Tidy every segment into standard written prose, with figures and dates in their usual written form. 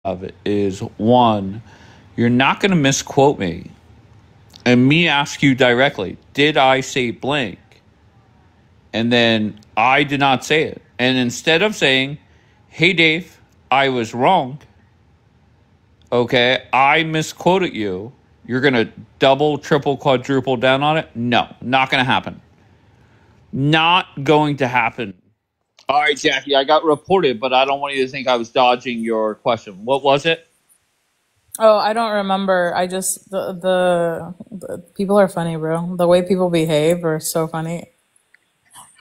of is one, you're not going to misquote me and me ask you directly, did I say blank? And then I did not say it. And instead of saying, hey, Dave, I was wrong, okay, I misquoted you, you're going to double, triple, quadruple down on it? No, not going to happen. Not going to happen. All right, Jackie, I got reported, but I don't want you to think I was dodging your question. What was it? Oh, I don't remember. I just the people are funny, bro. The way people behave are so funny.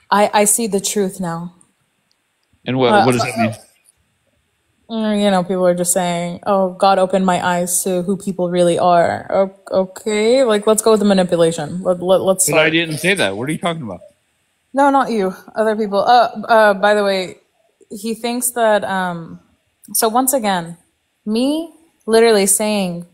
I see the truth now. And what does that mean? People are just saying, "Oh, God opened my eyes to who people really are." Okay, like let's go with the manipulation. Let's But I start. didn't say that. What are you talking about? No, not you. Other people. By the way, he thinks that. So once again, me literally saying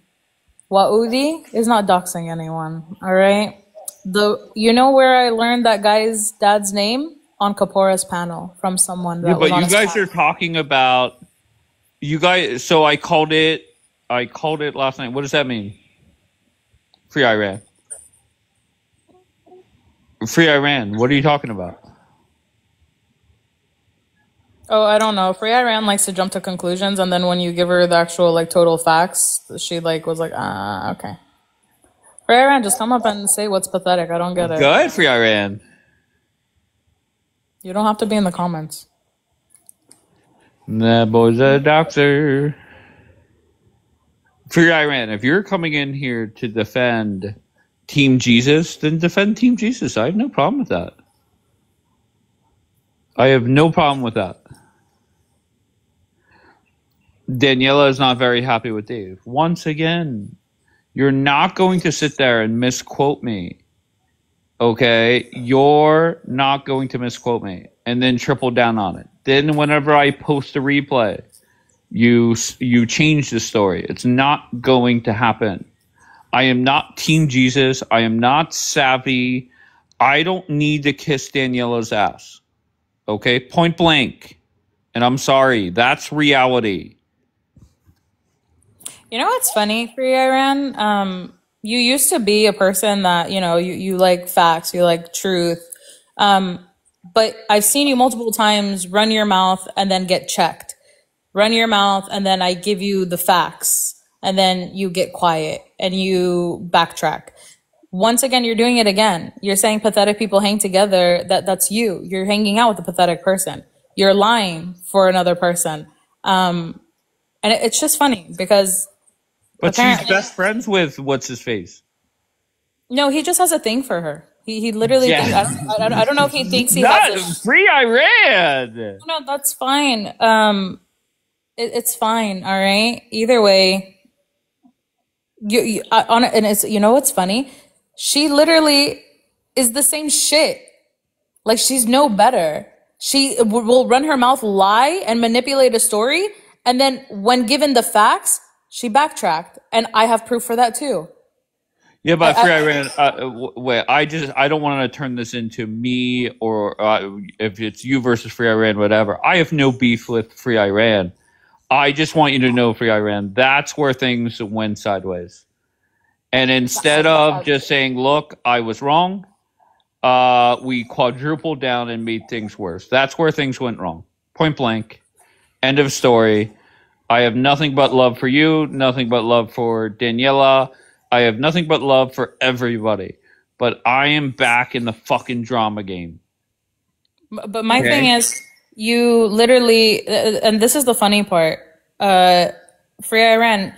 Waudi is not doxing anyone. All right. You know where I learned that guy's dad's name on Kapora's panel from someone Yeah, that was but on you his guys are panel. talking about you guys. So I called it. I called it last night. What does that mean? Free Iran. Free Iran. What are you talking about? Oh, I don't know. Free Iran likes to jump to conclusions, and then when you give her the actual like total facts, she like was like, okay. Free Iran, just come up and say what's pathetic. I don't get it. Good, Free Iran. You don't have to be in the comments. That boy's a doxer. Free Iran. If you're coming in here to defend Team Jesus, then defend Team Jesus. I have no problem with that. I have no problem with that. Daniela is not very happy with Dave. Once again, you're not going to sit there and misquote me. Okay? You're not going to misquote me and then triple down on it. Then whenever I post a replay, you change the story. It's not going to happen. I am not Team Jesus. I am not savvy. I don't need to kiss Daniela's ass. Okay? Point blank. And I'm sorry. That's reality. You know what's funny, Free Iran? You used to be a person that, you like facts, you like truth. But I've seen you multiple times run your mouth and then get checked. Run your mouth and then I give you the facts and then you get quiet and you backtrack. Once again, you're doing it again. You're saying pathetic people hang together. That's you. You're hanging out with a pathetic person. You're lying for another person. And it's just funny because But she's apparently, best friends with what's his face. no, he just has a thing for her. He literally thinks, Yeah. I don't know if he thinks he has Not Free Iran. no, that's fine. It's fine. All right. Either way, and it's, what's funny? She literally is the same shit. Like she's no better. She will run her mouth, lie and manipulate a story. And then when given the facts, she backtracked. And I have proof for that too. Yeah, I, but Free I, Iran. Wait, I don't want to turn this into me or if it's you versus Free Iran, whatever. I have no beef with Free Iran. I just want you to know, Free Iran, that's where things went sideways. And instead of just saying, "Look, I was wrong," we quadrupled down and made things worse. That's where things went wrong. Point blank. End of story. I have nothing but love for you, nothing but love for Daniela. I have nothing but love for everybody. But I am back in the fucking drama game. but my thing Okay? is, you literally, and this is the funny part, Free Iran,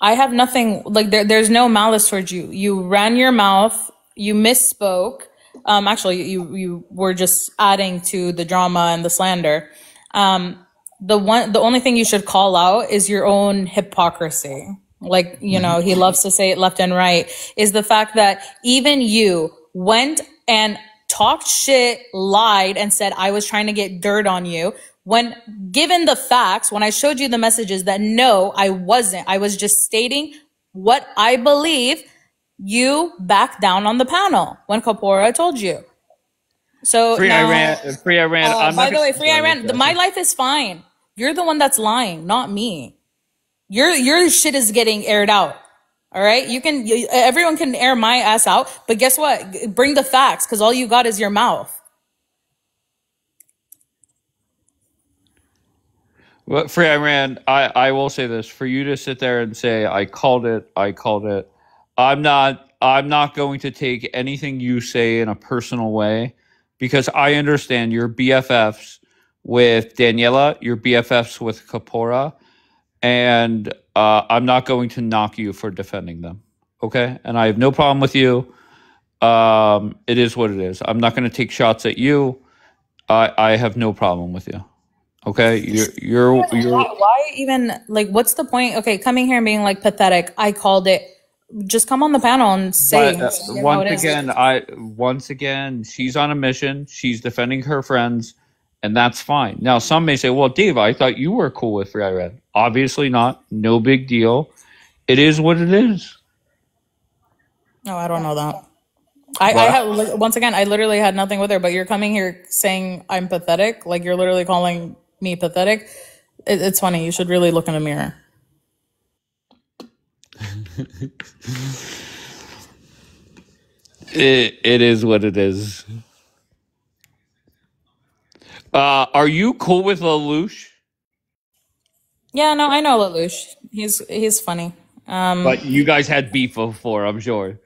I have nothing, like there's no malice towards you. You ran your mouth, you misspoke. Actually, you were just adding to the drama and the slander. The only thing you should call out is your own hypocrisy. Like, he loves to say it left and right, is the fact that even you went and talked shit, lied, and said, I was trying to get dirt on you. When given the facts, when I showed you the messages that no, I wasn't, I was just stating what I believe, you backed down on the panel when Kapora told you. So Free now, Iran, Free Iran. I'm by not the way, going Free Iran, my life is fine. You're the one that's lying, not me. Your shit is getting aired out. All right, everyone can air my ass out, but guess what? Bring the facts, because all you got is your mouth. Well, Free Iran, I will say this: for you to sit there and say I called it, I called it. I'm not going to take anything you say in a personal way, because I understand your BFFs with Daniela, your BFFs with Kapora, and I'm not going to knock you for defending them. Okay, and I have no problem with you. It is what it is. I'm not going to take shots at you. I have no problem with you. Okay, Why even, like, what's the point? Okay, coming here and being like pathetic. I called it. Just come on the panel and say, But you know, once again, she's on a mission. She's defending her friends, and that's fine. Now, some may say, "Well, Dave, I thought you were cool with Free Iran." Obviously not. No big deal. It is what it is. No, I don't know that. I have, once again, I literally had nothing with her, but you're coming here saying I'm pathetic. Like, you're literally calling me pathetic. It's funny. You should really look in the mirror. It is what it is. Are you cool with Lelouch? Yeah, no, I know Lelouch. He's funny. But you guys had beef before, I'm sure.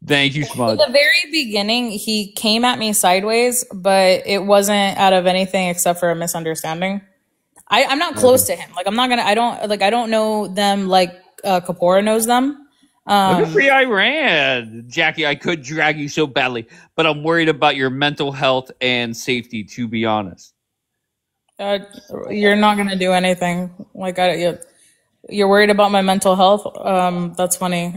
Thank you, Smudge. At the very beginning, he came at me sideways, but it wasn't out of anything except for a misunderstanding. I'm not close to him. Like, I don't know them like Kapora knows them. Look at Free Iran. Jackie, I could drag you so badly, but I'm worried about your mental health and safety, to be honest. You're not gonna do anything. Like, you're worried about my mental health. That's funny.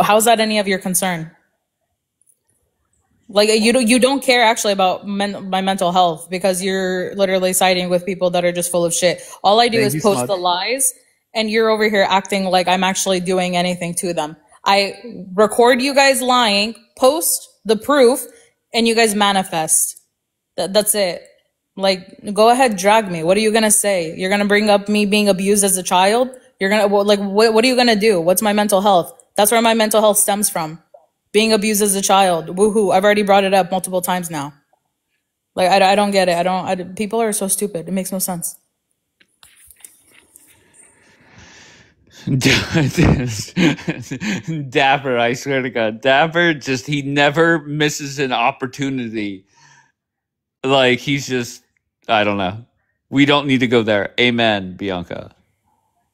How's that any of your concern? Like, you don't care actually about my mental health, because you're literally siding with people that are just full of shit. All I do is post the lies, and you're over here acting like I'm actually doing anything to them. I record you guys lying, post the proof, and you guys manifest. That's it. Like, go ahead, drag me. What are you gonna say? You're gonna bring up me being abused as a child? You're gonna, like, what are you gonna do? What's my mental health? That's where my mental health stems from. Being abused as a child. Woohoo. I've already brought it up multiple times now. Like, I don't get it. People are so stupid. It makes no sense. Dapper, I swear to God. Dapper, he never misses an opportunity. Like, he's just, I don't know. We don't need to go there. Amen, Bianca.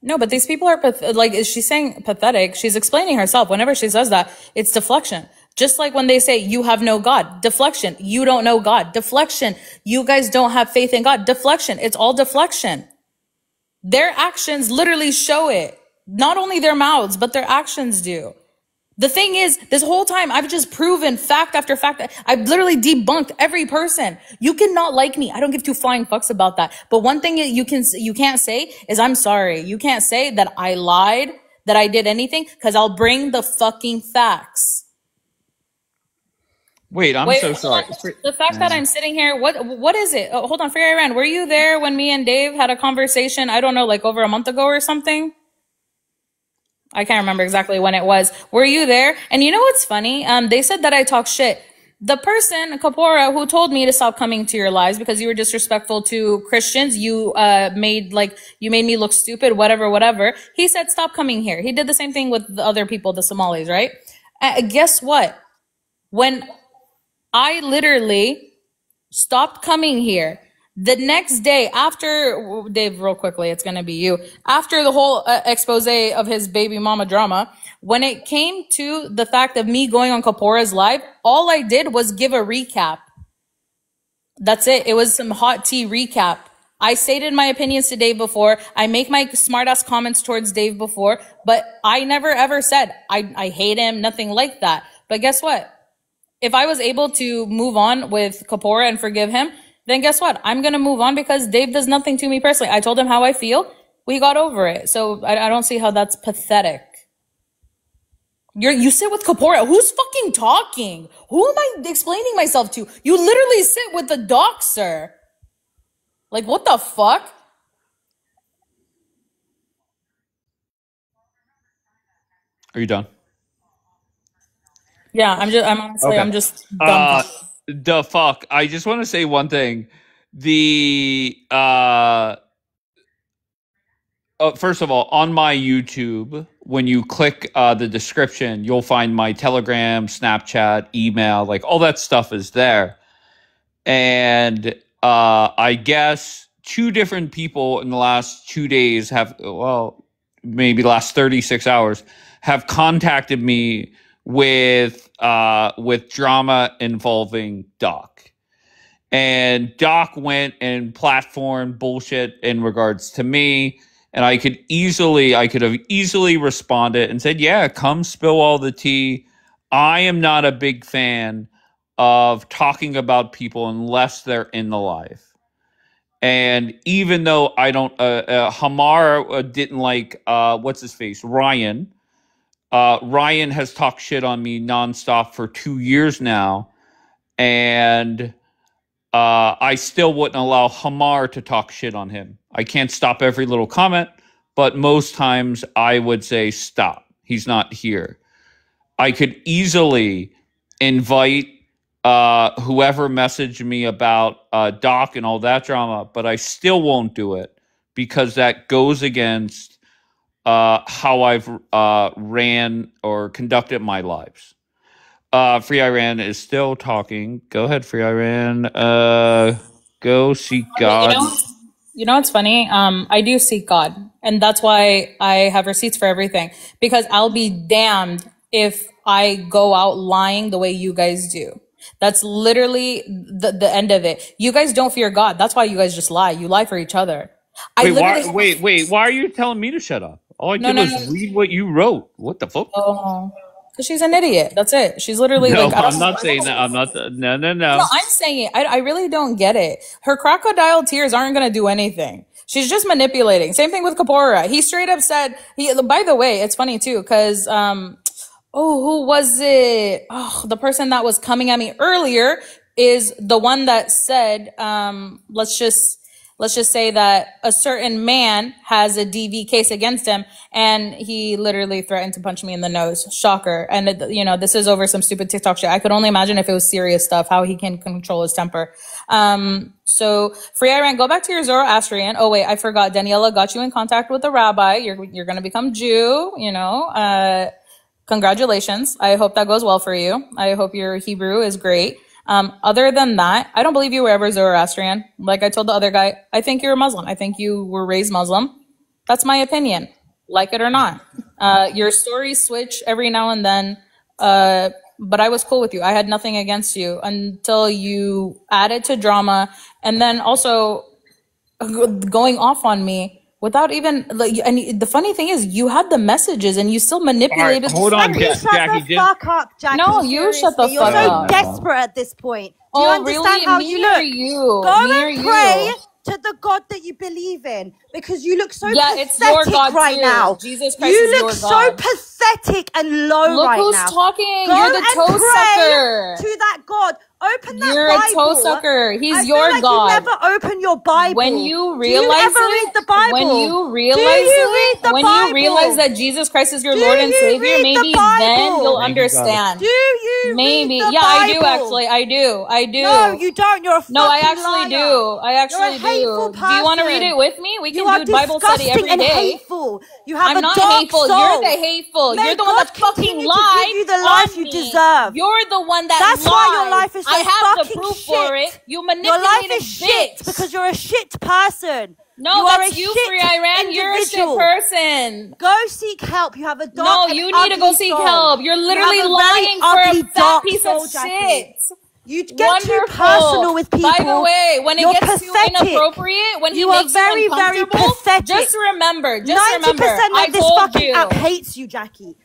No, but these people are, like, is she saying pathetic? She's explaining herself. Whenever she says that, it's deflection. Just like when they say, you have no God. Deflection. You don't know God. Deflection. You guys don't have faith in God. Deflection. It's all deflection. Their actions literally show it. Not only their mouths, but their actions do. The thing is, this whole time, I've just proven fact after fact. I've literally debunked every person. You cannot like me. I don't give two flying fucks about that. But one thing you can't say is I'm sorry. You can't say that I lied, that I did anything, because I'll bring the fucking facts. Wait, so sorry. The fact that I'm sitting here, what is it? Oh, hold on, Free Iran, were you there when me and Dave had a conversation, I don't know, like over a month ago or something? I can't remember exactly when it was. Were you there? And you know what's funny? They said that I talk shit. The person, Kapora, who told me to stop coming to your lives because you were disrespectful to Christians, you made me look stupid, whatever. He said, stop coming here. He did the same thing with the other people, the Somalis, right? Guess what? When I literally stopped coming here, the next day after, Dave, real quickly, it's going to be you. After the whole expose of his baby mama drama, when it came to the fact of me going on Kapora's live, all I did was give a recap. That's it. It was some hot tea recap. I stated my opinions to Dave before. I make my smart ass comments towards Dave before, but I never ever said I hate him, nothing like that. But guess what? If I was able to move on with Kapora and forgive him, then guess what? I'm going to move on because Dave does nothing to me personally. I told him how I feel. We got over it. So I don't see how that's pathetic. You sit with Kapora. Who's fucking talking? Who am I explaining myself to? You literally sit with the doxer. Like, what the fuck? Are you done? Yeah, I'm honestly, Okay. I'm just Uh, dumbfounded. the fuck. I just want to say one thing. The first of all, on my YouTube, when you click the description, you'll find my Telegram, Snapchat, email, like all that stuff is there. And I guess two different people in the last 2 days have, well, maybe last 36 hours, have contacted me with drama involving Doc. And Doc went and platformed bullshit in regards to me. And I could have easily responded and said, yeah, come spill all the tea. I am not a big fan of talking about people unless they're in the life. And even though I don't, Hamar didn't like, what's his face, Ryan. Ryan has talked shit on me nonstop for 2 years now. And I still wouldn't allow Hamar to talk shit on him. I can't stop every little comment, but most times I would say, stop. He's not here. I could easily invite whoever messaged me about Doc and all that drama, but I still won't do it because that goes against how I've ran or conducted my lives. Free Iran is still talking. Go ahead, Free Iran. Go seek You God. know, you know what's funny? I do seek God, and that's why I have receipts for everything. Because I'll be damned if I go out lying the way you guys do. That's literally the end of it. You guys don't fear God. That's why you guys just lie. You lie for each other. I Wait, why? literally Wait. Why are you telling me to shut up? All I no did no was no. read what you wrote. What the fuck? Oh, because she's an idiot. That's it. She's literally No, like, I I'm don't. not saying that. I'm not. No, no, No, no. I'm saying it. I really don't get it. Her crocodile tears aren't going to do anything. She's just manipulating. Same thing with Kapora. He straight up said, by the way, it's funny too, because, who was it? Oh, the person that was coming at me earlier is the one that said, let's just say that a certain man has a DV case against him, and he literally threatened to punch me in the nose. Shocker. And this is over some stupid TikTok shit. I could only imagine if it was serious stuff, how he can control his temper. So Free Iran, go back to your Zoroastrian. Oh wait, I forgot. Daniela got you in contact with the rabbi. You're going to become Jew, congratulations. I hope that goes well for you. I hope your Hebrew is great. Other than that, I don't believe you were ever Zoroastrian. Like I told the other guy, I think you're a Muslim. I think you were raised Muslim. That's my opinion, like it or not. Your stories switch every now and then, but I was cool with you. I had nothing against you until you added to drama, and then also going off on me without even like. And the funny thing is, you had the messages, and you still All right, manipulated. hold on, You shut Jackie. the fuck up, Jackie. No, you shut the Seriously. fuck You're so up. desperate at this point. Do you Oh, understand really? how Me you or look? you? Go Me or and pray you? to the God that you believe in, because you look so Yeah, pathetic it's your God right too. now. Jesus Christ You is look your so God. pathetic and low Look right who's now. talking. Go You're the and toe pray sucker. to that God. Open that You're Bible. a toe sucker. He's I your feel like God. you never open your Bible. When you Do realize you ever read the Bible? when you realize Do you read the when Bible? you realize that Jesus Christ is your Do Lord and you Savior, read the maybe Bible? then you'll Thank you, brother. understand. Do you Maybe. read the Yeah, Bible? I do actually. I do. I do. No, you don't. You're a fucking No, I actually liar. do. I actually You're a hateful do. Do you want to read person. it with me? We You can are do Bible study disgusting every and day. hateful. You have I'm a not dark hateful. soul. You're the hateful. May You're the God one that fucking continue to lied give you the life on you me. deserve. You're the one that That's lied. why your life is so I have the fucking proof shit. for it. You Your manipulated life is bitch. shit because you're a shit person. No, you are that's a you, shit Free Iran. You're a shit individual. person. Go seek help. You have a dark No, and you need to go ugly seek soul. help. You're You literally have a very lying for ugly, a fat dark piece soul, of Jackie. shit. You get too Wonderful. personal with people. By the way, when it You're gets too pathetic. inappropriate, when he You are makes very, you very uncomfortable, pathetic. just remember, 90% I of this told fucking you. app hates you, Jackie.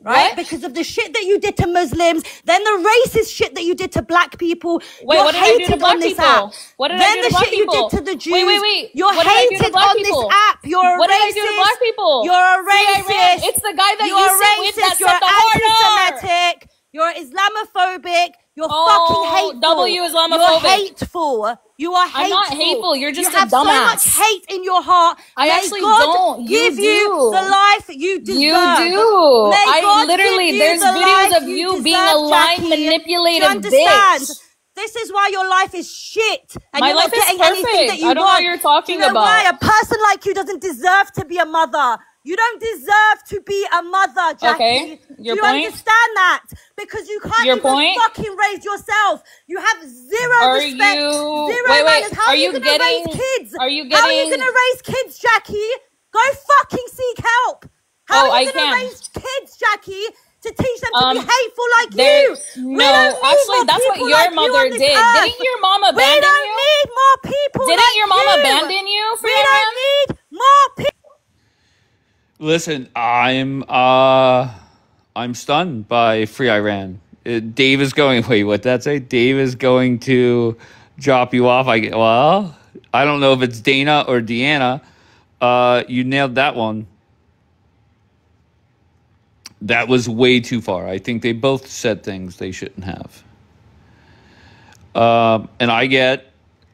Right? What? Because of the shit that you did to Muslims, then the racist shit that you did to black people. Wait, You're what did I do to hated black on this people? app. What did I then do to the black shit you people? did to the Jews. Wait. You're What did I do to hated black on people? this app. You're a What racist. did I do to black people? You're a Free Iran. racist. It's the guy that You're you a sit with that racist. You're said the hard R. anti-Semitic. You're Islamophobic. You're Oh, fucking hateful. W Islamophobic. You're hateful. You are hateful. I'm not hateful. You're just you a have so dumbass. much hate in your heart. I May actually God don't. You give you do. the life you deserve. You do. May I God literally, give you there's the videos life of you you being deserve, a lying, Jackie. Do you manipulative understand? bitch. This is why your life is shit, and My you're life not is getting anything that perfect. you I don't know want. what you're talking Do you know why? about. A person like you doesn't deserve to be a mother. You don't deserve to be a mother, Jackie. Okay, your Do you point? understand that? Because you can't Your even point? fucking raise yourself. You have zero Are respect, you- zero wait, manners. How are are you you gonna getting- raise kids? are you How are you getting- gonna raise kids, Jackie? Go fucking seek help. How Oh, are you I gonna can. raise kids, Jackie, to teach them to be hateful like there- you? no, We don't need actually, more that's what people your like you mother on this did. earth. Didn't your mom We abandon don't you? need more people Didn't like your mom you. abandon you for We your don't need more people. Listen, I'm stunned by Free Iran. Dave is going. Wait, what that say? Dave is going to drop you off. I don't know if it's Dana or Deanna. You nailed that one. That was way too far. I think they both said things they shouldn't have. And I get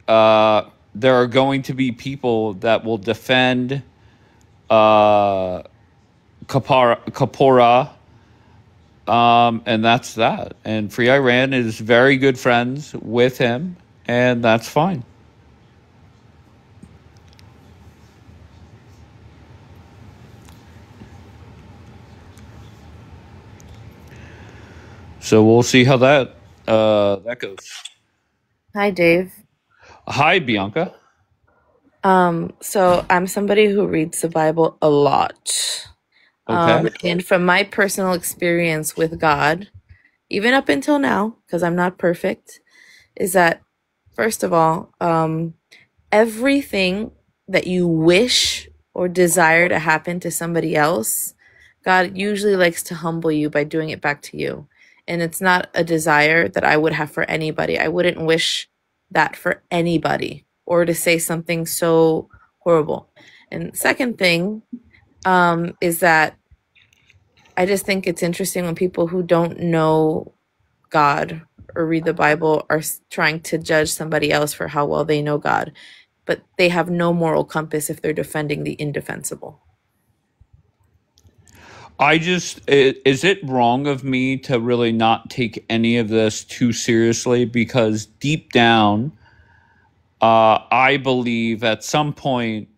there are going to be people that will defend Kapora, and that's that. And Free Iran is very good friends with him, and that's fine. So we'll see how that goes. Hi, Dave. Hi, Bianca. So I'm somebody who reads the Bible a lot. Okay. And from my personal experience with God, even up until now, because I'm not perfect, is that first of all, everything that you wish or desire to happen to somebody else, God usually likes to humble you by doing it back to you. And it's not a desire that I would have for anybody. I wouldn't wish that for anybody or to say something so horrible. And second thing is that I just think it's interesting when people who don't know God or read the Bible are trying to judge somebody else for how well they know God, but they have no moral compass if they're defending the indefensible. Is it wrong of me to really not take any of this too seriously? Because deep down, I believe at some point,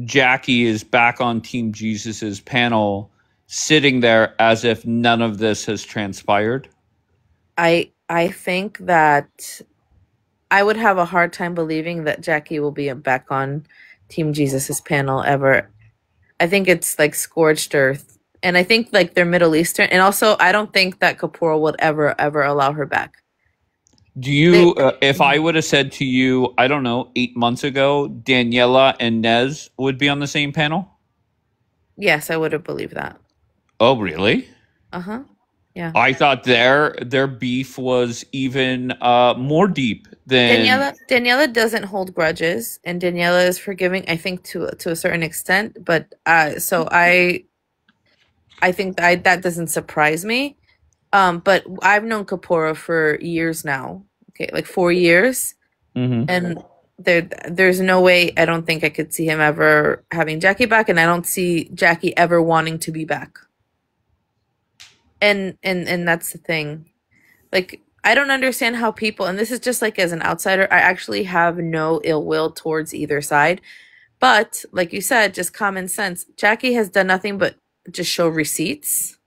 Jackie is back on Team Jesus's panel, sitting there as if none of this has transpired. I think that I would have a hard time believing that Jackie will be back on Team Jesus's panel ever. I think it's like scorched earth. And I think like they're Middle Eastern. And also, I don't think that Kapoor would ever allow her back. Do you, if I would have said to you, I don't know, 8 months ago, Daniela and Nez would be on the same panel? Yes, I would have believed that. Oh, really? Uh-huh. Yeah. I thought their beef was even more deep than Daniela doesn't hold grudges, and Daniela is forgiving, I think, to a certain extent. But so I think that doesn't surprise me. But I've known Kapoor for years now. Okay, like 4 years, and there's no way. I don't think I could see him ever having Jackie back, and I don't see Jackie ever wanting to be back. And that's the thing. Like, I don't understand how people, and this is just like as an outsider, I actually have no ill will towards either side. But like you said, just common sense. Jackie has done nothing but just show receipts.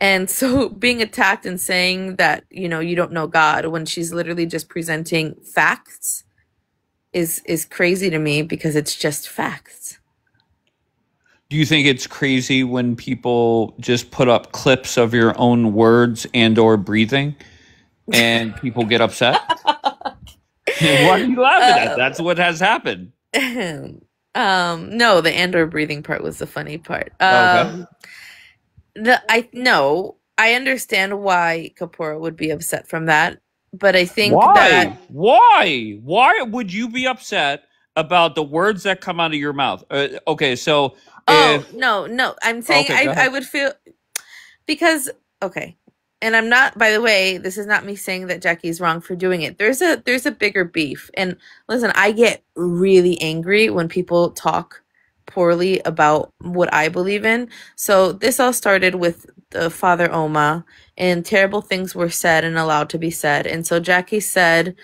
And so being attacked and saying that, you know, you don't know God when she's literally just presenting facts is crazy to me because it's just facts. Do you think it's crazy when people just put up clips of your own words and or breathing and people get upset? Why are you laughing at? That's what has happened. No, the and or breathing part was the funny part. Okay. I understand why Kapoor would be upset from that, but I think Why would you be upset about the words that come out of your mouth? Okay, so no, I'm saying Okay, go ahead. I would feel because okay, and I'm not. By the way, this is not me saying that Jackie's wrong for doing it. There's a bigger beef, and listen, I get really angry when people talk poorly about what I believe in. So this all started with Father Oma, and terrible things were said and allowed to be said. And so Jackie said,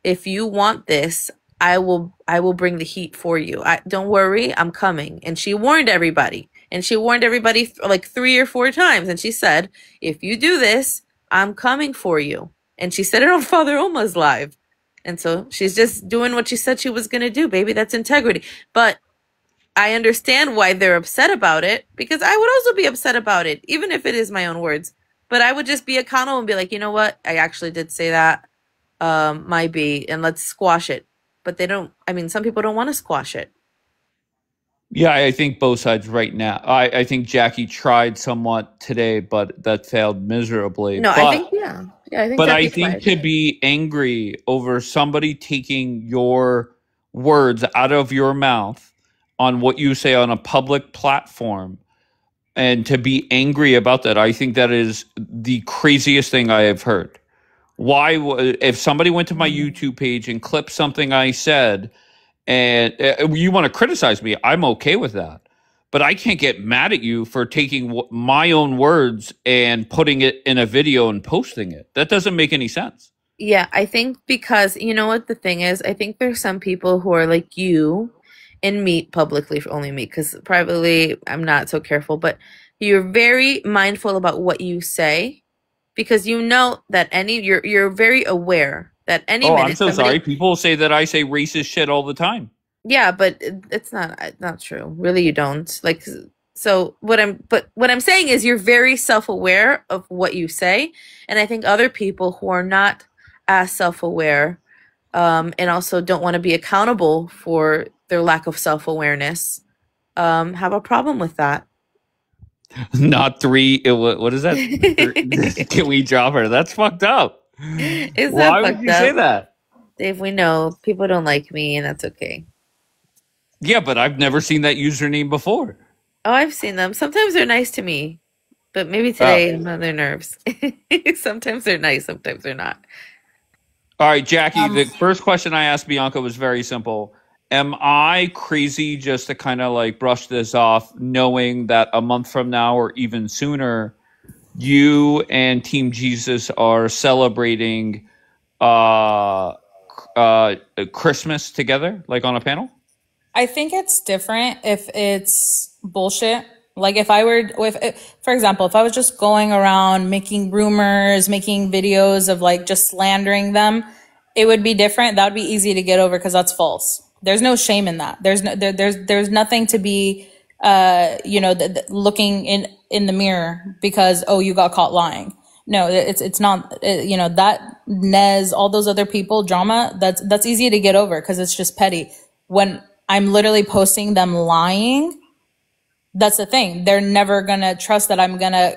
if you want this, I will bring the heat for you. Don't worry, I'm coming. And she warned everybody. And she warned everybody like 3 or 4 times. And she said, if you do this, I'm coming for you. And she said it on Father Oma's live. And so she's just doing what she said she was going to do, baby. That's integrity. But I understand why they're upset about it, because I would also be upset about it, even if it is my own words. But I would just be accountable and be like, you know what? I actually did say that. Might be, and let's squash it. But they don't, I mean, some people don't want to squash it. Yeah, I think both sides right now. I think Jackie tried somewhat today, but that failed miserably. No, But I think, yeah. Yeah, I think but I Jackie think tried. to be angry over somebody taking your words out of your mouth on what you say on a public platform, and to be angry about that, I think that is the craziest thing I have heard. If somebody went to my YouTube page and clipped something I said, and you want to criticize me, I'm okay with that. But I can't get mad at you for taking my own words and putting it in a video and posting it. That doesn't make any sense. Yeah, I think because, you know what the thing is? I think there's some people who are like you and meet publicly, for only me, because privately I'm not so careful, but you're very mindful about what you say, because you know that you're very aware that any Oh, minute I'm so sorry. People say that I say racist shit all the time. Yeah, but it's not true. Really, you don't. Like, so what I'm saying is you're very self-aware of what you say, and I think other people who are not as self-aware, and also don't want to be accountable for their lack of self-awareness, have a problem with that. Not three. What is that? Can we drop her? That's fucked up. Is that Why would fucked you say up? that? Dave, we know people don't like me, and that's okay. Yeah, but I've never seen that username before. Oh, I've seen them. Sometimes they're nice to me, but maybe today I'm on their nerves. Sometimes they're nice, sometimes they're not. All right, Jackie, the first question I asked Bianca was very simple. Am I crazy just to kind of like brush this off, knowing that a month from now or even sooner, you and Team Jesus are celebrating Christmas together, like on a panel? I think it's different if it's bullshit. Like for example, if I was just going around making rumors, making videos of like just slandering them, it would be different. That would be easy to get over because that's false. There's no shame in that. There's nothing to be, looking in the mirror because, oh, you got caught lying. No, it's not, that Nez, all those other people, drama, that's easy to get over because it's just petty. When I'm literally posting them lying, that's the thing. They're never gonna trust that I'm gonna,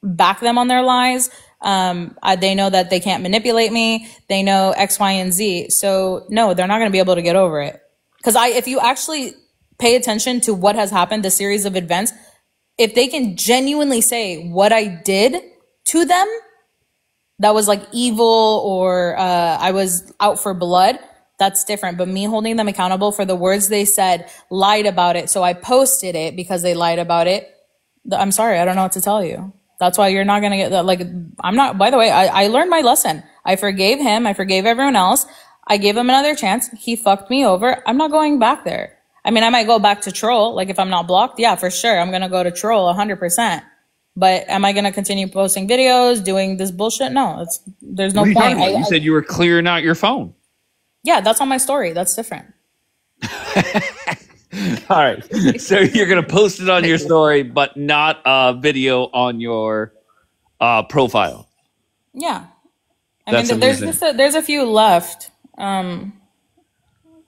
back them on their lies. They know that they can't manipulate me. They know X, Y, and Z. So no, they're not gonna be able to get over it. Because if you actually pay attention to what has happened, the series of events, if they can genuinely say what I did to them, that was like evil or I was out for blood, that's different. But me holding them accountable for the words they said, lied about it, so I posted it because they lied about it, I'm sorry, I don't know what to tell you. That's why you're not going to get that. Like, I'm not, by the way, I learned my lesson. I forgave him. I forgave everyone else. I gave him another chance. He fucked me over. I'm not going back there. I mean, I might go back to troll. Like, if I'm not blocked, yeah, for sure. I'm going to go to troll 100%. But am I going to continue posting videos, doing this bullshit? No, there's no point. You said you were clearing out your phone. Yeah, that's on my story. That's different. All right. So you're going to post it on your story, but not a video on your profile. Yeah. That's mean, there's a few left.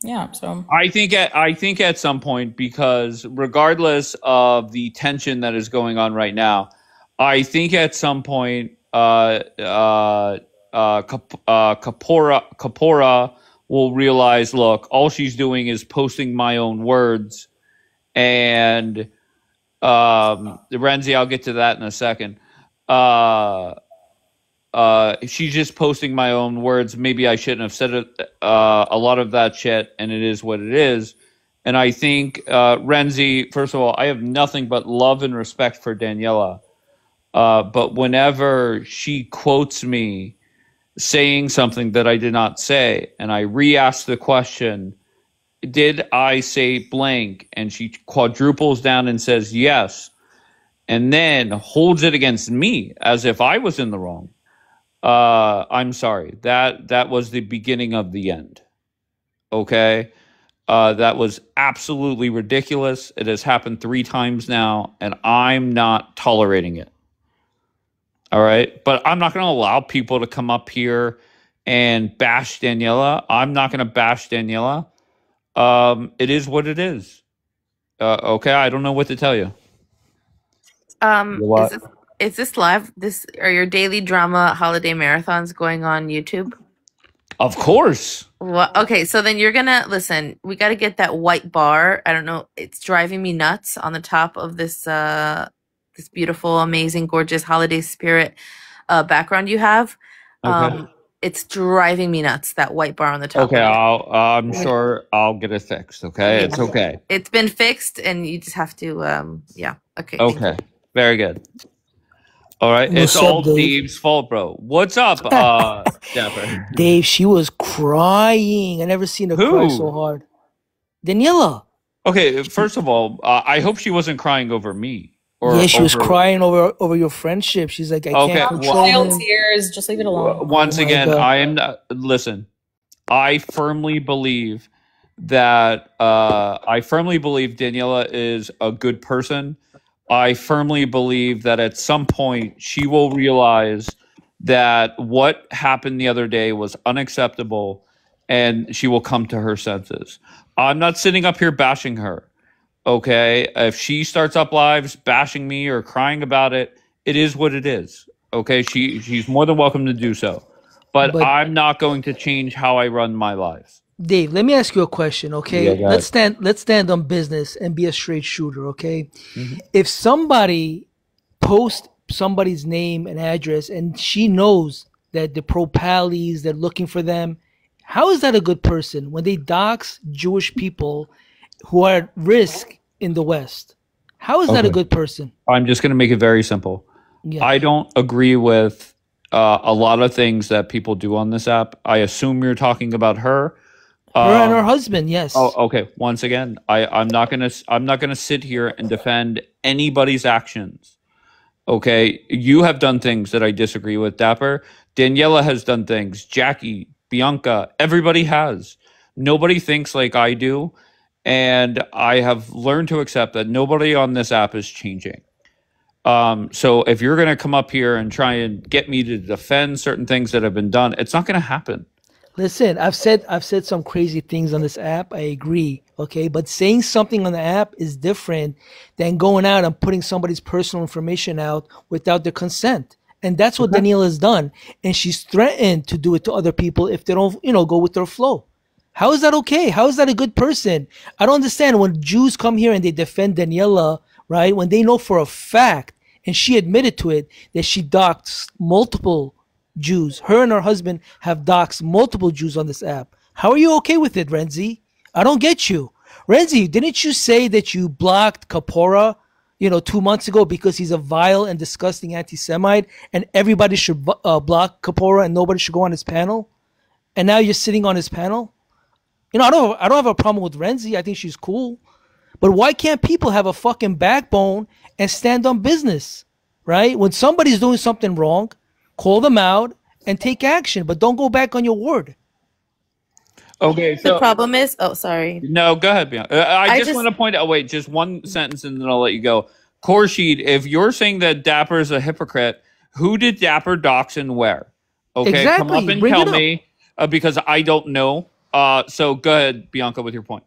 Yeah, so I think at some point, because regardless of the tension that is going on right now, I think at some point Kapora will realize, look, all she's doing is posting my own words, and Renzi, I'll get to that in a second. She's just posting my own words. Maybe I shouldn't have said it, a lot of that shit, and it is what it is. And I think, Renzi, first of all, I have nothing but love and respect for Daniela. But whenever she quotes me saying something that I did not say, and I re-ask the question, did I say blank? And she quadruples down and says yes, and then holds it against me as if I was in the wrong. I'm sorry. That was the beginning of the end. Okay? That was absolutely ridiculous. It has happened 3 times now, and I'm not tolerating it. All right? But I'm not going to allow people to come up here and bash Daniela. I'm not going to bash Daniela. It is what it is. Okay? I don't know what to tell you. Is this live? Are your daily drama holiday marathons going on YouTube? Of course. Well, okay, so then you're gonna listen. We got to get that white bar. I don't know. It's driving me nuts on the top of this this beautiful, amazing, gorgeous holiday spirit background you have. Okay. It's driving me nuts. That white bar on the top. Okay, I'm sure I'll get it fixed. Okay, it's okay. It's been fixed, and you just have to. Yeah. Okay. Okay. Very good. All right. What's It's up, all Dave? Dave's fault, bro. What's up, Dapper? Dave, she was crying. I never seen her cry Who? so hard. Daniela. Okay, first of all, I hope she wasn't crying over me. Or Yeah, she was over- crying over your friendship. She's like, I Okay, can't well- control Child him. tears. Just leave it alone. Once Oh my again, God. I am not, listen. I firmly believe that Daniela is a good person. I firmly believe that at some point she will realize that what happened the other day was unacceptable, and she will come to her senses. I'm not sitting up here bashing her. Okay, if she starts up lives bashing me or crying about it, it is what it is. Okay, she's more than welcome to do so, but I'm not going to change how I run my lives. Dave, let me ask you a question, okay? Yeah, go ahead. Let's stand on business and be a straight shooter, okay? If somebody posts somebody's name and address and she knows that the pro-pallies, they're looking for them, how is that a good person when they dox Jewish people who are at risk in the West? How is that a Okay. good person? I'm just going to make it very simple. Yeah. I don't agree with a lot of things that people do on this app. I assume you're talking about her. Her and her husband, yes. Oh, okay. Once again, I'm not gonna sit here and defend anybody's actions. Okay, you have done things that I disagree with, Dapper. Daniela has done things. Jackie, Bianca, everybody has. Nobody thinks like I do, and I have learned to accept that nobody on this app is changing. So if you're gonna come up here and try and get me to defend certain things that have been done, it's not gonna happen. Listen, I've said some crazy things on this app. I agree, okay? But saying something on the app is different than going out and putting somebody's personal information out without their consent. And that's what Daniela has done. And she's threatened to do it to other people if they don't, go with their flow. How is that okay? How is that a good person? I don't understand when Jews come here and they defend Daniela, right? When they know for a fact, and she admitted to it, that she doxed multiple Jews. Her and her husband have doxed multiple Jews on this app. How are you okay with it, Renzi? I don't get you. Renzi, didn't you say that you blocked Kapora, 2 months ago because he's a vile and disgusting anti-Semite and everybody should block Kapora and nobody should go on his panel? And now you're sitting on his panel? I don't have a problem with Renzi. I think she's cool. But why can't people have a fucking backbone and stand on business, right? When somebody's doing something wrong, call them out and take action, but don't go back on your word. Okay, so The problem is, sorry. no, go ahead, Bianca. I just just- want to point out. Wait, just one sentence, and then I'll let you go. Khorshid, if you're saying that Dapper is a hypocrite, who did Dapper dox and where? Okay, come Exactly. up and Bring tell it up. me because I don't know. So go ahead, Bianca, with your point.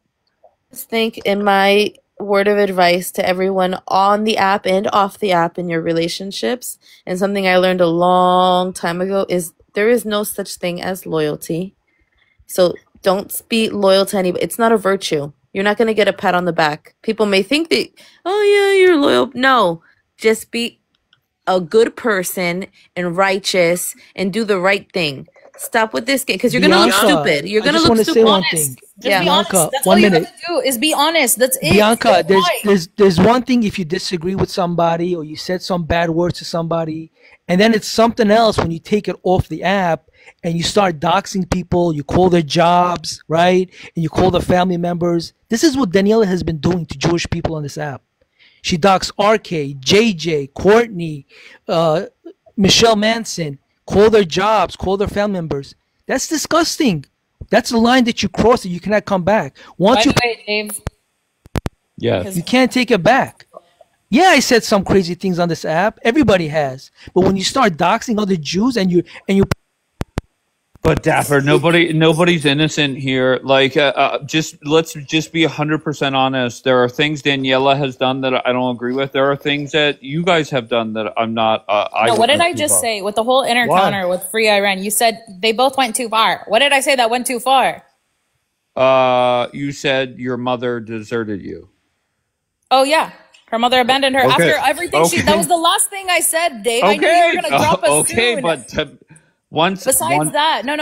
Just think in my word of advice to everyone on the app and off the app in your relationships, and something I learned a long time ago is there is no such thing as loyalty. So don't be loyal to anybody. It's not a virtue. You're not going to get a pat on the back. People may think that, oh yeah, you're loyal. No, just be a good person and righteous and do the right thing. Stop with this game because you're going to look Bianca, stupid. You're I going to just look want to say stupid. one Honest. thing. Just be honest. Bianca, That's all 1 you have minute. to do is be honest. That's it. Bianca, Don't lie. there's one thing if you disagree with somebody or you said some bad words to somebody, and then it's something else when you take it off the app and you start doxing people, you call their jobs, right? And you call their family members. This is what Daniela has been doing to Jewish people on this app. She doxed RK, JJ, Courtney, Michelle Manson, call their jobs, call their family members. That's disgusting. That's a line that you cross that you cannot come back. By Once you the way, Dave, Yes. you can't take it back. Yeah, I said some crazy things on this app. Everybody has. But when you start doxing other Jews and you But Dapper, nobody's innocent here. Like, let's just be 100% honest. There are things Daniela has done that I don't agree with. There are things that you guys have done that I'm not. no, what did I just say with the whole encounter with Free Iran? You said they both went too far. What did I say that went too far? You said your mother deserted you. Oh yeah, her mother abandoned her Okay. after everything. Okay. That was the last thing I said, Dave. I knew you were gonna drop us okay, soon. but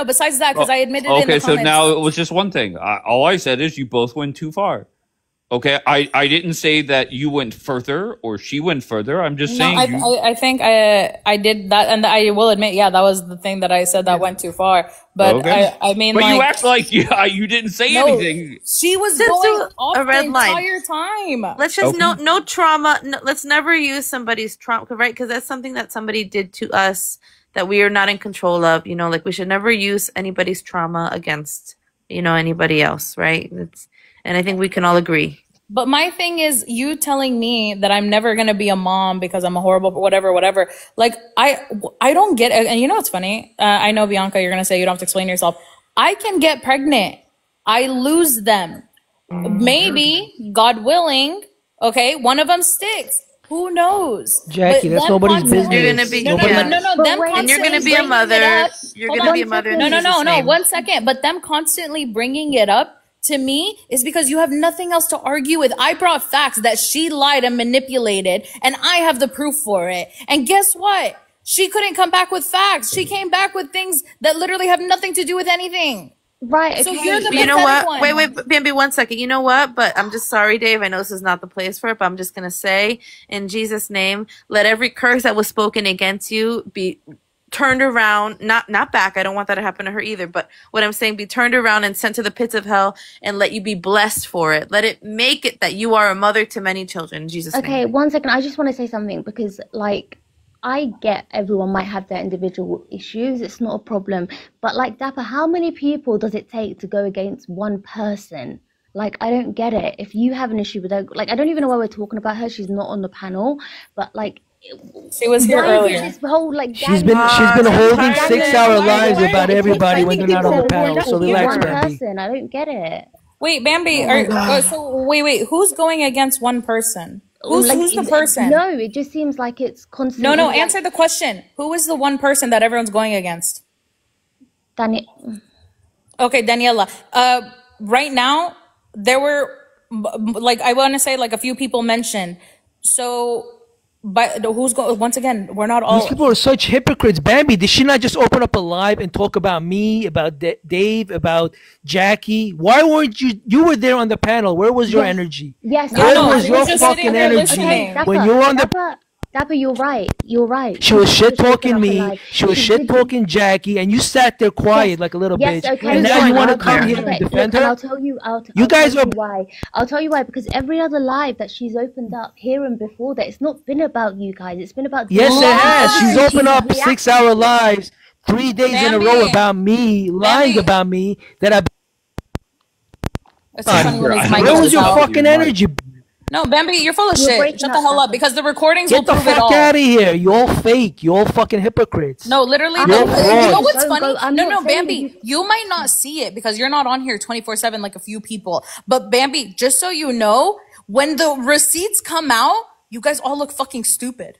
besides that, because I admitted it in the okay, so comments. now it was just one thing. All I said is you both went too far. Okay, I didn't say that you went further or she went further. I'm just saying. I think I did that, and I will admit, yeah, that was the thing that I said that went too far. But Okay. I mean, but like, you act like you didn't say anything. she was Just going do off a red the line. entire time. Let's just Okay. no trauma. No, let's never use somebody's trauma, right? Because that's something that somebody did to us that we are not in control of. You know, like we should never use anybody's trauma against anybody else, right? And I think we can all agree. But my thing is, you telling me that I'm never gonna be a mom because I'm a horrible whatever. Like I don't get it. And you know what's funny? I know, Bianca, you're gonna say you don't have to explain yourself. I can get pregnant. I lose them. Maybe, God willing, okay, one of them sticks. Who knows? Jackie, But that's them nobody's constantly- business. You're gonna be- no, yeah. no. But Them wait. And you're gonna be a constantly mother. bringing it up. You're Hold gonna on. be a mother. in No, Jesus' name. 1 second. But them constantly bringing it up to me is because you have nothing else to argue with. I brought facts that she lied and manipulated, and I have the proof for it. And guess what? She couldn't come back with facts. She came back with things that literally have nothing to do with anything. Right. So Okay. you're the You know pathetic what? one. Wait, Bambi, 1 second. You know what? But I'm just sorry, Dave. I know this is not the place for it, but I'm just gonna say, in Jesus' name, let every curse that was spoken against you be turned around, not back. I don't want that to happen to her either. But what I'm saying, be turned around and sent to the pits of hell, and let you be blessed for it. Let it make it that you are a mother to many children. In Jesus' Okay, name. 1 second. I just want to say something because, like, I get everyone might have their individual issues. It's not a problem. But, like, Dapper, how many people does it take to go against one person? Like, I don't get it. If you have an issue with her, like, I don't even know why we're talking about her. She's not on the panel. But, like, She was here why is it earlier. this whole, like, She's gang- been holding tired. 6-hour lives Why- about It takes everybody when 20 they're not on the people panel. to So get relax, one Bambi. person. I don't get it. Wait, Bambi. Wait. Who's going against one person? Who's the person? No, it just seems like it's constantly. No. like, Answer the question. Who is the one person that everyone's going against? Okay, Daniela. Right now, there were, like, I want to say, like, a few people mentioned. So, but who's going? Once again, we're not all. These people are such hypocrites. Bambi, did she not just open up a live and talk about me, about Dave, about Jackie? Why weren't you? You were there on the panel. Where was your energy? Yes, Where no, was she your was just sitting fucking there energy listening. when you were on the? Dapper, you're right. You're right. She was shit Just open talking up me. alive. She was She shit did- talking Jackie, and you sat there quiet like a little Yes, bitch. okay. And now you want to Okay, come here okay, and defend look, and her? I'll tell you. You guys tell are- you why. I'll tell you why. Because every other live that she's opened up here and before that, it's not been about you guys. It's been about. Yes, it has. She's She's opened up reacting. 6-hour lives 3 days in a Bambi. row about me, lying Bambi. about me. That I. It's so funny when his mic Where goes was your out. fucking energy? No, Bambi, you're full of You're shit. breaking Shut up, the hell up, Papa. because the recordings Get will the prove it fuck all. out of here. You all fake. You all fucking hypocrites. No, literally, I'm you not know saying what's don't funny? go- I'm No, not saying that Bambi, you might not see it because you're not on here 24/7 like a few people. But Bambi, just so you know, when the receipts come out, you guys all look fucking stupid.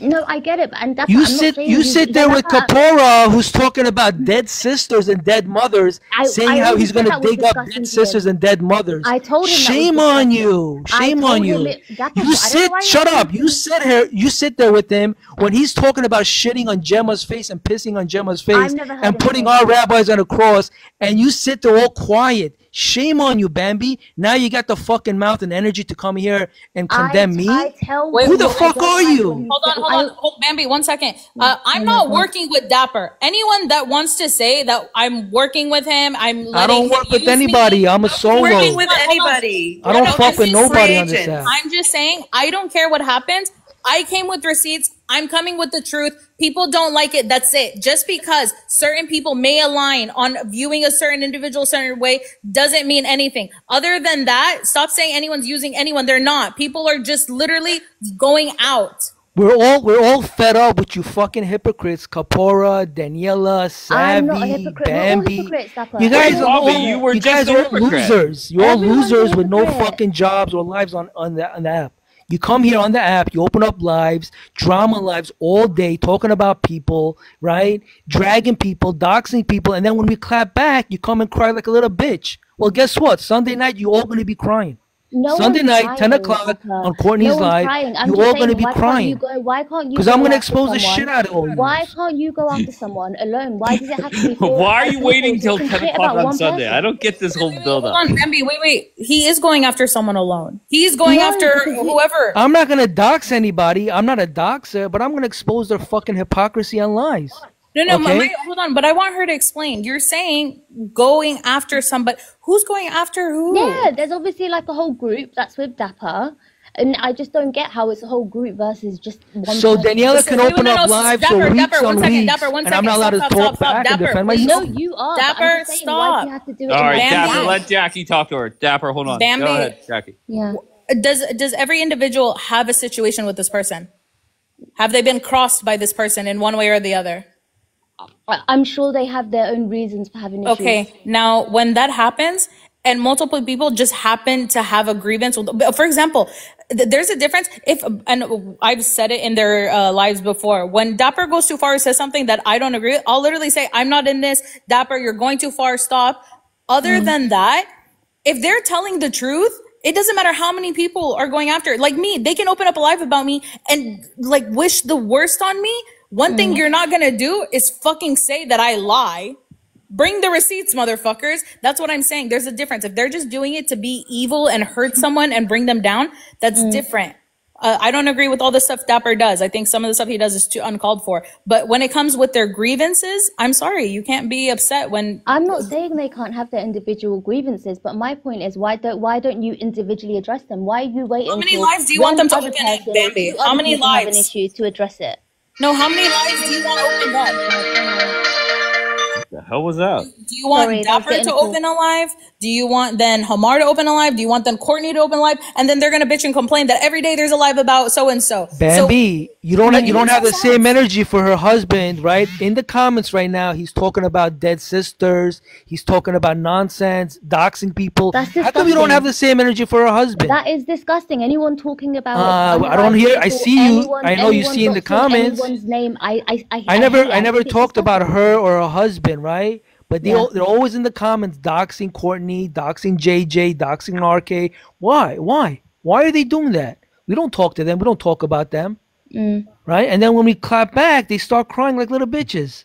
No, I get it, and that's You I'm not sit saying you sit there with Kapora, who's talking about dead sisters and dead mothers, saying I how already he's said gonna that was dig up disgusting dead to sisters him. and dead mothers. I told him that was Shame on disgusting. you. I Shame told on him you. Dapper, You I don't know sit, why shut you're up. You sit here, you sit there with him when he's talking about shitting on Gemma's face and pissing on Gemma's face I've never heard and him putting say our that. rabbis on a cross, and you sit there all quiet. Shame on you, Bambi. Now you got the fucking mouth and energy to come here and condemn me? I tell Wait, Who the you, I fuck don't are like you? when Hold on, say- hold on. Hold, Bambi, 1 second. I'm oh not my God. working with Dapper. Anyone that wants to say that I'm working with him, I'm letting I don't him work with use me. anybody. I'm a solo. Working with Hold on. anybody. I don't No, fuck with this is nobody free on this agents. app. I'm just saying, I don't care what happens. I came with receipts. I'm coming with the truth. People don't like it. That's it. Just because certain people may align on viewing a certain individual a certain way doesn't mean anything. Other than that, stop saying anyone's using anyone. They're not. People are just literally going out. We're all fed up with you fucking hypocrites. Kapora, Daniela, I'm not a Savvy, hypocrite. We're all Bambi. hypocrites, Dapper. You guys Wait, are Bobby, all you were you just guys a are all hypocrite. losers. You're all Everyone's a losers with no hypocrite. fucking jobs or lives on the app. You come here on the app, you open up lives, drama lives all day, talking about people, right? Dragging people, doxing people, and then when we clap back, you come and cry like a little bitch. Well, guess what? Sunday night, you all gonna be crying. No Sunday one's night, crying, 10 o'clock Dapper. on Courtney's No one's live, crying. I'm you just all saying, gonna be why crying. Why can't you Because go I'm gonna after expose the someone? shit out of all you. Why can't you go after someone alone? Why does it have to be four or Why are five you people waiting till talking 10 shit o'clock about on one Sunday? person? I don't get this whole build Hold up. on, Bambi. Wait. He is going after someone alone. He's going No, after because whoever. I'm not gonna dox anybody. I'm not a doxer, but I'm gonna expose their fucking hypocrisy and lies. No, Okay. hold on. But I want her to explain. You're saying going after somebody. Who's going after who? Yeah, there's obviously like a whole group that's with Dapper, and I just don't get how it's a whole group versus just one So person. Daniela can Wait, open no, up no, lives Dapper, for weeks Dapper, on 1 second, weeks, Dapper, 1 and I'm second. not allowed to Stop, talk stop, back and Dapper, defend please. No, myself. you are. Dapper, but I'm just saying, why do stop. you have to do it? All in right, one Bambi. Dapper, live? let Jackie talk to her. Dapper, hold on. Bambi. Go ahead, Jackie. Yeah. Does every individual have a situation with this person? Have they been crossed by this person in one way or the other? I'm sure they have their own reasons for having issues. Okay, now when that happens and multiple people just happen to have a grievance, for example, there's a difference if, and I've said it in their lives before, when Dapper goes too far or says something that I don't agree with, I'll literally say, I'm not in this, Dapper, you're going too far, stop. Other than that, if they're telling the truth, it doesn't matter how many people are going after it. Like me, they can open up a live about me and like wish the worst on me. One thing you're not gonna do is fucking say that I lie. Bring the receipts, motherfuckers. That's what I'm saying. There's a difference. If they're just doing it to be evil and hurt someone and bring them down, that's different. I don't agree with all the stuff Dapper does. I think some of the stuff he does is too uncalled for. But when it comes with their grievances, I'm sorry. You can't be upset when... I'm not saying they can't have their individual grievances, but my point is, why don't you individually address them? Why are you waiting? How many for lives do you want them to one open other up, person, Bambi? two How other many people have an lives? issue to address it? No, how many lives do you want opened up? What the hell was that? Do you want Sorry, that was Dapper getting to cool. open a live? Do you want then Hamar to open a live? Do you want then Courtney to open a live? And then they're gonna bitch and complain that every day there's a live about so and so. Bambi, you don't But you don't it have the makes same sense. energy for her husband, right? In the comments right now, he's talking about dead sisters. He's talking about nonsense, doxing people. That's How come you don't disgusting. have the same energy for her husband? That is disgusting. Anyone talking about I don't hear. I people, see you. anyone- I know you anyone see in the doctoring comments. Anyone's name. I never think it's talked about disgusting. her or her husband, right? But Yeah. they're always in the comments doxing Courtney, doxing JJ, doxing RK. Why? Why are they doing that? We don't talk to them. We don't talk about them, right? And then when we clap back, they start crying like little bitches.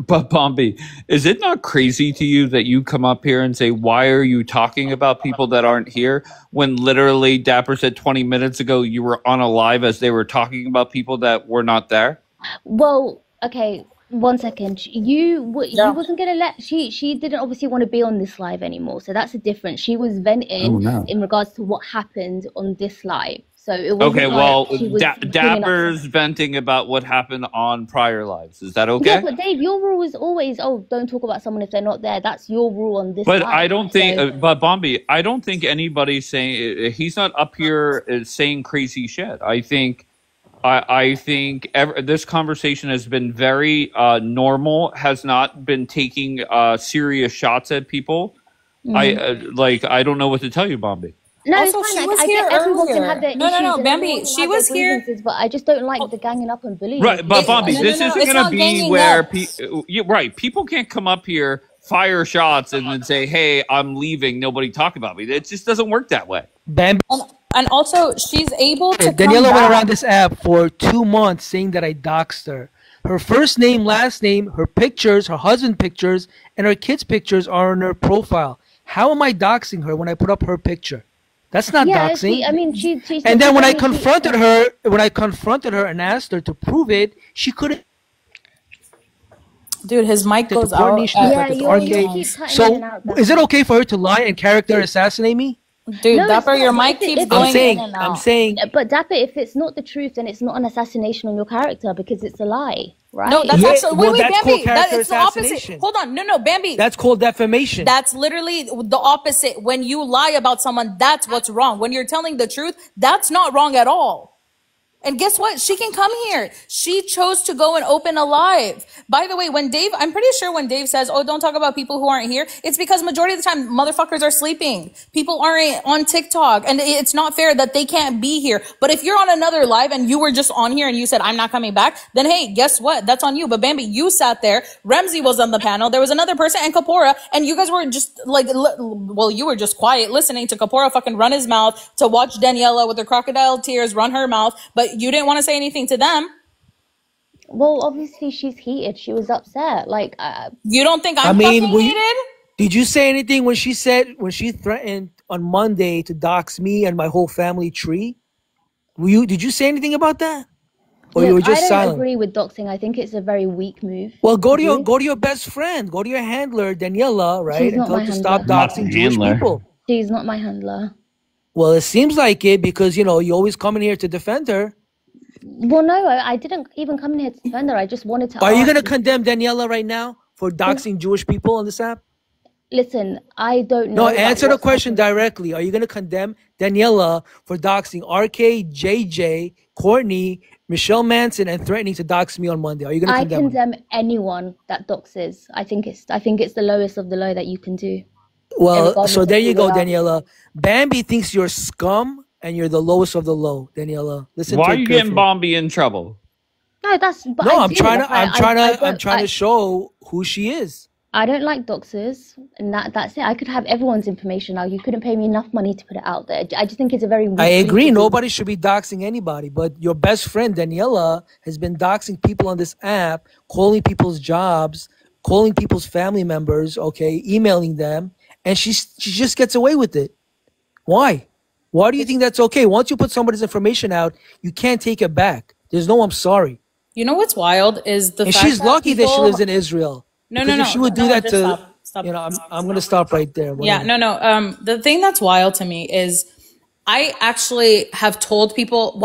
But Bombi, is it not crazy to you that you come up here and say, why are you talking about people that aren't here? When literally Dapper said 20 minutes ago you were on a live as they were talking about people that were not there? Well, okay. 1 second. You wasn't gonna let she didn't obviously want to be on this live anymore. So that's a difference. She was venting in regards to what happened on this live. So it wasn't Okay, like well, she was bringing up Dapper's venting about what happened on prior lives. Is that okay? Yeah, but Dave, your rule is always, don't talk about someone if they're not there. That's your rule on this. But live. I don't think, So- but Bombi, I don't think anybody's saying, he's not up here saying crazy shit. I think this conversation has been very normal, has not been taking serious shots at people. I don't know what to tell you, Bombi. No, it's Also, fine. she was I here get everyone can earlier. have their No, issues no, and Bambi, everyone can she have their was here. grievances, but I just don't like the ganging up and bullying. Right, but Bobby, No, this no, isn't it's going to not be ganging where up. right. People can't come up here, fire shots, and then say, "Hey, I'm leaving. Nobody talk about me." It just doesn't work that way. Bambi. And also, she's able to come Daniela went around back. this app for 2 months saying that I doxed her. Her first name, last name, her pictures, her husband pictures, and her kids' pictures are on her profile. How am I doxing her when I put up her picture? That's not Yeah, doxing. she And then when I definitely- confronted her and asked her to prove it, she couldn't. Dude, his mic The goes out. coordination Yeah, at the you arcade. keep cutting in So and out, is it okay for her to lie and character assassinate me? Dude, No, it's Dapper, your not. mic If it- keeps if going I'm saying, in and I'm out. saying, But Dapper, if it's not the truth, then it's not an assassination on your character because it's a lie, right? No, that's Yeah, actually well, wait, that's Bambi. called character It's the opposite. assassination. Hold on, no, Bambi. that's called defamation. That's literally the opposite. When you lie about someone, that's what's wrong. When you're telling the truth, that's not wrong at all. And guess what? She can come here. She chose to go and open a live. By the way, I'm pretty sure when Dave says, "Oh, don't talk about people who aren't here," it's because majority of the time, motherfuckers are sleeping. People aren't on TikTok, and it's not fair that they can't be here. But if you're on another live and you were just on here and you said, "I'm not coming back," then hey, guess what? That's on you. But Bambi, you sat there. Ramsey was on the panel. There was another person and Kapora, and you guys were just like, well, you were just quiet listening to Kapora fucking run his mouth, to watch Daniela with her crocodile tears run her mouth, but you didn't want to say anything to them. Well, obviously she's heated. She was upset. Like, You don't think I I'm mean, fucking heated? did you say anything when she threatened on Monday to dox me and my whole family tree? Did you say anything about that? Or you were look, I just don't silent? agree with doxing. I think it's a very weak move. Well, go to Agree? your best friend, go to your handler, Daniela, right? She's And not tell her my to stop handler. Not doxing the Jewish handler. people. She's not my handler. Well, it seems like it because you always come in here to defend her. Well, no, I didn't even come in here to defend her. I just wanted to Are you ask. gonna condemn Daniela right now for doxing Jewish people on this app? Listen, I don't No, know. about answer the what's question happened. directly. Are you going to condemn Daniela for doxing RK, JJ, Courtney, Michelle Manson, and threatening to dox me on Monday? Are you going to I condemn her? condemn anyone that doxes. I think it's the lowest of the low that you can do. Well, regardless so of there who you they go, are. Daniela. Bambi thinks you're scum and you're the lowest of the low, Daniela. Listen Why to are it you getting carefully. Bombi in trouble? No, but No, I I'm do. trying Like, to, I'm I trying to, I'm don't, trying to show who she is. I don't like doxers, and that's it. I could have everyone's information now. You couldn't pay me enough money to put it out there. I just think it's a very weak I thing agree. to do. Nobody should be doxing anybody, but your best friend Daniela has been doxing people on this app, calling people's jobs, calling people's family members, okay, emailing them, and she just gets away with it. Why? Why do you think that's okay? Once you put somebody's information out, you can't take it back. There's no I'm sorry. You know what's wild is the And fact she's that lucky that she people- lives in Israel. No, Because no, if she would do no, that just to, stop. I'm going to stop right there. Yeah, Whatever. no. The thing that's wild to me is I actually have told people,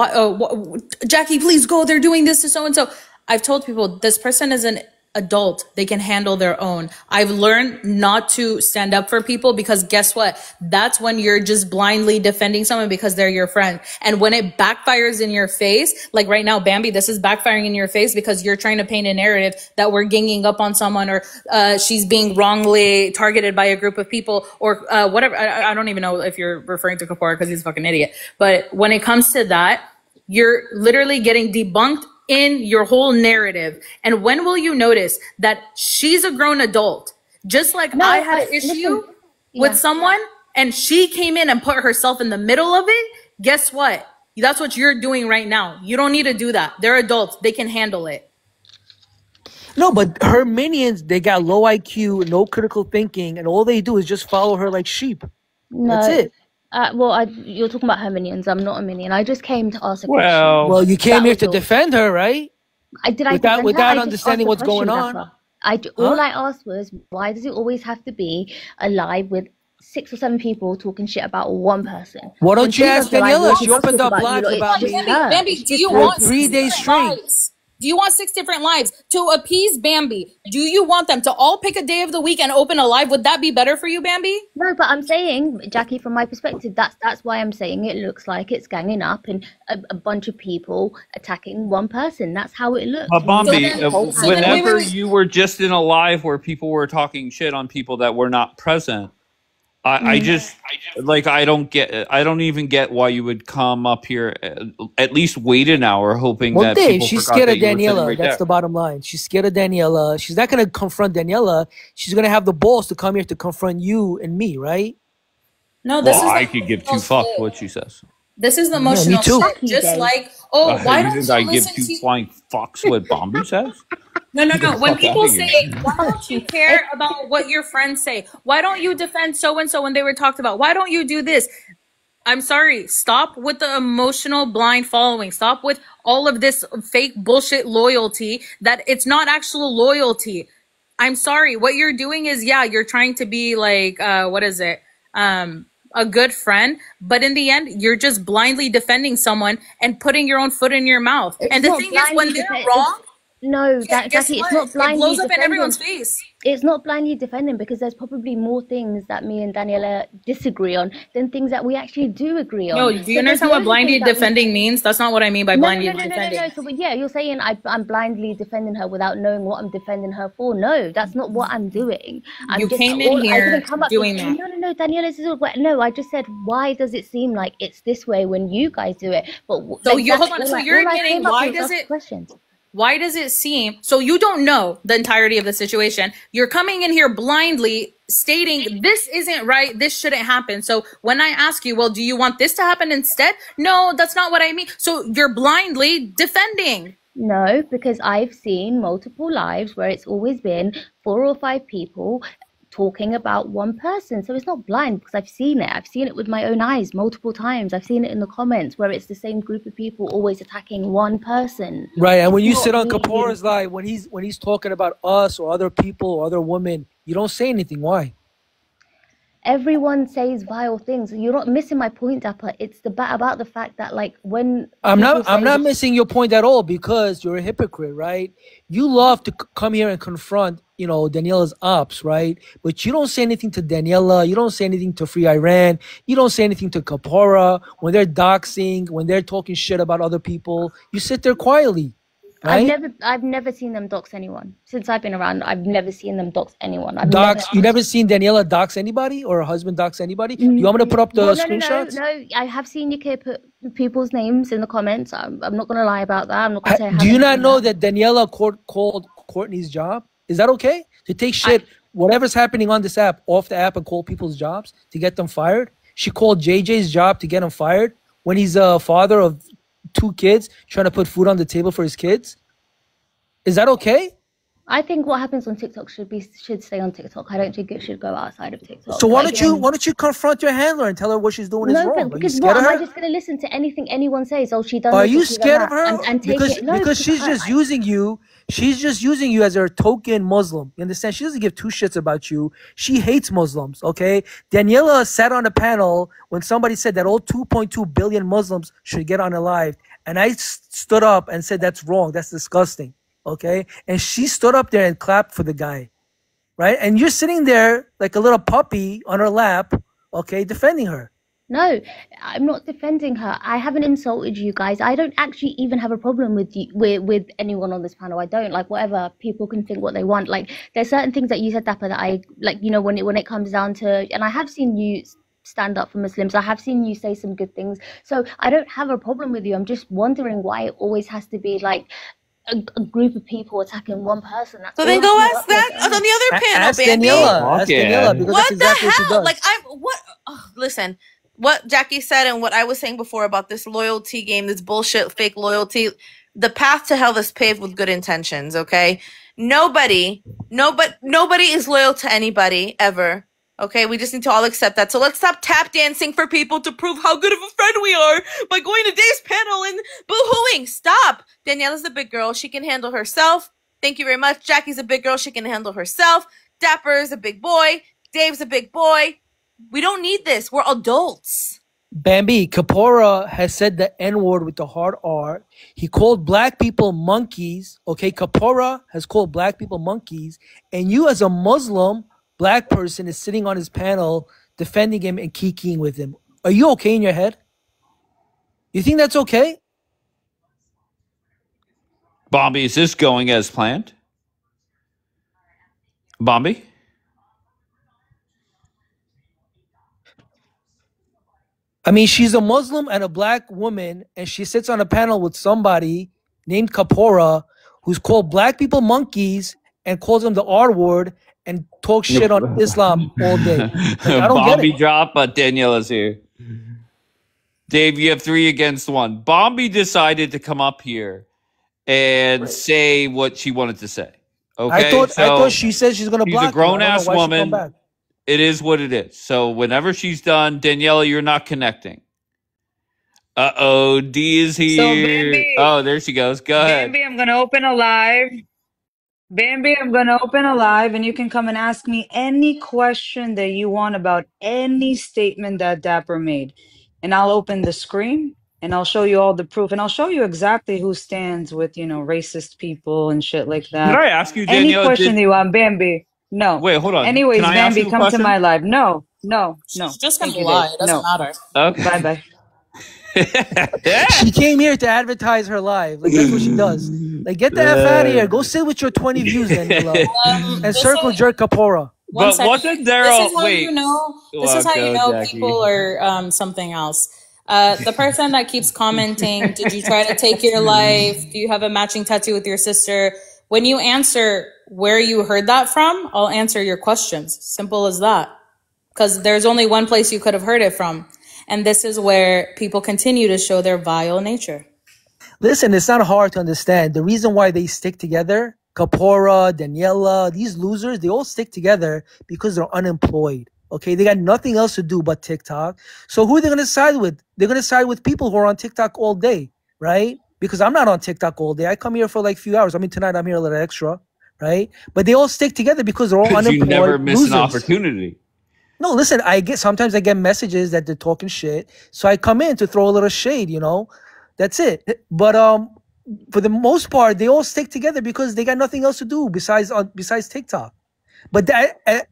Jackie, please go. They're doing this to so and so. I've told people this person is an adult. They can handle their own. I've learned not to stand up for people because guess what? That's when you're just blindly defending someone because they're your friend. And when it backfires in your face, like right now, Bambi, this is backfiring in your face because you're trying to paint a narrative that we're ganging up on someone or she's being wrongly targeted by a group of people or whatever. I don't even know if you're referring to Kapoor because he's a fucking idiot. But when it comes to that, you're literally getting debunked in your whole narrative. And when will you notice that she's a grown adult? Just like I had an issue listen, with yeah. someone and she came in and put herself in the middle of it. Guess what? That's what you're doing right now. You don't need to do that. They're adults. They can handle it. No, but her minions, they got low IQ, no critical thinking, and all they do is just follow her like sheep. No. That's it. You're talking about her minions. I'm not a minion. I just came to ask a Well, Well, you came That here was to all. defend her, right? question. I without- defend her? without I just understanding asked a what's going question, on? Pepper. All I asked was, why does it always have to be a live with 6 or 7 people talking shit about one person? Why When don't she you does ask the live, Daniela? we She just opened talk up about you lives lot. It's about just me. her. Bambi, It's do just you her. want For 3 6 days different straight. lives? Do you want 6 different lives to appease Bambi? Do you want them to all pick a day of the week and open a live? Would that be better for you, Bambi? No, but I'm saying, Jackie, from my perspective, that's why I'm saying it looks like it's ganging up and a bunch of people attacking one person. That's how it looks. but Bombi, So then- whenever wait. you were just in a live where people were talking shit on people that were not present, I just like I don't even get why you would come up here at least wait an hour hoping Well, that Dave, people she's forgot scared that of you were sitting Daniela. right That's there. the bottom line. She's scared of Daniela. She's not going to confront Daniela. She's going to have the balls to come here to confront you and me, right? No, this Well, is the I could give emotional two fucks shit. what she says. This is the Yeah, me emotional too. shit. Fuck you, Just Dave. like, oh, why You don't think I you give listen two to? flying fucks what Bombi says? No. Get the When fuck people out of here. say, why Fuck don't you you. care about what your friends say? Why don't you defend so and so when they were talked about? Why don't you do this? I'm sorry. Stop with the emotional blind following. Stop with all of this fake bullshit loyalty that it's not actual loyalty. I'm sorry. What you're doing is, yeah, you're trying to be like, what is it? A good friend, but in the end, you're just blindly defending someone and putting your own foot in your mouth. It's And the not thing is, when blindly they're defend. wrong, No, guess Jackie, it's what? not It blindly blows up in everyone's defending. face. It's not blindly defending because there's probably more things that me and Daniela disagree on than things that we actually do agree No, on. do you So there's understand what loads of blindly things that we. defending means? That's not what I mean by No, no, blindly no, no, no, no, defending. no. So, but yeah, you're saying I'm blindly defending her without knowing what I'm defending her for. No, that's not what I'm doing. You I'm just came in all. I here didn't come up. doing that. No, no, no, Daniela. This is all. No, I just said why does it seem like it's this way when you guys do it? But So like, you that's hold on. all So I, you're all I admitting came up why with was does ask it? questions. Why does it seem so? You don't know the entirety of the situation. You're coming in here blindly stating this isn't right. This shouldn't happen. So when I ask you, well, do you want this to happen instead? No, that's not what I mean. So you're blindly defending. No, because I've seen multiple lives where it's always been 4 or 5 people talking about one person. So it's not blind because I've seen it. I've seen it with my own eyes multiple times. I've seen it in the comments where it's the same group of people always attacking one person. Right. And when you Not sit on me. Kapoor's live, when he's talking about us or other people or other women, you don't say anything. Why? Everyone says vile things. You're not missing my point, Dapper. It's about the fact that like when I'm people not say missing your point at all because you're a hypocrite, right? You love to come here and confront, Daniela's ops, right? But you don't say anything to Daniela. You don't say anything to Free Iran. You don't say anything to Kapora when they're doxing, when they're talking shit about other people. You sit there quietly, right? I've never seen them dox anyone since I've been around. I've never seen them dox anyone. You never seen Daniela dox anybody or her husband dox anybody? Do you want me to put up the Well, no, screenshots? no. I have seen you put people's names in the comments. I'm not gonna lie about that. I'm not gonna say I Do you haven't not seen know that. that Daniela called Courtney's job? Is that okay? To take shit, whatever's happening on this app, off the app and call people's jobs to get them fired? She called JJ's job to get him fired when he's a father of 2 kids trying to put food on the table for his kids? Is that okay? I think what happens on TikTok should stay on TikTok. I don't think it should go outside of TikTok. So why Like, don't you confront your handler and tell her what she's doing is no, wrong? but Are you because scared what of am I her? just gonna listen to anything anyone says? Oh, she done Are this, you or she done scared of that, her? and take it? No, Because she's I- just using you. She's just using you as her token Muslim. You understand? She doesn't give 2 shits about you. She hates Muslims, okay? Daniela sat on a panel when somebody said that all 2.2 billion Muslims should get unalived. And I stood up and said, that's wrong. That's disgusting, okay? And she stood up there and clapped for the guy, right? And you're sitting there like a little puppy on her lap, okay, defending her. No, I'm not defending her. I haven't insulted you guys. I don't actually even have a problem with you with anyone on this panel. I don't like whatever people can think what they want. Like there's certain things that you said, Dapper, that I like. When it comes down to, and I have seen you stand up for Muslims. I have seen you say some good things. So I don't have a problem with you. I'm just wondering why it always has to be like a group of people attacking one person. That's So all then I go can ask that on the other panel, Ask Bambi. Daniela. Ask Yeah. Daniela because What that's exactly the what she hell? does. Like listen, what Jackie said and what I was saying before about this loyalty game, this bullshit fake loyalty, the path to hell is paved with good intentions, okay? Nobody is loyal to anybody ever. Okay, we just need to all accept that. So let's stop tap dancing for people to prove how good of a friend we are by going to Dave's panel and boo-hooing. Stop. Daniela's a big girl. She can handle herself. Thank you very much. Jackie's a big girl. She can handle herself. Dapper is a big boy. Dave's a big boy. We don't need this. We're adults. Bambi, Kapora has said the N-word with the hard R. He called black people monkeys. Okay, Kapora has called black people monkeys. And you as a Muslim black person is sitting on his panel defending him and kikiing with him. Are you okay in your head? You think that's okay? Bombi, is this going as planned? Bombi? I mean, she's a Muslim and a black woman, and she sits on a panel with somebody named Kapora, who's called black people monkeys and calls them the R word and talks shit on Islam all day. Like, I don't get Bombi it. drop, but Daniela's here. Dave, you have 3 against 1. Bombi decided to come up here and say what she wanted to say. Okay, I thought she said she's gonna she's block a grown-ass me. I don't know why she come woman. back. It is what it is. So whenever she's done, Daniela, you're not connecting. Uh-oh, D is here. Bambi, Oh, there she goes. Go ahead. Bambi, I'm gonna open a live. Bambi, I'm gonna open a live and you can come and ask me any question that you want about any statement that Dapper made. And I'll open the screen and I'll show you all the proof and I'll show you exactly who stands with, racist people and shit like Can that. I ask you, Any Daniela, question that you want, Bambi. No. wait, hold on. Anyways, Can I ask Bambi, you a come to question? my live. No. She's just Thank gonna you, lie. Dave. It doesn't No. matter. Okay. Bye. She came here to advertise her live. Like, that's what she does. Like, get the F out of here. Go sit with your 20 views, Daniela. And This circle is- jerk Kapora. One But second. wasn't there This a- is how wait. you know. This Well, is how you go, know Jackie. people are something else. The person that keeps commenting, did you try to take your life? Do you have a matching tattoo with your sister? When you answer where you heard that from, I'll answer your questions. Simple as that. Because there's only one place you could have heard it from. And this is where people continue to show their vile nature. Listen, it's not hard to understand. The reason why they stick together, Kapora, Daniela, these losers, they all stick together because they're unemployed. Okay, they got nothing else to do but TikTok. So who are they going to side with? They're going to side with people who are on TikTok all day, right? Because I'm not on TikTok all day. I come here for like a few hours. I mean, tonight I'm here a little extra, right? But they all stick together because they're all Because unemployed you never miss losers. an opportunity. No, listen, sometimes I get messages that they're talking shit. So I come in to throw a little shade, That's it. But for the most part, they all stick together because they got nothing else to do besides TikTok. But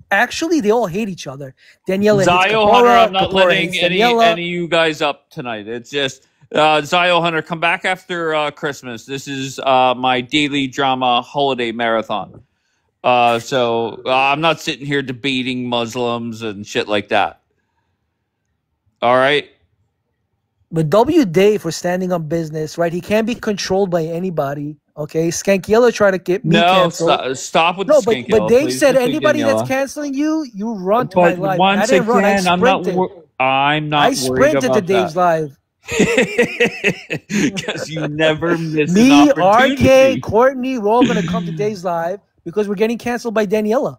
actually, they all hate each other. Daniela hates Zio Hunter, Kapora, I'm not Kapora letting hates any Daniela. of you guys up tonight. It's just Zio Hunter, come back after Christmas. This is my daily drama holiday marathon. So I'm not sitting here debating Muslims and shit like that. All right. But W. Dave for standing on business, right? He can't be controlled by anybody. Okay, Skankiela tried to get me No, canceled. stop with No, the but skink but yellow, Dave please. said Just anybody Daniela. that's canceling you, you run to my But live. once I didn't run. I again, I'm not. sprinted. I'm not I worried sprinted about to Dave's live. that. Because you never miss Me, an opportunity. RK, Courtney, we're all gonna come to Dave's live because we're getting canceled by Daniela.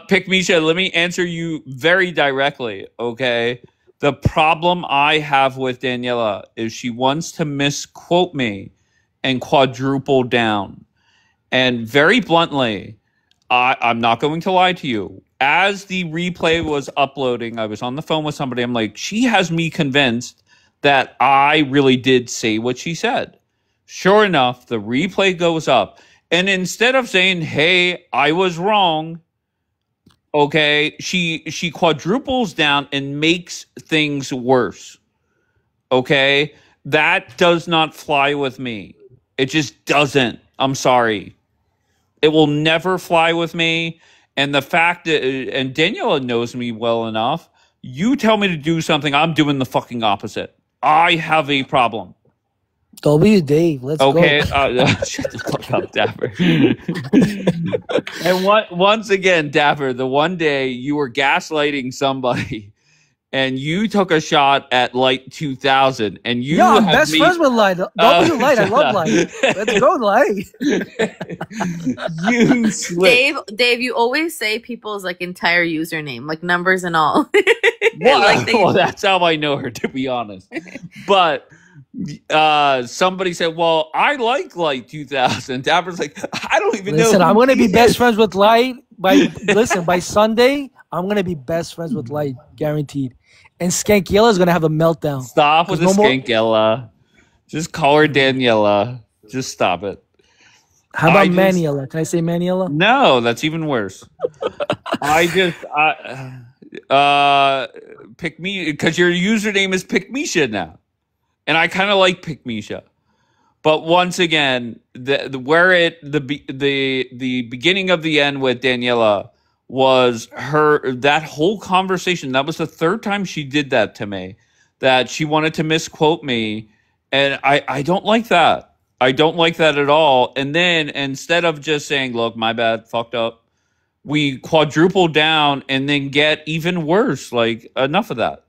Pick Misha, let me answer you very directly, okay? The problem I have with Daniela is she wants to misquote me and quadruple down. And very bluntly, I'm not going to lie to you. As the replay was uploading, I was on the phone with somebody. I'm like, she has me convinced that I really did say what she said. Sure enough, the replay goes up. And instead of saying, hey, I was wrong, okay, she quadruples down and makes things worse. Okay? That does not fly with me. It just doesn't. I'm sorry. It will never fly with me. And the fact that, and Daniela knows me well enough, you tell me to do something, I'm doing the fucking opposite. I have a problem. W. Dave, let's Okay, go. shut the fuck up, Dapper. And once again, Dapper, the one day you were gaslighting somebody and you took a shot at Light 2000 and you I'm have best me- friends with Light. W. Light, I love Light. Let's go, Light. you slipped. Dave, you always say people's like entire username, like numbers and all. Well, Like they- well, that's how I know her, to be honest. But somebody said, well, I like Light 2000. Dapper's like, I don't even know. Listen, who I'm gonna he be best is. friends with Light by Sunday. I'm gonna be best friends with Light, guaranteed. And Skankiela is gonna have a meltdown. Stop with the 'Cause no more- Skankella. Just call her Daniela. Just stop it. How about I just- Maniela? Can I say Maniela? No, that's even worse. Pick me because your username is Pick Misha now, and I kind of like Pick Misha. But once again, the beginning of the end with Daniela was that whole conversation. That was the third time she did that to me. that she wanted to misquote me, and I don't like that. I don't like that at all. And then instead of just saying, "Look, my bad, fucked up," we quadruple down and then get even worse. Like, enough of that.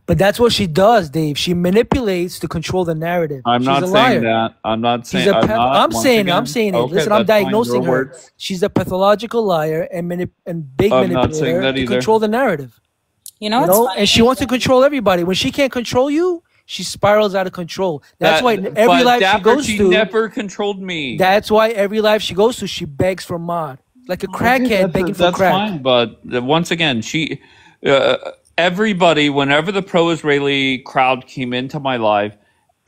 But that's what she does, Dave. She manipulates to control the narrative. I'm She's not a saying liar. that. I'm not She's saying. a I'm once saying again, I'm saying it. okay, Listen, I'm that's fine. diagnosing Your her. words. She's a pathological liar and big I'm not saying manipulator that to either. control the narrative. You know You what's know, funny? and she wants to control everybody. When she can't control you, she spirals out of control. That's why every But life she Dapper, goes she to. never controlled me. That's why every life she goes to, she begs for mod, like a crackhead begging for That's crack. fine. But once again, everybody, whenever the pro-Israeli crowd came into my life,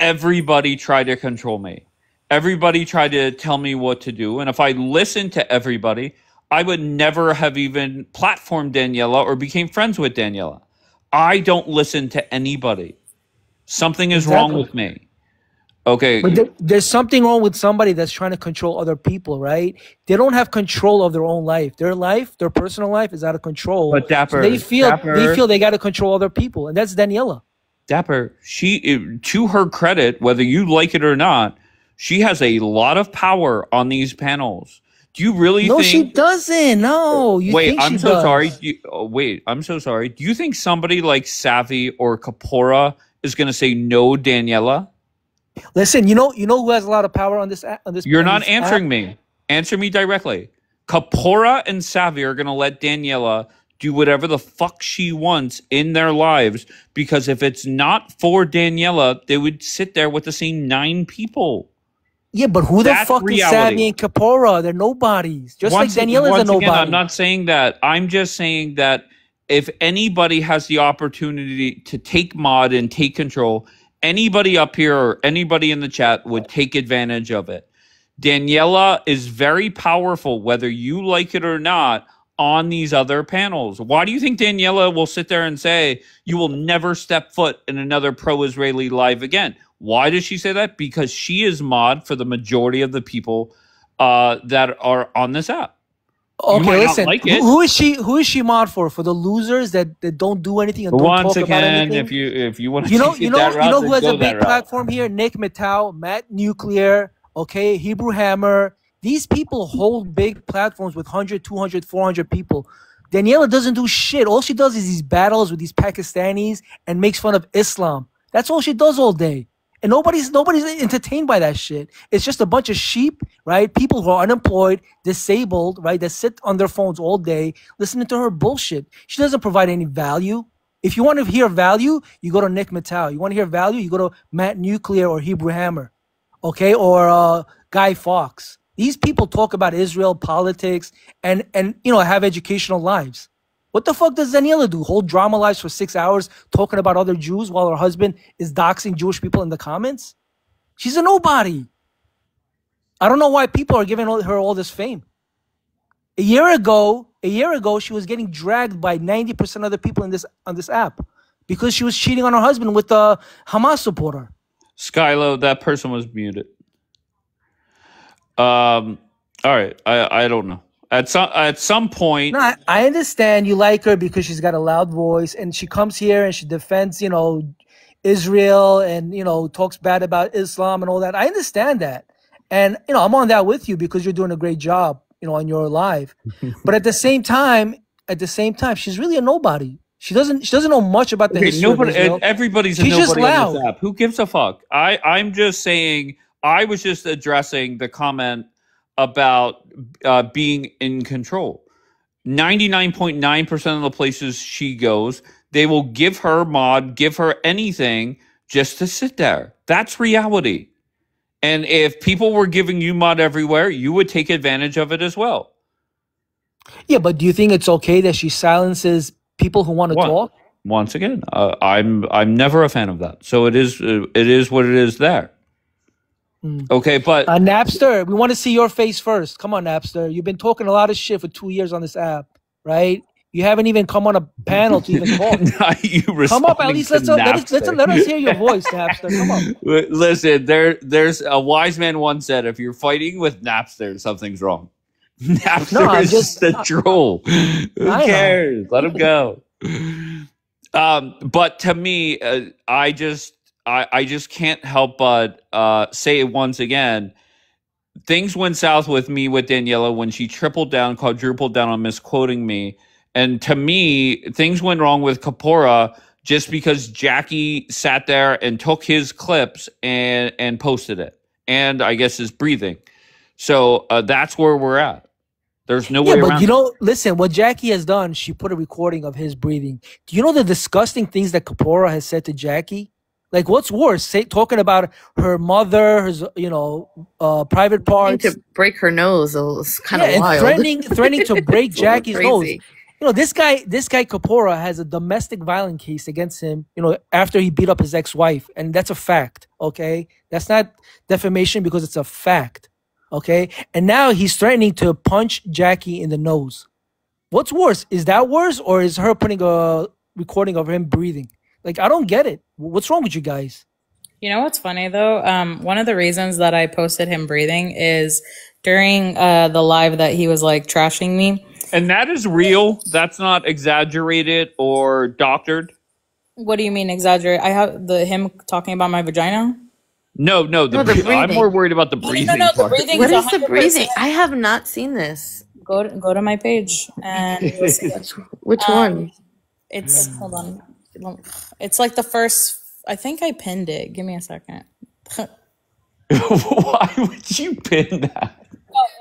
everybody tried to control me. Everybody tried to tell me what to do. And if I listened to everybody, I would never have even platformed Daniela or became friends with Daniela. I don't listen to anybody. Something is wrong Exactly. with me. Okay. But there's something wrong with somebody that's trying to control other people, right? They don't have control of their own life. Their personal life is out of control. But Dapper, so they feel Dapper, they got to control other people, and that's Daniela. Dapper, to her credit, whether you like it or not, she has a lot of power on these panels. Do you really No, think? she doesn't. No, you Wait, think I'm she so does. sorry. Wait, I'm so sorry. Do you think somebody like Savvy or Kapora is going to say no, Daniela? Listen, you know who has a lot of power on this app? You're on not this answering app? me. Answer me directly. Kapora and Savvy are going to let Daniela do whatever the fuck she wants in their lives, because if it's not for Daniela, they would sit there with the same 9 people. Yeah, but who the That's fuck is reality. Savvy and Kapora? They're nobodies. Just Once like Daniela's a nobody. again, I'm not saying that. I'm just saying that if anybody has the opportunity to take mod and take control, anybody up here or anybody in the chat would take advantage of it. Daniela is very powerful, whether you like it or not, on these other panels. Why do you think Daniela will sit there and say, you will never step foot in another pro-Israeli live again? Why does she say that? Because she is mod for the majority of the people that are on this app. Okay, listen. Like it. Who is she mod for? For the losers that don't do anything and don't Once talk about again, anything? if you want to You know that route, who has then a go that big route. platform here? Nick Mittal, Matt Nuclear, okay, Hebrew Hammer. These people hold big platforms with 100, 200, 400 people. Daniela doesn't do shit. All she does is these battles with these Pakistanis and makes fun of Islam. That's all she does all day. And nobody's entertained by that shit. It's just a bunch of sheep, right? People who are unemployed, disabled, right? That sit on their phones all day listening to her bullshit. She doesn't provide any value. If you want to hear value, you go to Nick Mittal. You want to hear value, you go to Matt Nuclear or Hebrew Hammer, okay? Or Guy Fawkes. These people talk about Israel, politics, and have educational lives. What the fuck does Daniela do? Hold drama lives for 6 hours talking about other Jews while her husband is doxing Jewish people in the comments? She's a nobody. I don't know why people are giving her all this fame. A year ago, she was getting dragged by 90% of the people on this app because she was cheating on her husband with a Hamas supporter. Skylo, that person was muted. All right, I don't know. At some point, No, I understand you like her because she's got a loud voice and she comes here and she defends, Israel and, talks bad about Islam and all that. I understand that. And, I'm on that with you because you're doing a great job, on your live. But at the same time, she's really a nobody. She doesn't know much about the history of Israel. Everybody's a She's just nobody on loud. this app. Who gives a fuck? I'm just saying, I was just addressing the comment about being in control. 99.9% of the places she goes, they will give her mod, give her anything just to sit there. That's reality. And if people were giving you mod everywhere, you would take advantage of it as well. Yeah, but do you think it's okay that she silences people who want to talk? Once again, I'm never a fan of that. So it is what it is there. Okay, but Napster, we want to see your face first. Come on, Napster. You've been talking a lot of shit for 2 years on this app, right? You haven't even come on a panel to even talk. Come up, at least let us hear your voice, Napster. Come on. Listen, there's a wise man once said, if you're fighting with Napster, something's wrong. Napster is just a troll. Who cares? Let him go. But to me, I just can't help but say it once again. Things went south with me with Daniela when she tripled down, quadrupled down on misquoting me. And to me, things went wrong with Kapora just because Jackie sat there and took his clips and posted it. And I guess his breathing. So that's where we're at. There's no way Yeah, but around you it. know, listen, what Jackie has done, she put a recording of his breathing. Do you know the disgusting things that Kapora has said to Jackie? Like, what's worse, talking about her mother, her, private Trying parts, to break her nose is kind yeah, of and wild. threatening to break It's a little Jackie's nose. crazy. You know, this guy Kapora has a domestic violence case against him, after he beat up his ex-wife. And that's a fact, okay? That's not defamation because it's a fact, okay? And now he's threatening to punch Jackie in the nose. What's worse? Is that worse, or is her putting a recording of him breathing? Like, I don't get it. What's wrong with you guys? You know what's funny though? One of the reasons that I posted him breathing is during the live that he was like trashing me. And that is real. That's not exaggerated or doctored. What do you mean exaggerate? I have him talking about my vagina. No, the No, the breathing. I'm breathing. more worried about the breathing No, the part. breathing What is is the 100%. breathing? I have not seen this. Go to my page and you'll see it. Which one? It's hold on. It's like the first. I think I pinned it. Give me a second. Why would you pin that?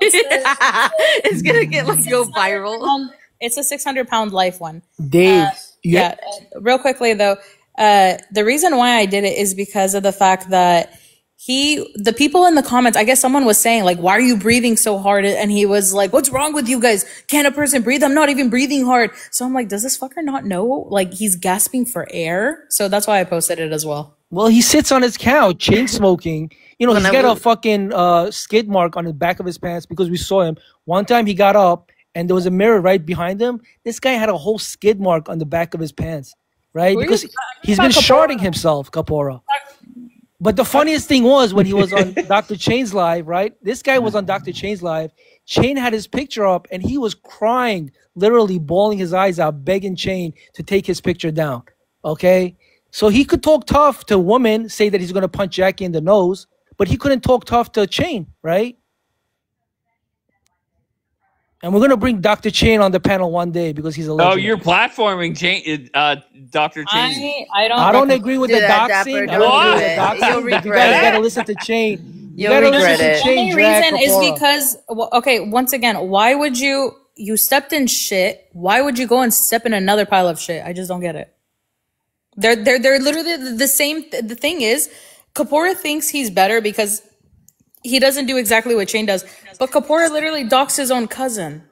It's gonna get like go viral. It's a 600-pound life one. Dave, Yeah. Real quickly though, the reason why I did it is because of the fact that the people in the comments, I guess someone was saying like, why are you breathing so hard? And he was like, what's wrong with you guys? Can a person breathe? I'm not even breathing hard. So I'm like, does this fucker not know? Like he's gasping for air. So that's why I posted it as well. well, he sits on his couch, chain smoking. He's When I got a was- fucking skid mark on the back of his pants because we saw him. One time he got up and there was a mirror right behind him. This guy had a whole skid mark on the back of his pants, right? Who are you Because talking he's about, been Kapora? sharding himself, Kapora. But the funniest thing was when he was on Dr. Chain's live, right? This guy was on Dr. Chain's live. Chain had his picture up and he was crying, literally bawling his eyes out, begging Chain to take his picture down. Okay? So he could talk tough to a woman, say that he's going to punch Jackie in the nose, but he couldn't talk tough to Chain, right? And we're going to bring Dr. Chain on the panel one day because he's a legend. Oh, you're platforming Dr. Chain. I don't agree with Do the that, doxing. Dapper. I don't Don't agree do with the it. doxing. You'll You regret gotta it. listen to Chain. You'll regret it. The only reason is Kapora. because, okay, once again, why would you stepped in shit? Why would you go and step in another pile of shit? I just don't get it. They're literally the same. The thing is, Kapora thinks he's better because he doesn't do exactly what Chain does. But Kapora literally doxed his own cousin.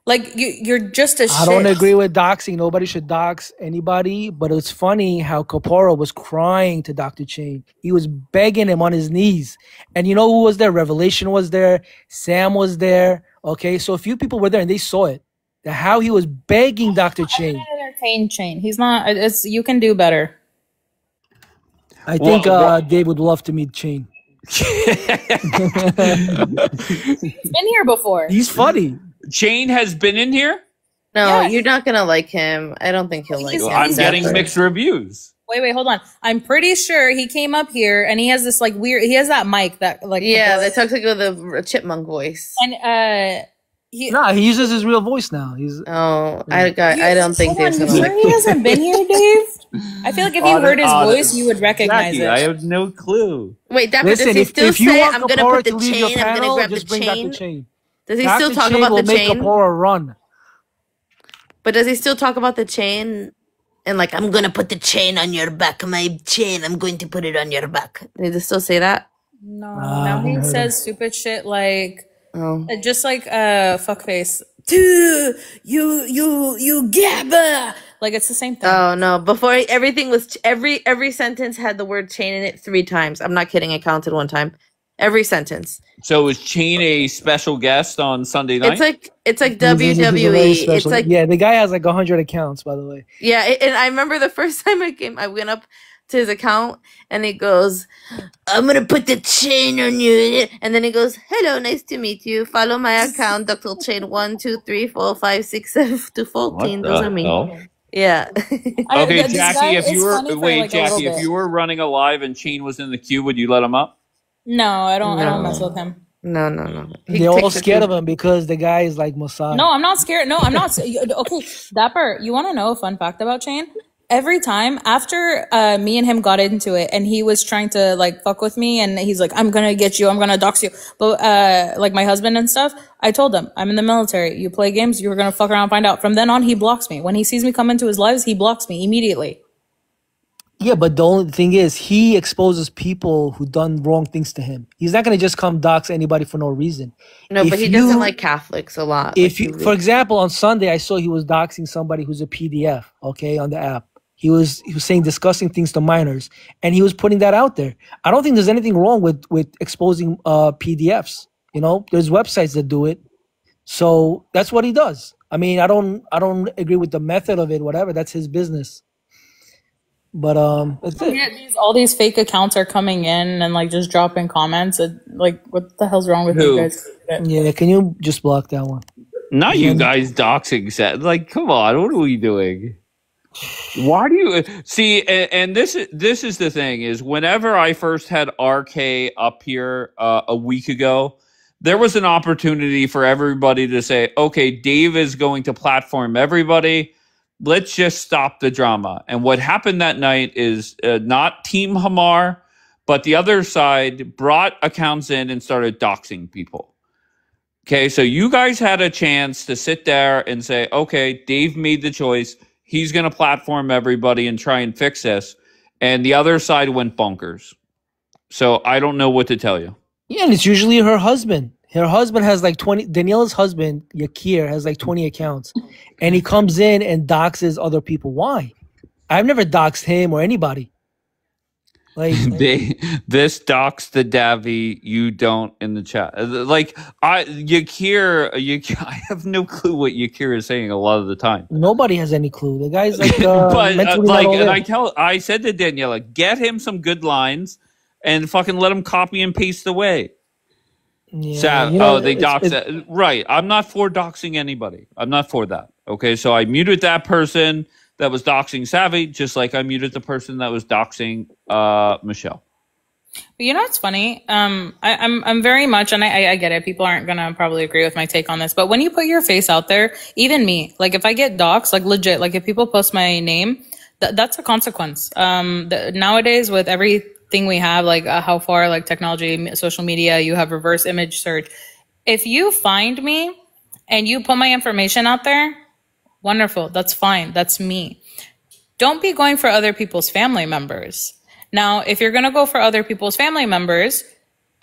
Like you're just a shit. I don't agree with doxing. Nobody should dox anybody. But it's funny how Kapora was crying to Dr. Chain. He was begging him on his knees. And you know who was there? Revelation was there. Sam was there. Okay, so a few people were there and they saw it. How he was begging Dr. Chain. Entertain Chain. He's not. It's you can do better. I think Dave would love to meet Chain. He's been here before. He's funny. Chain has been in here. No, Yeah. you're not gonna like him. I don't think he'll like He's- him. I'm getting Dapper. mixed reviews. Wait, hold on. I'm pretty sure he came up here and he has this like weird. He has that mic that like Yeah, that talks like with a chipmunk voice. and Nah, he uses his real voice now. He's Oh, I don't think hold on, Dave's you gonna sure like he hasn't been here, Dave? I feel like if you heard his voice, you would recognize Jackie, it. I have no clue. Wait, Dapper, listen. does he If still you say want I'm gonna Kapora put the to leave your chain, I'm gonna panel, grab the just bring chain? Dr. Chain. Does he Dr. still talk Chain about will the make chain? Kapora run. But does he still talk about the chain? And like, I'm gonna put the chain on your back. My chain, I'm going to put it on your back. Does he still say that? No, I now haven't he heard says stupid shit like Oh. just like fuckface. You gabba. Like it's the same thing. Oh no! Before everything was every sentence had the word chain in it 3 times. I'm not kidding. I counted one time. Every sentence. So is Chain a special guest on Sunday night? It's like He's a very WWE. It's special- like yeah, the guy has like 100 accounts, by the way. yeah. And I remember the first time I went up to his account and he goes, "I'm gonna put the chain on you," and then he goes, "Hello, nice to meet you. Follow my account, Dr. Chain 1, 2, 3, 4, 5, 6, 7 to 14." What Those the are me. hell? Yeah. Okay, this Jackie, guy if is you were funny for wait, like a little Jackie, if bit. you were running a live and Sheen was in the queue, would you let him up? No, I don't mess No. with him. No. He They're all takes it scared too. of him because the guy is like Mossad. No, I'm not scared. No, I'm not. Okay, Dapper, you want to know a fun fact about Shane? Every time after me and him got into it and he was trying to like fuck with me and he's like, I'm gonna get you, I'm gonna dox you. But like my husband and stuff, I told him, I'm in the military. You play games, you're gonna fuck around and find out. From then on, he blocks me. When he sees me come into his lives, he blocks me immediately. Yeah, but the only thing is, he exposes people who done wrong things to him. He's not gonna just come dox anybody for no reason. No, but If he doesn't you- like Catholics a lot. If Like, you, for example, on Sunday, I saw he was doxing somebody who's a PDF, okay, on the app. He was saying disgusting things to minors, and he was putting that out there. I don't think there's anything wrong with exposing PDFs. You know, there's websites that do it, so that's what he does. I mean, I don't agree with the method of it. Whatever, that's his business. But that's it. Yeah, all these fake accounts are coming in and like just dropping comments. Like, what the hell's wrong with Who? you guys? Yeah, can you just block that one? Not you guys doxing set. Like, come on, what are we doing? Why do you see? And this is the thing: is whenever I first had RK up here a week ago, there was an opportunity for everybody to say, "Okay, Dave is going to platform everybody. Let's just stop the drama." And what happened that night is not Team Hamar, but the other side brought accounts in and started doxing people. Okay, so you guys had a chance to sit there and say, okay, Dave made the choice. He's going to platform everybody and try and fix this. And the other side went bonkers. So I don't know what to tell you. Yeah, and it's usually her husband. Her husband has like 20. Daniela's husband, Yakir, has like 20 accounts. And he comes in and doxes other people. Why? I've never doxed him or anybody. Like, This docs the Davy, you don't in the chat. Like Yakir, I have no clue what Yakir is saying a lot of the time. nobody has any clue. The guy's like, But mentally like, not all and there. I said to Daniela, get him some good lines and fucking let him copy and paste away. Yeah, you know, they it's- dox it's- that. Right. I'm not for doxing anybody. I'm not for that. Okay. So I muted that person that was doxing Savvy, just like I muted the person that was doxing Michelle. But you know what's funny? I'm very much, and I get it. People aren't gonna probably agree with my take on this, but when you put your face out there, even me, like if I get doxxed, like legit, like if people post my name, that's a consequence. Nowadays with everything we have, like how far like technology, social media, you have reverse image search. If you find me and you put my information out there, wonderful. That's fine. That's me. Don't be going for other people's family members. Now, if you're going to go for other people's family members,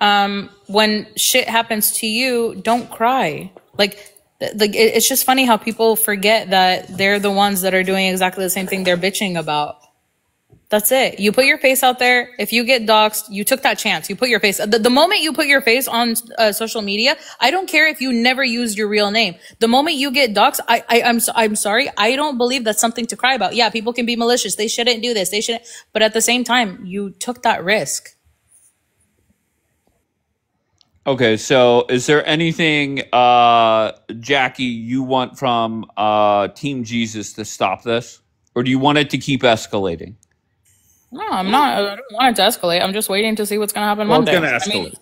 when shit happens to you, don't cry. Like it's just funny how people forget that they're the ones that are doing exactly the same thing they're bitching about. That's it. You put your face out there. If you get doxxed, you took that chance. You put your face. The moment you put your face on social media, I don't care if you never used your real name. The moment you get doxxed, I'm sorry. I don't believe that's something to cry about. Yeah, people can be malicious. They shouldn't do this. They shouldn't. But at the same time, you took that risk. Okay, so is there anything, Jackie, you want from Team Jesus to stop this? Or do you want it to keep escalating? No, I'm not. I don't want it to escalate. I'm just waiting to see what's going to happen Well, Monday. it's going to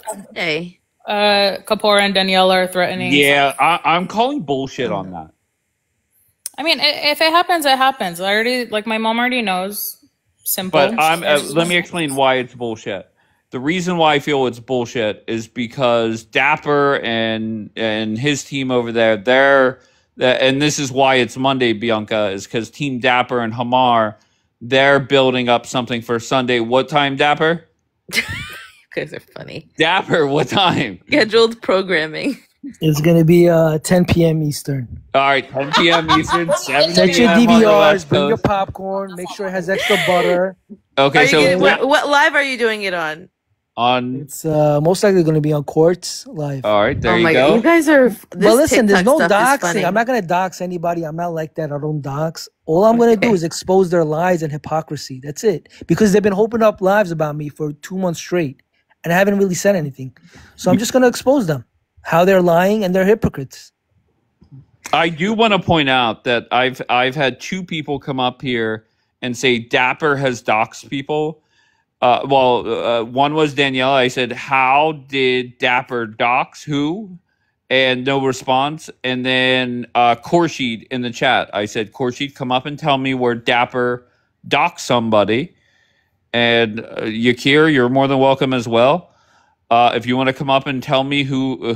escalate. Hey. Kapoor and Danielle are threatening. Yeah, I'm calling bullshit on that. I mean, if it happens, it happens. I already, like, my mom already knows. Simple. But let me explain why it's bullshit. The reason why I feel it's bullshit is because Dapper and his team over there, and this is why it's Monday, Bianca, is because Team Dapper and Hamar, they're building up something for Sunday. What time, Dapper? You guys are funny. Dapper, what time? Scheduled programming. It's going to be 10 p.m. Eastern. All right, 10 p.m. Eastern, 7 Set your p.m. on the DVRs, West bring your Coast. popcorn, make sure it has extra butter. Okay, so What live are you doing it on? on. It's most likely going to be on Quartz Live. All right, there Oh you my go. god, you guys are. This But listen, there's TikTok no stuff is doxing. funny. I'm not going to dox anybody. I'm not like that. I don't dox. All I'm going to do Okay. is expose their lies and hypocrisy. That's it. Because they've been opening up lives about me for 2 months straight. And I haven't really said anything. So I'm just going to expose them. How they're lying and they're hypocrites. I do want to point out that I've had two people come up here and say Dapper has doxed people. One was Daniela. I said, "How did Dapper dox who?" And no response. And then Khurshid in the chat. I said, "Khurshid, come up and tell me where Dapper doxed somebody." And Yakir, you're more than welcome as well. If you want to come up and tell me who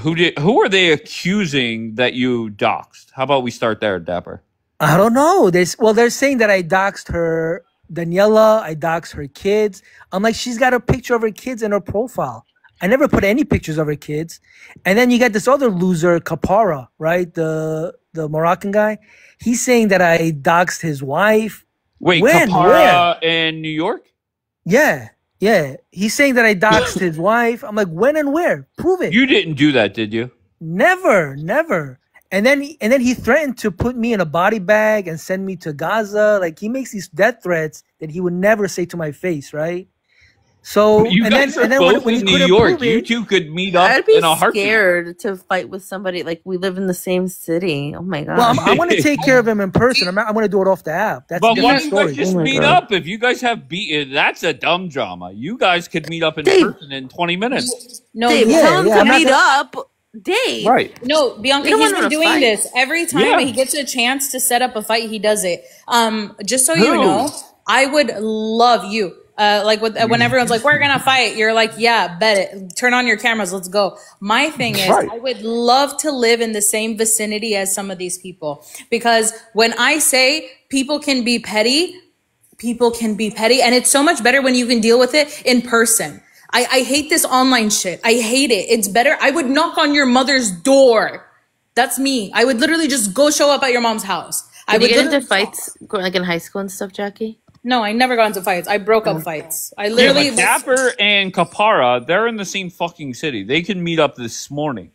are they accusing that you doxed? How about we start there, Dapper? I don't know. They're saying that I doxed her, Daniela. I doxed her kids. I'm like, she's got a picture of her kids in her profile. I never put any pictures of her kids. And then you got this other loser, Kapara, right? The Moroccan guy. He's saying that I doxed his wife. Wait, when? Kapara in New York? Yeah. He's saying that I doxed his wife. I'm like, when and where? Prove it. You didn't do that, did you? Never. And then he threatened to put me in a body bag and send me to Gaza. Like, he makes these death threats that he would never say to my face, right? So you guys are both in New York. You two could meet up in a heartbeat. I'd be scared to fight with somebody. Like, we live in the same city. Oh my god. Well, I want to take care of him in person. I'm going to do it off the app. That's a different story. Why don't you guys just meet up? If you guys have that's a dumb drama. You guys could meet up in person in 20 minutes. No, Dave, tell him to meet up. Dave. Right. No, Bianca, he's been doing this every time he gets a chance to set up a fight. He does it. Just so you know, I would love you. When everyone's like, we're gonna fight, you're like, yeah, bet it. Turn on your cameras, let's go. My thing is, I would love to live in the same vicinity as some of these people, because when I say people can be petty, and it's so much better when you can deal with it in person. I hate this online shit. I hate it. It's better. I would knock on your mother's door. That's me. I would literally just go show up at your mom's house. Did you get into fights like in high school and stuff, Jackie? No, I never got into fights. I broke up fights. I literally... Dapper and Kapara, they're in the same fucking city. They can meet up this morning.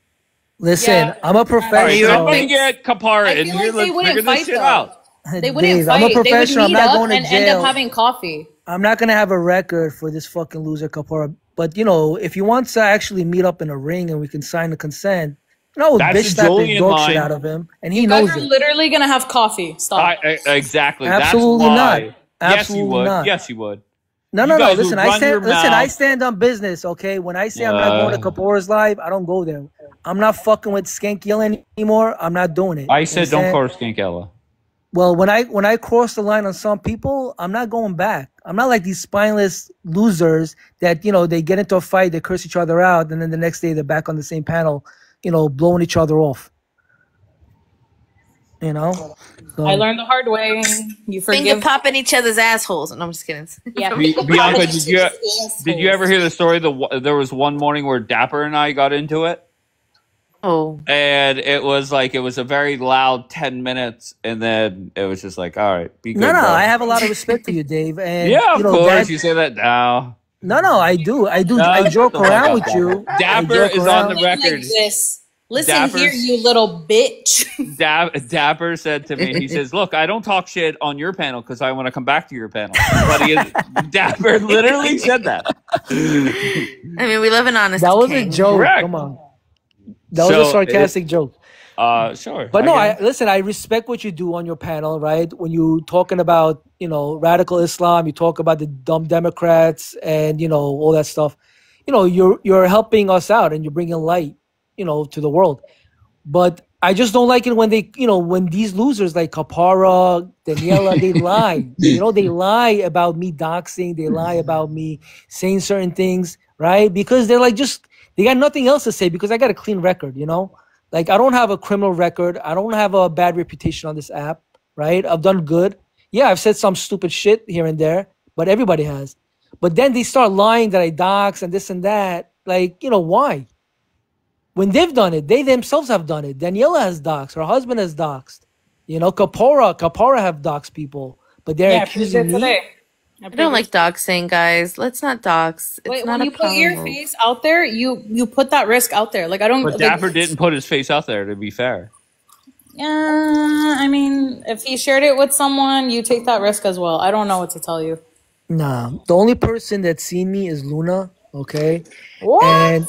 Listen, I'm a professional. I'm going to get Kapara in here. Let's figure this shit out. They wouldn't fight. I'm a professional. I'm not going to jail. And end up having coffee. I'm not going to have a record for this fucking loser, Kapara. But, if you want to actually meet up in a ring and we can sign the consent, bitch slap the dog shit out of him. And he knows it. You're literally going to have coffee. Stop. Exactly. Absolutely not. Absolutely not. Yes, you would. No. Listen, I stand on business, okay? When I say I'm not going to Kapara's live, I don't go there. I'm not fucking with Skank Yella anymore. I'm not doing it. I said don't call her Skank Yella. Well, when I cross the line on some people, I'm not going back. I'm not like these spineless losers that, they get into a fight, they curse each other out, and then the next day they're back on the same panel, blowing each other off. So, I learned the hard way. You forgive. Finger popping each other's assholes. No, I'm just kidding. Yeah. Bianca, did you ever hear the story? There was one morning where Dapper and I got into it. Oh. And it was a very loud 10 minutes, and then it was just like, all right, be good. No, bro. I have a lot of respect for you, Dave. And yeah, of course. You say that now. No, I do. I joke around with you. Dapper is on the record. Listen here, you little bitch. Dapper said to me, he says, look, I don't talk shit on your panel because I want to come back to your panel. But Dapper literally said that. I mean, we live in honesty. That was a joke. Correct. Come on. That was a sarcastic joke. Sure. But listen, I respect what you do on your panel, right? When you talking about, radical Islam, you talk about the dumb Democrats and, all that stuff. You're helping us out and you're bringing light, to the world. But I just don't like it when they, when these losers like Kapara, Daniela, they lie. They lie about me doxing. They lie about me saying certain things, right? Because they're like, they got nothing else to say because I got a clean record, Like, I don't have a criminal record. I don't have a bad reputation on this app, right? I've done good. Yeah, I've said some stupid shit here and there, but everybody has. But then they start lying that I dox and this and that. Like, why? When they've done it, they themselves have done it. Daniela has doxed. Her husband has doxed. Kapara have doxed people. But they're accusing me. I don't like doxing, guys. Let's not dox. It's not when you put your face out there, you put that risk out there. Like, I don't. But Dapper didn't put his face out there, to be fair. Yeah, I mean, if he shared it with someone, you take that risk as well. I don't know what to tell you. Nah, the only person that's seen me is Luna. Okay, what?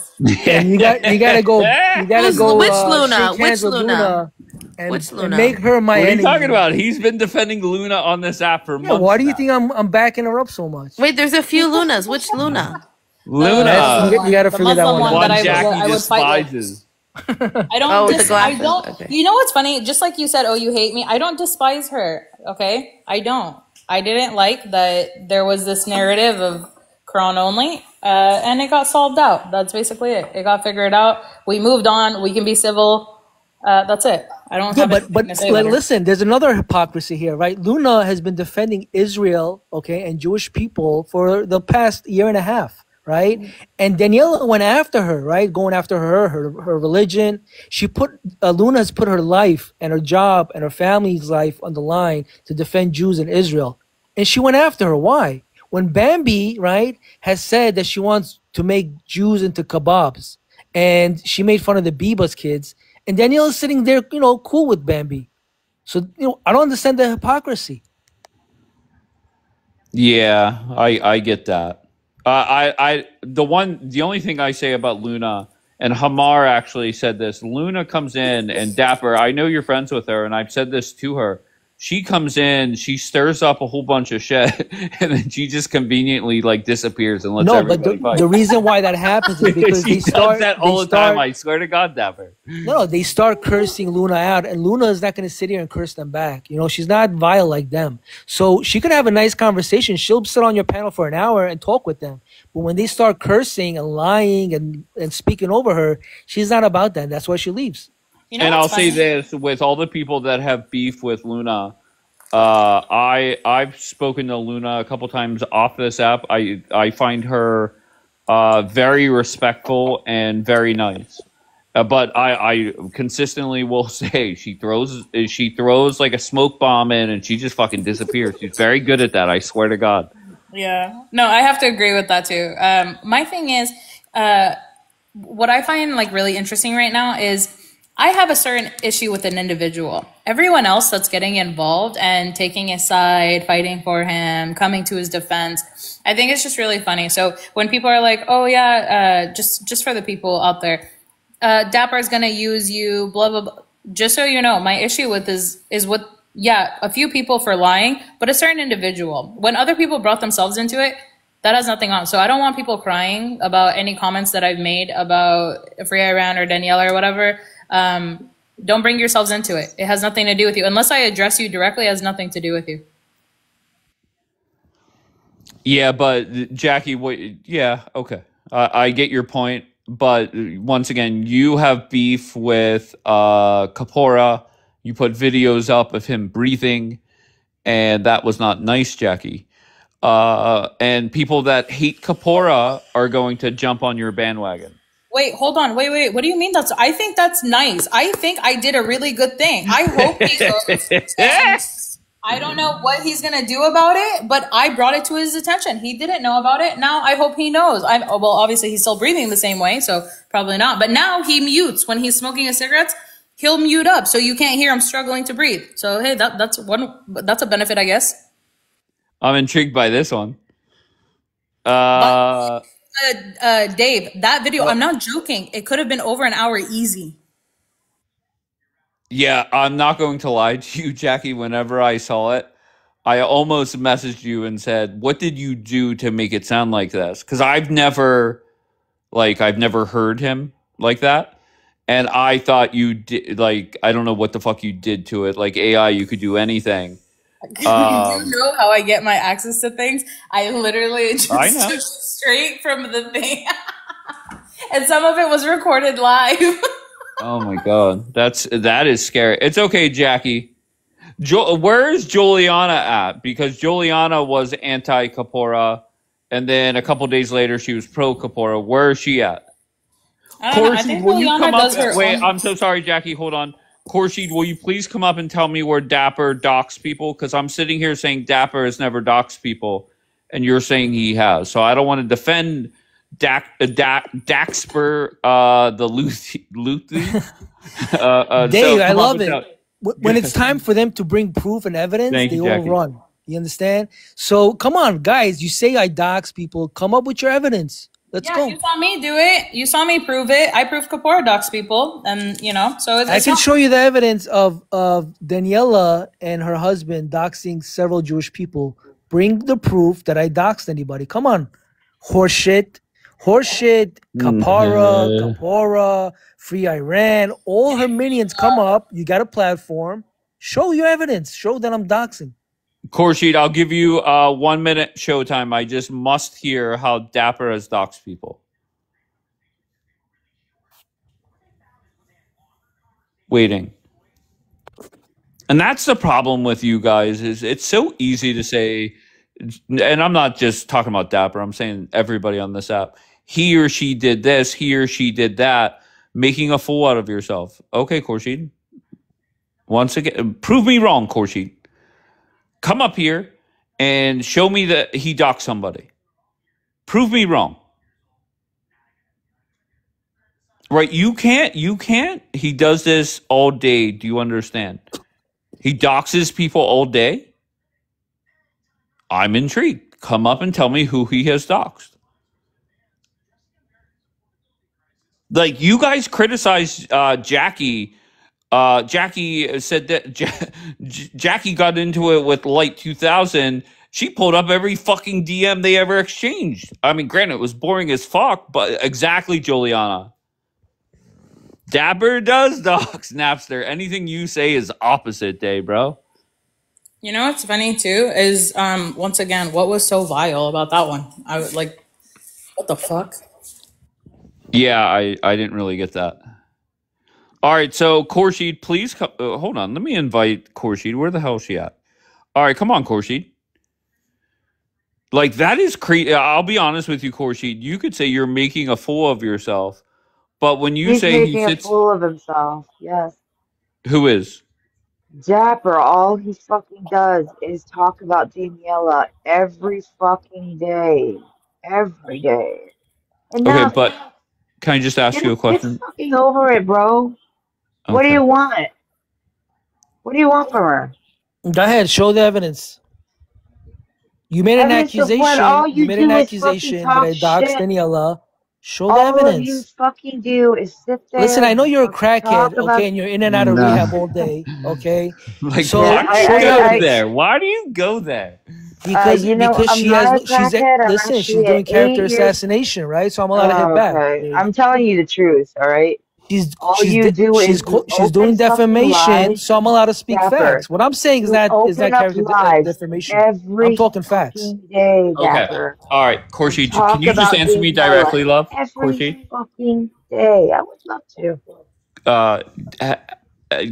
And you gotta go. You gotta go. Which Luna? Which Luna? Which and Luna? make her my What are you enemy. talking about? He's been defending Luna on this app for Yeah, months. why do you now. think I'm backing her up so much? Wait, there's a few Lunas. Which Luna? Luna, You gotta the figure that Muslim one one out. that I Jackie would fight with. despises. I don't. Oh, with the I glasses. don't. Okay. You know what's funny? Just like you said, oh, you hate me. I don't despise her. Okay, I don't. I didn't like that there was this narrative of Quran only, and it got solved out. That's basically it. It got figured out. We moved on. We can be civil. That's it. I don't Yeah, have but anything to say about her. listen, there's another hypocrisy here, right? Luna has been defending Israel, okay, and Jewish people for the past year and a half, right? And Daniela went after her, right? Going after her religion. Luna has put her life and her job and her family's life on the line to defend Jews in Israel. And she went after her. Why? When Bambi, right, has said that she wants to make Jews into kebabs, and she made fun of the Bibas kids, and Danielle is sitting there, cool with Bambi. So, I don't understand the hypocrisy. Yeah, I get that. The only thing I say about Luna, and Hamar actually said this. Luna comes in and Dapper. I know you're friends with her, and I've said this to her. She comes in, she stirs up a whole bunch of shit, and then she just conveniently disappears and lets No, but everybody fight. the reason why that happens is because She does that all the time. I swear to God, Dapper. No, they start cursing Luna out, and Luna is not going to sit here and curse them back. She's not vile like them. So she could have a nice conversation. She'll sit on your panel for an hour and talk with them. But when they start cursing and lying and speaking over her, she's not about that. That's why she leaves. And I'll say this, with all the people that have beef with Luna, I've spoken to Luna a couple times off this app. I find her very respectful and very nice. But I consistently will say she throws like a smoke bomb in and she just fucking disappears. She's very good at that. I swear to God. Yeah. No, I have to agree with that too. My thing is, what I find really interesting right now is I have a certain issue with an individual. Everyone else that's getting involved and taking his side, fighting for him, coming to his defense, I think it's just really funny. So when people are like, oh yeah, just for the people out there, Dapper is going to use you, blah, blah, blah. Just so you know, my issue with is with, a few people for lying, but a certain individual. When other people brought themselves into it, that has nothing on. So I don't want people crying about any comments that I've made about Free Iran or Daniela or whatever. Don't bring yourselves into it. It has nothing to do with you. Unless I address you directly, it has nothing to do with you. Yeah, but Jackie, okay. I get your point. But once again, you have beef with Kapora. You put videos up of him breathing, and that was not nice, Jackie. And people that hate Kapora are going to jump on your bandwagon. Wait, hold on. Wait. What do you mean I think that's nice. I think I did a really good thing. I hope he goes. I don't know what he's going to do about it, but I brought it to his attention. He didn't know about it. Now I hope he knows. Well, obviously he's still breathing the same way, so probably not. But now he mutes. When he's smoking his cigarettes, he'll mute up, so you can't hear him struggling to breathe. So, hey, that's a benefit, I guess. I'm intrigued by this one. Dave, that video, I'm not joking. It could have been over an hour easy. Yeah, I'm not going to lie to you, Jackie. Whenever I saw it, I almost messaged you and said, what did you do to make it sound like this? Because I've never heard him like that. And I thought you did, I don't know what the fuck you did to it. Like AI, you could do anything. You know how I get my access to things? I literally just took straight from the thing. And some of it was recorded live. Oh my God. That is scary. It's okay, Jackie. Where is Juliana at? Because Juliana was anti-Kapora, and then a couple days later she was pro-Kapora. Where is she at? I think Juliana does her Wait, own. I'm so sorry, Jackie. Hold on. Khorshid, will you please come up and tell me where Dapper doxed people? Because I'm sitting here saying Dapper has never doxed people, and you're saying he has. So I don't want to defend Daxper, the Luthi. Dave, I love it. When it's time for them to bring proof and evidence, they all run. You understand? So come on, guys. You say I dox people. Come up with your evidence. Let's Yeah, go. you saw me do it. You saw me prove it. I proved Kapoor docs people, and so I can show you the evidence of Daniela and her husband doxing several Jewish people. Bring the proof that I doxed anybody. Come on. Horseshit, Kapara, Free Iran, all her minions come up. You got a platform. Show your evidence. Show that I'm doxing. Khurshid, I'll give you 1 minute showtime. I just must hear how Dapper has doxed people. Waiting. And that's the problem with you guys is it's so easy to say, and I'm not just talking about Dapper, I'm saying everybody on this app. He or she did this, he or she did that, making a fool out of yourself. Okay, Khurshid. Once again, prove me wrong, Khurshid. Come up here and show me that he doxed somebody. Prove me wrong. Right, you can't. He does this all day. Do you understand? He doxes people all day. I'm intrigued. Come up and tell me who he has doxed. Like, you guys criticize Jackie. Jackie said that Jackie got into it with Light 2000. She pulled up every fucking DM they ever exchanged. I mean, granted, it was boring as fuck, but exactly, Juliana. Dapper does dox Napster. Anything you say is opposite day, bro. You know what's funny too is once again, what was so vile about that one? I was like, what the fuck? Yeah, I didn't really get that. All right, so Khurshid, please come. Hold on, let me invite Khurshid. Where the hell is she at? All right, come on, Khurshid. Like, that is crazy. I'll be honest with you, Khurshid. You could say you're making a fool of yourself, but when you He's say he making a sits, fool of himself. Yes. who is? Dapper, all he fucking does is talk about Daniela every fucking day. Every day. And Okay, now, but can I just ask you a get question? fucking over it, bro. What do Okay. you want? What do you want from her? Go ahead. Show the evidence. You made an Evidence of what? accusation. All You you made do an is fucking accusation that I talk doxed shit. Daniela. Show the All of you evidence. fucking do is sit there Listen, I know and you're a fucking talk crackhead, about. okay, and you're in and out of No. rehab all day, okay? Like, So why do show you the go evidence. there? Why do you go there? Because You know, I'm she not has a crackhead. I'm listen, she's actually doing an character 8 years. assassination, right? So I'm allowed to hit Oh, back. okay. I'm telling you the truth, all right? All you do is you she's open doing fucking defamation, lives. so I'm allowed to speak Dapper, facts. What I'm saying is you not open up character lives defamation. I'm every talking facts. fucking day, Okay. Dapper. All right, You Khurshid, talk can you just about answer me Daniela directly, love? every Khurshid? fucking day. I would love to.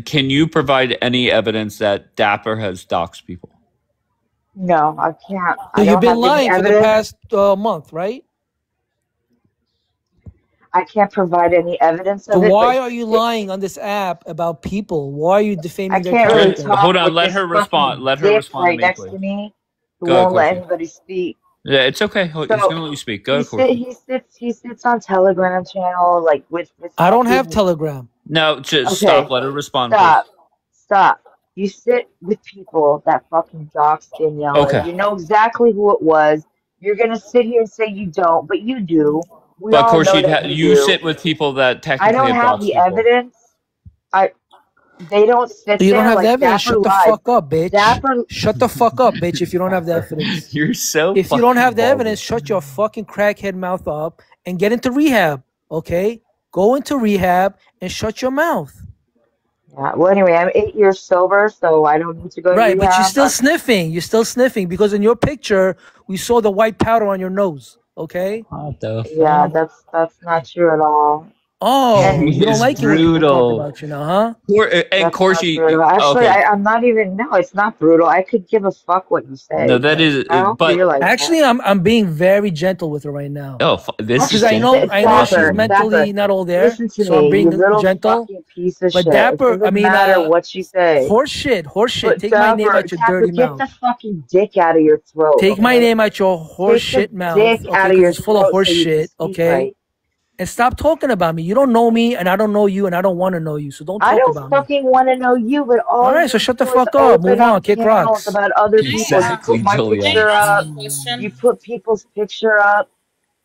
Can you provide any evidence that Dapper has doxed people? No, I can't. So I you've don't been have any lying for the evidence. past month, right? I can't provide any evidence So of it, why but are you lying on this app about people? Why are you I defaming their can't really character? Hold talk on, with let this her respond. fucking Let her dick respond to right me, next please. to me who Go ahead, won't let Khurshid. anybody speak. Yeah, it's okay. He's So gonna let you speak. Go ahead, Khurshid. he sits on Telegram channel like with I don't have fucking. Telegram. No, just Okay, stop. Let her respond, please. stop. You sit with people that fucking dox Daniela. Okay. You know exactly who it was. You're gonna sit here and say you don't, but you do. We But all know Khurshid, that you you do. sit with people that I technically don't have have doxed the people. evidence. They don't sit You don't there have the like evidence. Dapper Shut the lies. fuck up, bitch. Dapper. Shut the fuck up, bitch, if you don't have the evidence. You're so If you don't have the fucking evidence, shut your fucking crackhead mouth up and get into rehab, okay? Go into rehab and shut your mouth. Yeah, well, anyway, I'm 8 years sober, so I don't need to go to Right, but you're rehab. still sniffing. You're still sniffing because in your picture, we saw the white powder on your nose, okay? What the Yeah, fuck? that's not true at all. Oh, And you don't It's like it when people talk brutal. about you now, huh? And that's not true at Khurshid, all. Actually, okay. I'm not even. No, it's not brutal. I could give a fuck what you say. No, that But is, I don't but realize Actually, I'm being very gentle with her right now. oh, this Because is I know she's Dapper, mentally not all there, listen to so I'm me, you being little gentle. fucking piece of But shit. Dapper, It doesn't matter what you say. horse shit, But take my name out your dirty Get mouth. the fucking dick out of your throat. Take my Okay? name out your horse Take the shit mouth, dick okay? out of Because your it's full of throat horse so you can shit, speak okay? right. And stop talking about me. You don't know me, and I don't know you, and I don't want to know you. So don't I talk don't about me. fucking want to know you, but All right, so shut the fuck up. Move on. Kick rocks. about other people. You Exactly, put my Juliana. picture up. Question? You put people's picture up.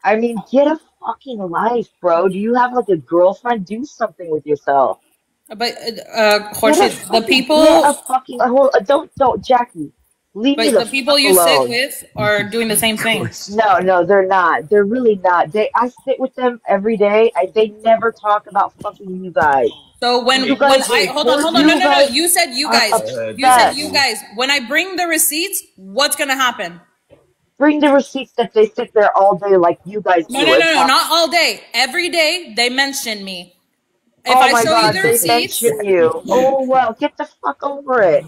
I mean, get a fucking life, bro. Do you have like a girlfriend? Do something with yourself. But Get a Jorge, the fucking, get people, a fucking, don't, Jackie. Leave me but the the people fuck you sit alone. with are doing the same thing. No, no, they're not. They're really not. I sit with them every day. They never talk about fucking you guys. So You when guys, I hold on, no, you no, no. guys You said you are guys. You said you obsessed. guys. When I bring the receipts, what's gonna happen? Bring the receipts that they sit there all day like you guys No, do no, and no, no, talk. not all day. Every day they mention me. If Oh I my show you God, the they receipts, mention you. Oh well, get the fuck over it.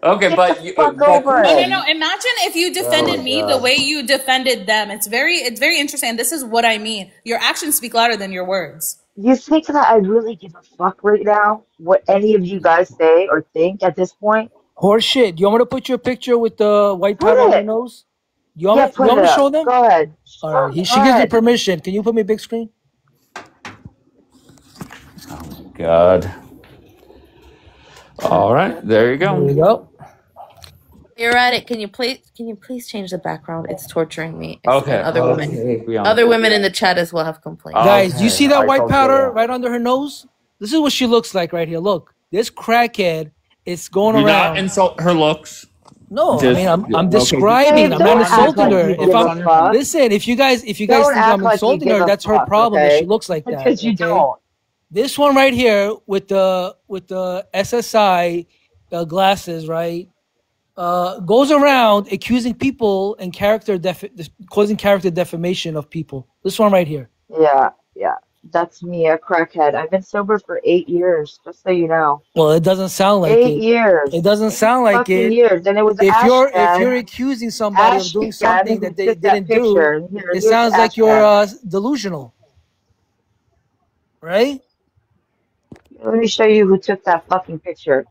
Okay, Get the fuck over no, no, it. no. Imagine if you defended me the way you defended them. It's very interesting. And this is what I mean. Your actions speak louder than your words. You think that I really give a fuck right now what any of you guys say or think at this point? Horse shit. You want me to put your picture with the white Put powder on your it. nose? You Yeah, want put me it to up. show them? Go ahead. All right. Go She gives me ahead. permission. Can you put me big screen? God. All right, there you There you go. go. You're at it. Can you please change the background? It's torturing me. Okay. And other women. Okay. Other women in the chat as well have complained. Guys, do you see that I white don't powder care. right under her nose? This is what she looks like right here. Look, this crackhead is going Do not around. insult her looks. No, I Just- mean I'm okay. describing. Dave, I'm not don't act insulting like her. you If give a I'm fuck. listen, if you guys Don't think act I'm like you insulting give her, a that's her fuck, problem. That okay? she looks like that. Because you okay? don't. This one right here with the SSI glasses, right? Goes around accusing people and causing character defamation of people. This one right here. Yeah, yeah. That's me, a crackhead. I've been sober for 8 years, just so you know. Well, it doesn't sound like 8 it. years. It doesn't sound like Fucking it. years. And it was If you're Ashcan, accusing somebody of doing something who that they took that didn't do, picture. Here, it here's sounds like you're Ashcan. delusional, right? Let me show you who took that fucking picture.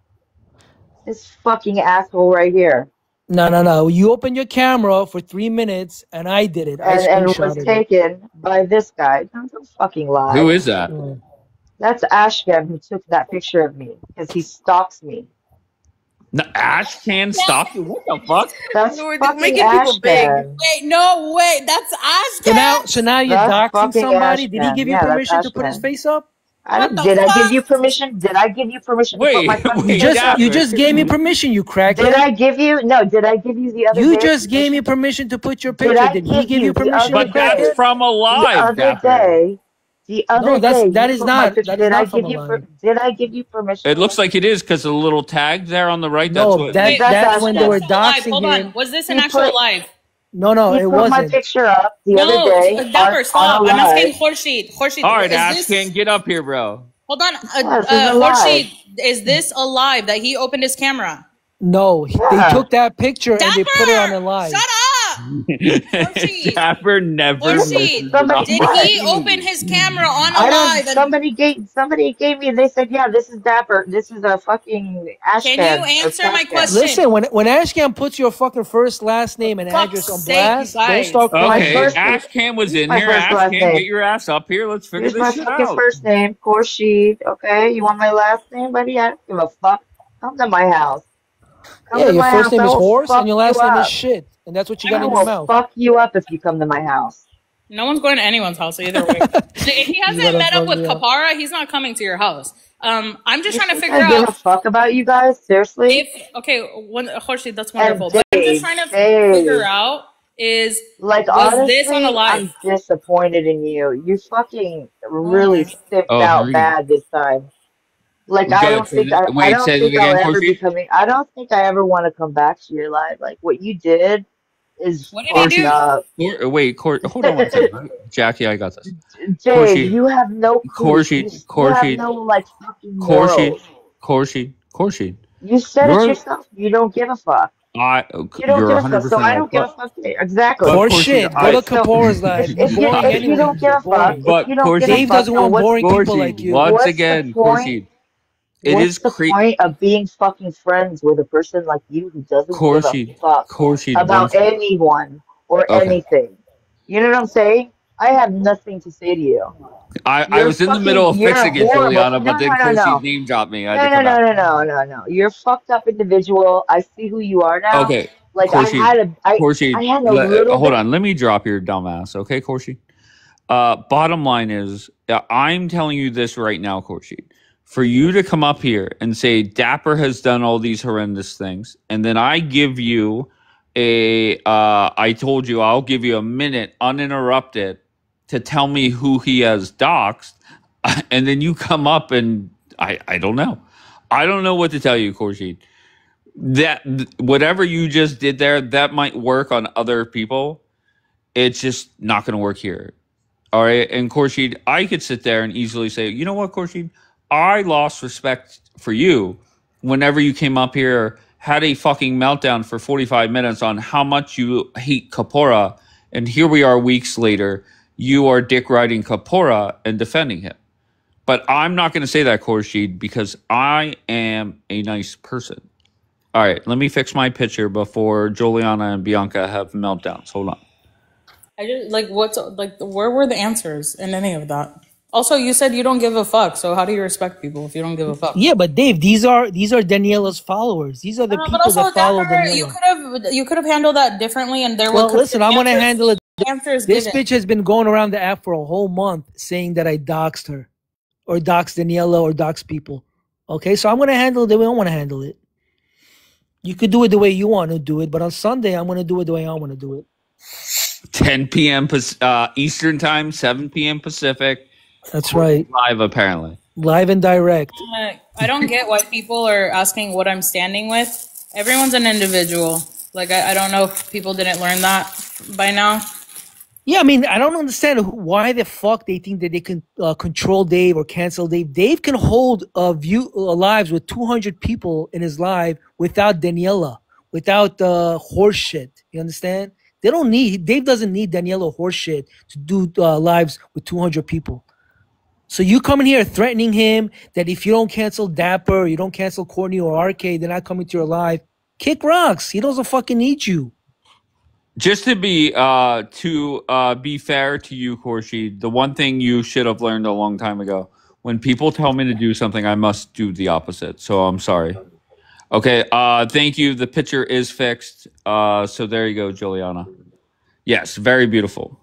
This fucking asshole right here. No. You open your camera for 3 minutes, and I did it. I And was screenshotted it. taken by this guy. Don't fucking lie. Who is that? That's Ashcan who took that picture of me because he stalks me. No, Ash can stop you. What the fuck? That's No, we're fucking making people big. Ashcan. Wait, no, wait. That's Ashcan. So now you're That's doxing fucking somebody. Did he Ashcan. give you Yeah, that's permission to put his Ashcan. face up? Did I give you permission? Did I give you permission to put my fucking Wait, face up? You just gave me permission, you crackhead. Did I give you? No, did I give you the other day? You just gave me permission to put your Did picture. I Did he give give you you the permission? other But that's day? from a The live. other Dapper. day. The other day. that you is put my not. picture- That is Did I not from give a you? line. Did I give you permission? It looks like it is because the little tag there on the right. No, that's what. that's That's when Ashcan. they were Actual live. doxing Hold him. on. Was this an He actual put- live? No, He it put my wasn't. picture up the other No, day. Dapper, on stop. a I'm asking live. Khurshid. All right, is Ash this? can get up here, bro. Hold on, this is a live. Khurshid, is this a live that he opened his camera? No, they Yeah. took that picture and they put it on Dapper, the live. shut up. Khurshid. Dapper never. Khurshid, Somebody- did he open his camera on a I don't. live? And Somebody gave me. They said, "Yeah, this is Dapper. This is a fucking Ashcan." Can you answer my question? Listen, when Ashcan puts your fucking first, last name, and Fuck's address on sake, blast, you don't guys. start My crying. Okay, first- Ash Cam was in my here. first Ash last Cam, name. get your ass up here. Let's figure Here's my this shit fucking out. first name, Khurshid. Okay, you want my last name, buddy? I don't give a fuck. Come to my house. Come Yeah, to your my first house. name I is will Horse fuck and your last you name is up. Shit, and that's what you I got in your will mouth. fuck you up if you come to my house. No one's going to anyone's house either way. If he hasn't gotta met up fuck with me up. Kapara, he's not coming to your house. I'm just trying to figure I give a out fuck about you guys. Seriously. if Khurshid, that's wonderful. And But I'm just trying to Dave. figure out is Like, was honestly, this on a live? I'm disappointed in you. You fucking really sipped Oh, out really? bad this time. Like, You I gotta don't say think that- I wait, don't say think that I'll again, ever be Khurshid? coming. I don't think I ever want to come back to your life. Like, what you did is What did he fucked do? up. Wait, hold on one second. Jackie, I got this. Jay, Khurshid. you have no clue. Khurshid, You have Khurshid, no, like, fucking Khurshid, morals. Khurshid. You said You're- it yourself. You don't give a fuck. You don't You're give a 100% fuck. So I right. don't give a fuck. Exactly. But Horse Khurshid, shit. Go I- to Kapora's live. If You're you, boring if anyway. you don't give a fuck, Boring. But if you don't give a Dave fuck, doesn't then want what's boring people Khurshid, like you. once What's the again, point? Khurshid. It What's is the point of being fucking friends with a person like you who doesn't give a Khurshid, fuck Khurshid. about anyone or Okay. anything? You know what I'm saying? I have nothing to say to you. I You're was in the fucking- middle of you're fixing it, horrible. Juliana, but then No. Khurshid name dropped me. I had to No, come back. no. You're a fucked up individual. I see who you are now. Okay, Like Khurshid, I had a Khurshid, little hold bit- on. Let me drop your dumbass, okay, Khurshid? Bottom line is, I'm telling you this right now, Khurshid. For you to come up here and say Dapper has done all these horrendous things, and then I give you I told you I'll give you a minute uninterrupted to tell me who he has doxed, and then you come up and I don't know. I don't know what to tell you, Khurshid. That whatever you just did there, that might work on other people. It's just not going to work here. All right. And Khurshid, I could sit there and easily say, you know what, Khurshid? I lost respect for you whenever you came up here, had a fucking meltdown for 45 minutes on how much you hate Kapora. And here we are weeks later, you are dick riding Kapora and defending him. But I'm not going to say that, Khurshid, because I am a nice person. All right. Let me fix my picture before Juliana and Bianca have meltdowns. Hold on. I just where were the answers in any of that? Also, you said you don't give a fuck, so how do you respect people if you don't give a fuck? Yeah, but Dave, these are Daniela's followers. These are the people that follow Dapper, Daniela. you could have handled that differently, and there Well, listen, I'm gonna handle it. Answers This given. bitch has been going around the app for a whole month saying that I doxed her, or doxed Daniela, or doxed people. Okay, so I'm gonna handle it the way I want to handle it. You could do it the way you want to do it, but on Sunday I'm gonna do it the way I want to do it. 10 p.m. Eastern time, 7 p.m. Pacific. That's right. Live, apparently. Live and direct. I don't get why people are asking what I'm standing with. Everyone's an individual. Like, I don't know if people didn't learn that by now. Yeah, I mean, I don't understand why the fuck they think that they can control Dave or cancel Dave. Dave can hold lives with 200 people in his live without Daniela, without horse shit. You understand? Dave doesn't need Daniela horse shit to do lives with 200 people. So you come in here threatening him that if you don't cancel Dapper, you don't cancel Courtney or RK, they're not coming to your live. Kick rocks. He doesn't fucking need you. Just to be fair to you, Khurshid, the one thing you should have learned a long time ago: when people tell me to do something, I must do the opposite. So I'm sorry. Okay. Thank you. The picture is fixed. So there you go, Juliana. Yes, very beautiful.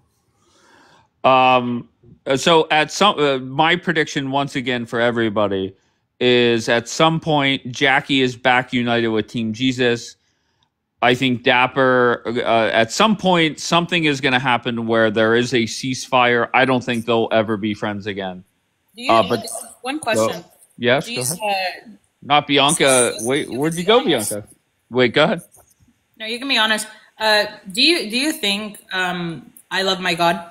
So at my prediction once again for everybody is at some point Jackie is back united with Team Jesus. I think Dapper at some point something is going to happen where there is a ceasefire. I don't think they'll ever be friends again. But one question. Yes, go ahead. Not Bianca. Wait, where'd you go, Bianca? Wait, go ahead. No, you can be honest. Do you think I love my God?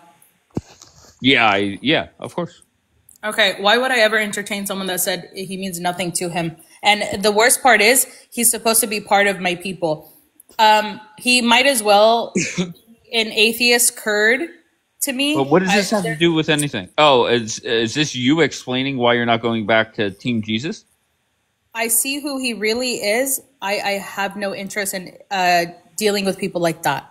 Yeah, of course. Okay, why would I ever entertain someone that said he means nothing to him? And the worst part is he's supposed to be part of my people. He might as well an atheist Kurd to me. But what does this have to do with anything? Oh, is this you explaining why you're not going back to Team Jesus? I see who he really is. I have no interest in dealing with people like that.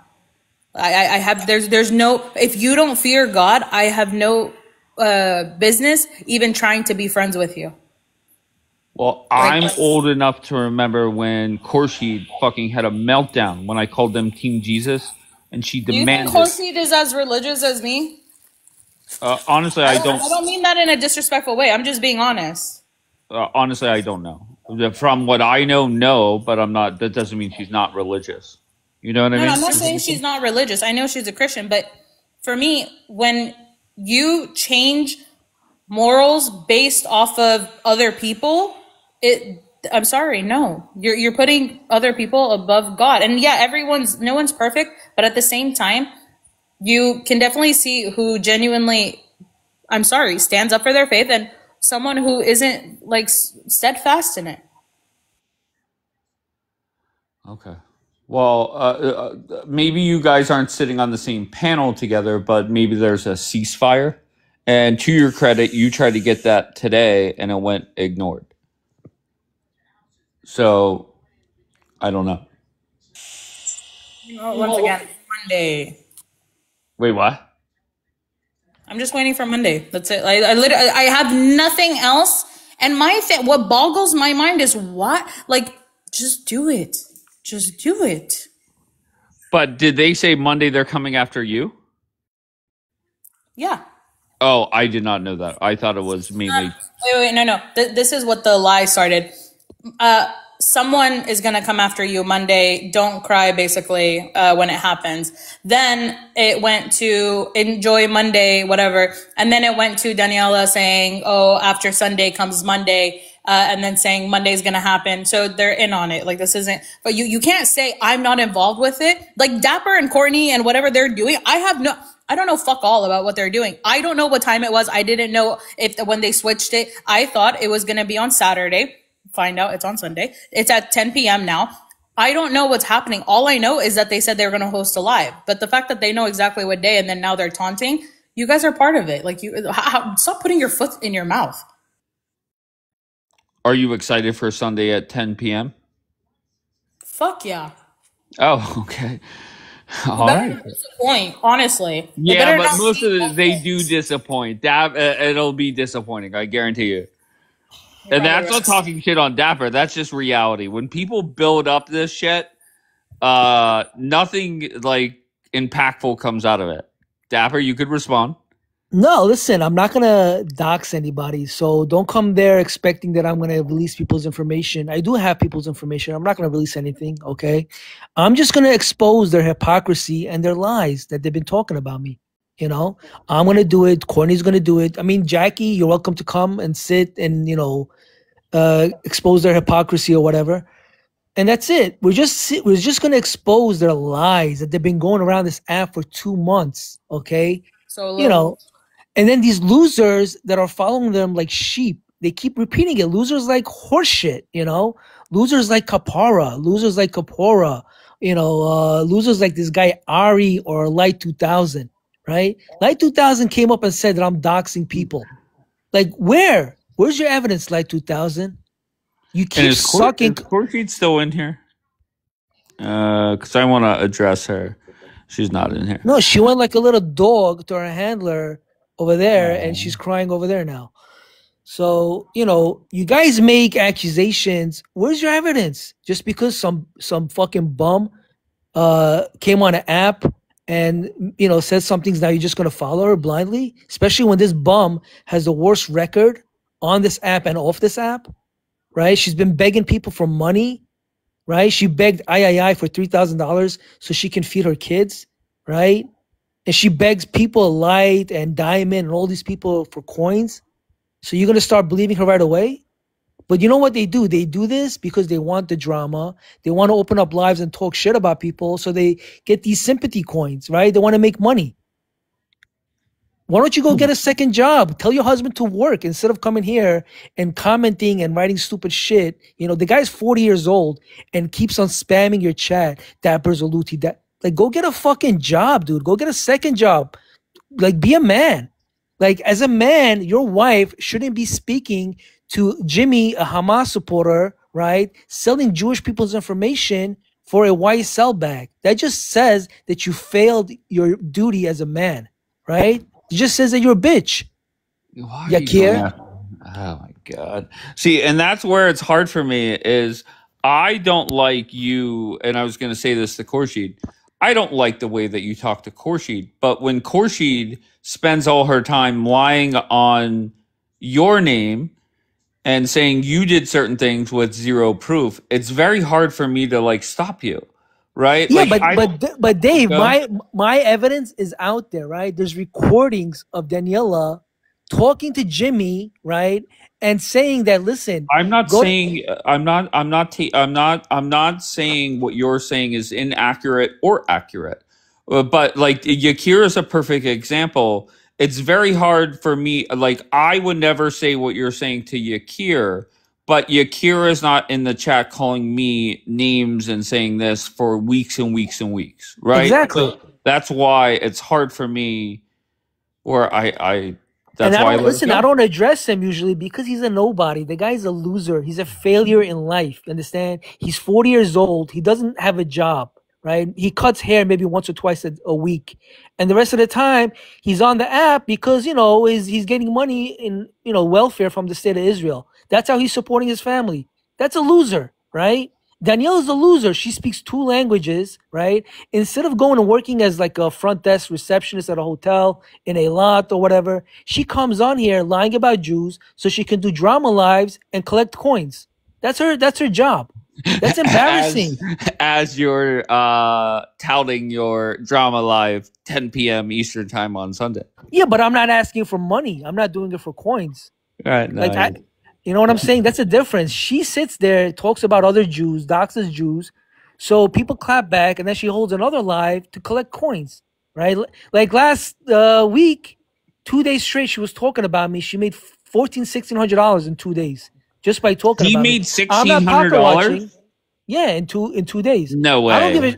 I have there's no, if you don't fear God, I have no business even trying to be friends with you. Well, I'm old enough to remember when Khurshid fucking had a meltdown when I called them Team Jesus, and she demanded. Do you think Khurshid is as religious as me? Honestly, I don't. I don't mean that in a disrespectful way. I'm just being honest. Honestly, I don't know. From what I know, no, but I'm not. That doesn't mean she's not religious. You know what I mean? No, I'm not saying she's not religious. I know she's a Christian, but for me, when you change morals based off of other people, I'm sorry, no. You're putting other people above God. And yeah, no one's perfect, but at the same time, you can definitely see who genuinely, I'm sorry, stands up for their faith and someone who isn't like steadfast in it. Okay. Well, maybe you guys aren't sitting on the same panel together, but maybe there's a ceasefire. And to your credit, you tried to get that today and it went ignored. So, I don't know. Once again, Monday. Wait, what? I'm just waiting for Monday. That's it. I literally, I have nothing else. And what boggles my mind is what? Like, just do it. Just do it. But did they say Monday they're coming after you? Yeah. Oh, I did not know that. I thought it was mainly. Wait, no. This is what the lie started. Someone is going to come after you Monday. Don't cry, basically, when it happens. Then it went to enjoy Monday, whatever. And then it went to Daniela saying, oh, after Sunday comes Monday. And then saying Monday's going to happen. So they're in on it. Like, this isn't, but you can't say I'm not involved with it. Like Dapper and Courtney and whatever they're doing. I don't know fuck all about what they're doing. I don't know what time it was. I didn't know when they switched it. I thought it was going to be on Saturday. Find out it's on Sunday. It's at 10 p.m. now. I don't know what's happening. All I know is that they said they were going to host a live. But the fact that they know exactly what day and then now they're taunting, you guys are part of it. Like, stop putting your foot in your mouth. Are you excited for Sunday at 10 p.m.? Fuck yeah. Oh, okay. All right. Disappoint, honestly. Yeah, but most of they do disappoint. It'll be disappointing. I guarantee you. And that's not talking shit on Dapper. That's just reality. When people build up this shit, nothing like impactful comes out of it. Dapper, you could respond. No, listen, I'm not gonna dox anybody, so don't come there expecting that I'm gonna release people's information. I do have people's information. I'm not gonna release anything, okay? I'm just gonna expose their hypocrisy and their lies that they've been talking about me. You know, I'm gonna do it. Courtney's gonna do it. I mean, Jackie, you're welcome to come and sit and expose their hypocrisy or whatever. And that's it. We're just gonna expose their lies that they've been going around this app for 2 months, okay? So And then these losers that are following them like sheep, they keep repeating it. Losers like horseshit, losers like Kapara, losers like Kapora, losers like this guy Ari or Light 2000, right? Light 2000 came up and said that I'm doxing people. Like, where's your evidence, Light 2000? You keep sucking. Is Courtney still in here? Because I want to address her. She's not in here. No, she went like a little dog to her handler over there, and she's crying over there now. So, you guys make accusations. Where's your evidence? Just because some fucking bum came on an app and, said some things, now you're just going to follow her blindly? Especially when this bum has the worst record on this app and off this app, right? She's been begging people for money, right? She begged III for $3,000 so she can feed her kids, right? And she begs people Light and Diamond and all these people for coins. So you're going to start believing her right away? But you know what they do? They do this because they want the drama. They want to open up lives and talk shit about people. So they get these sympathy coins, right? They want to make money. Why don't you go get a second job? Tell your husband to work instead of coming here and commenting and writing stupid shit. The guy's 40 years old and keeps on spamming your chat. Dapper's a Luti. Like, go get a fucking job, dude. Go get a second job. Like, be a man. Like, as a man, your wife shouldn't be speaking to Jimmy, a Hamas supporter, right? Selling Jewish people's information for a YSL bag. That just says that you failed your duty as a man, right? It just says that you're a bitch. Yakir. Oh my God. See, and that's where it's hard for me is I don't like you, and I was going to say this to Khurshid. I don't like the way that you talk to Khurshid, but when Khurshid spends all her time lying on your name and saying you did certain things with zero proof, it's very hard for me to stop you. Right? Yeah, but Dave, my evidence is out there, right? There's recordings of Daniela talking to Jimmy, right, and saying that, listen, I'm not saying what you're saying is inaccurate or accurate, but Yakir is a perfect example. It's very hard for me. I would never say what you're saying to Yakir. But Yakira is not in the chat calling me names and saying this for weeks and weeks and weeks, right? Exactly. So that's why it's hard for me. Where I don't address him usually because he's a nobody. The guy's a loser. He's a failure in life. Understand? He's 40 years old. He doesn't have a job, right? He cuts hair maybe once or twice a week, and the rest of the time he's on the app because he's getting money in welfare from the state of Israel. That's how he's supporting his family. That's a loser, right? Daniela's a loser. She speaks 2 languages, right? Instead of going and working as like a front desk receptionist at a hotel in a lot or whatever, she comes on here lying about Jews so she can do drama lives and collect coins. That's her job. That's embarrassing. As you're touting your drama live 10 p.m. Eastern time on Sunday. Yeah, but I'm not asking for money. I'm not doing it for coins. Right. Like you know what I'm saying? That's a difference. She sits there, talks about other Jews, doxes Jews, so people clap back, and then she holds another live to collect coins, right? Like last week, 2 days straight, she was talking about me. She made $1,600 in 2 days just by talking He about made me. $1,600? Yeah, in 2 days. No way. I don't give a.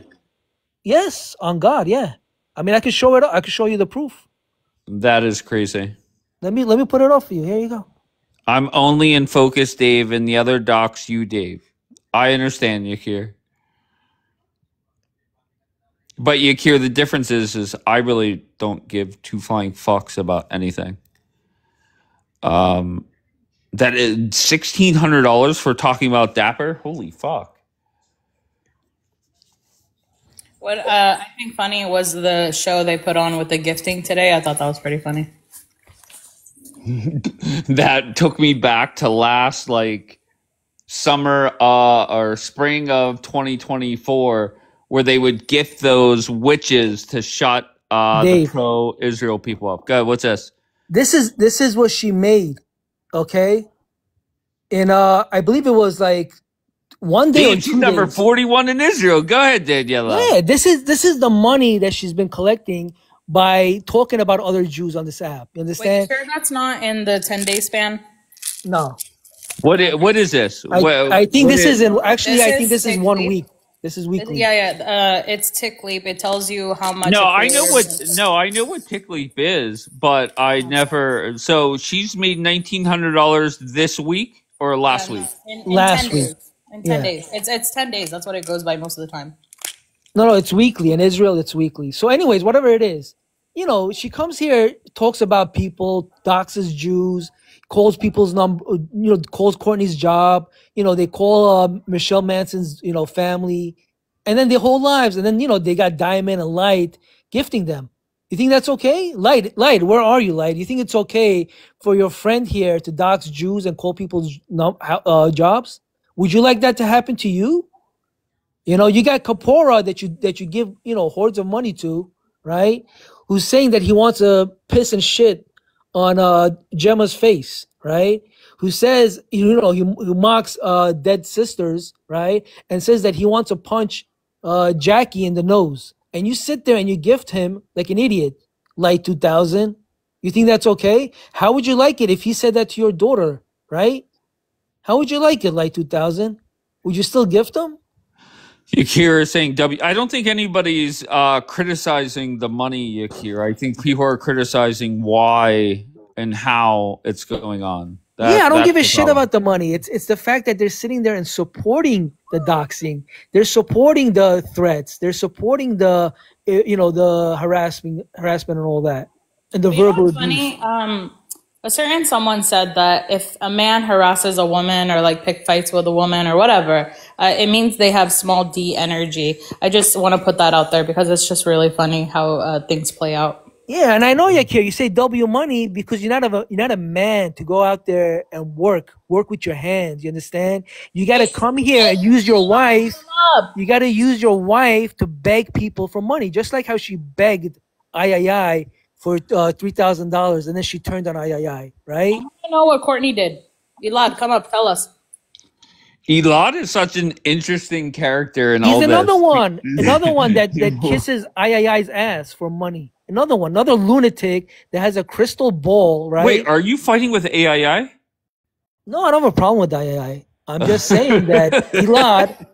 Yes, on God, yeah. I mean, I could show it. I could show you the proof. That is crazy. Let me put it up for you. Here you go. I'm only in focus, Dave, and the other docs you, Dave. I understand, Yakir. But Yakir, the difference is I really don't give two flying fucks about anything. That is $1,600 for talking about Dapper? Holy fuck. What I think funny was the show they put on with the gifting today. I thought that was pretty funny. That took me back to last summer or spring of 2024, where they would gift those witches to shut the Dave. pro-Israel people up. Go ahead, what's this? This is what she made, okay? In I believe it was like 1 day or Dave, 2 she's number days. 41 in Israel. Go ahead, Daniela. Yeah, this is the money that she's been collecting by talking about other Jews on this app. You Wait, you understand? sure that's not in the 10-day span? No, What is this? I think this is in actually. This I think is this is Tick 1 Leap. week. This is weekly. Yeah. It's Tick Leap. It tells you how much. No, it I know clears. what Tick Leap is, but I never. So she's made $1,900 this week or last week. In Last 10 week. days. In 10 Yeah. days. It's 10 days. That's what it goes by most of the time. No, it's weekly. In Israel, it's weekly. So, anyways, whatever it is, you know, she comes here, talks about people, doxes Jews, calls people's number, calls Courtney's job. You know, they call Michelle Manson's, family, and then their whole lives. And then, they got Diamond and Light gifting them. You think that's okay? Light, where are you, Light? You think it's okay for your friend here to dox Jews and call people's jobs? Would you like that to happen to you? You got Kapora that you give, hordes of money to, right? Who's saying that he wants to piss and shit on Gemma's face, right? Who says, he mocks dead sisters, right? And says that he wants to punch Jackie in the nose. And you sit there and you gift him like an idiot, Light 2000. You think that's okay? How would you like it if he said that to your daughter, right? How would you like it, Light 2000? Would you still gift him? Yakir is saying I don't think anybody's criticizing the money, Yakir. I think people are criticizing why and how it's going on. I don't give a shit about the money. It's the fact that they're sitting there and supporting the doxing. They're supporting the threats. They're supporting the the harassment and all that, and the verbal abuse. Funny. A certain someone said that if a man harasses a woman or pick fights with a woman or whatever, it means they have small D energy. I just want to put that out there because it's just really funny how things play out. Yeah, and I know Yakir, you say W money because you're not a man to go out there and work with your hands. You understand? You got to come here and use your wife. You got to use your wife to beg people for money, just like how she begged I for $3,000, and then she turned on I, right? I want to know what Courtney did. Elad, come up, tell us. Elad is such an interesting character in He's all this. another one that kisses I's ass for money. Another lunatic that has a crystal ball, right? Wait, are you fighting with AII? No, I don't have a problem with I. I'm just saying that Elad,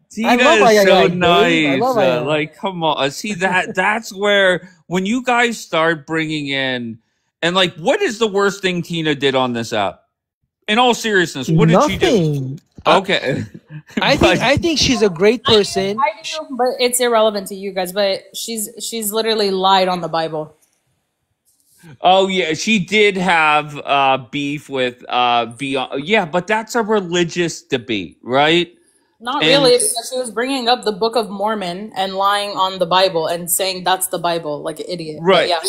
Tina I love is so Dave. nice. I love II. Come on. See that's where when you guys start bringing in and what is the worst thing Tina did on this app? In all seriousness, what did she do? Okay. I think she's a great person. I do, but it's irrelevant to you guys. But she's literally lied on the Bible. Oh yeah, she did have beef with Beyond. Yeah, but that's a religious debate, right? Not And really, because she was bringing up the Book of Mormon and lying on the Bible and saying that's the Bible, like an idiot. But right. yeah.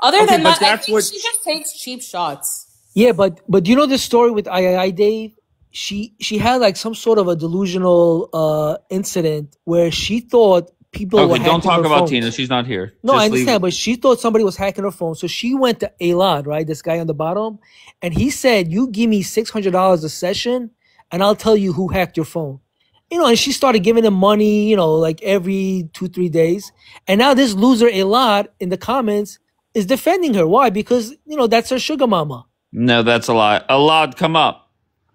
Other Okay, than but that, I that's think what she just takes cheap shots. Yeah, but you know the story with I, Dave? She had like some sort of a delusional incident where she thought people were Okay, don't hacking talk her about phone. Tina. She's not here. No, I Just leave understand, it. but she thought somebody was hacking her phone. So she went to Elad, right? This guy on the bottom, and he said, "You give me $600 a session, and I'll tell you who hacked your phone." And she started giving him money, like every 2-3 days. And now this loser Elad in the comments is defending her. Why? Because that's her sugar mama. No, that's a lie. Alad, come up.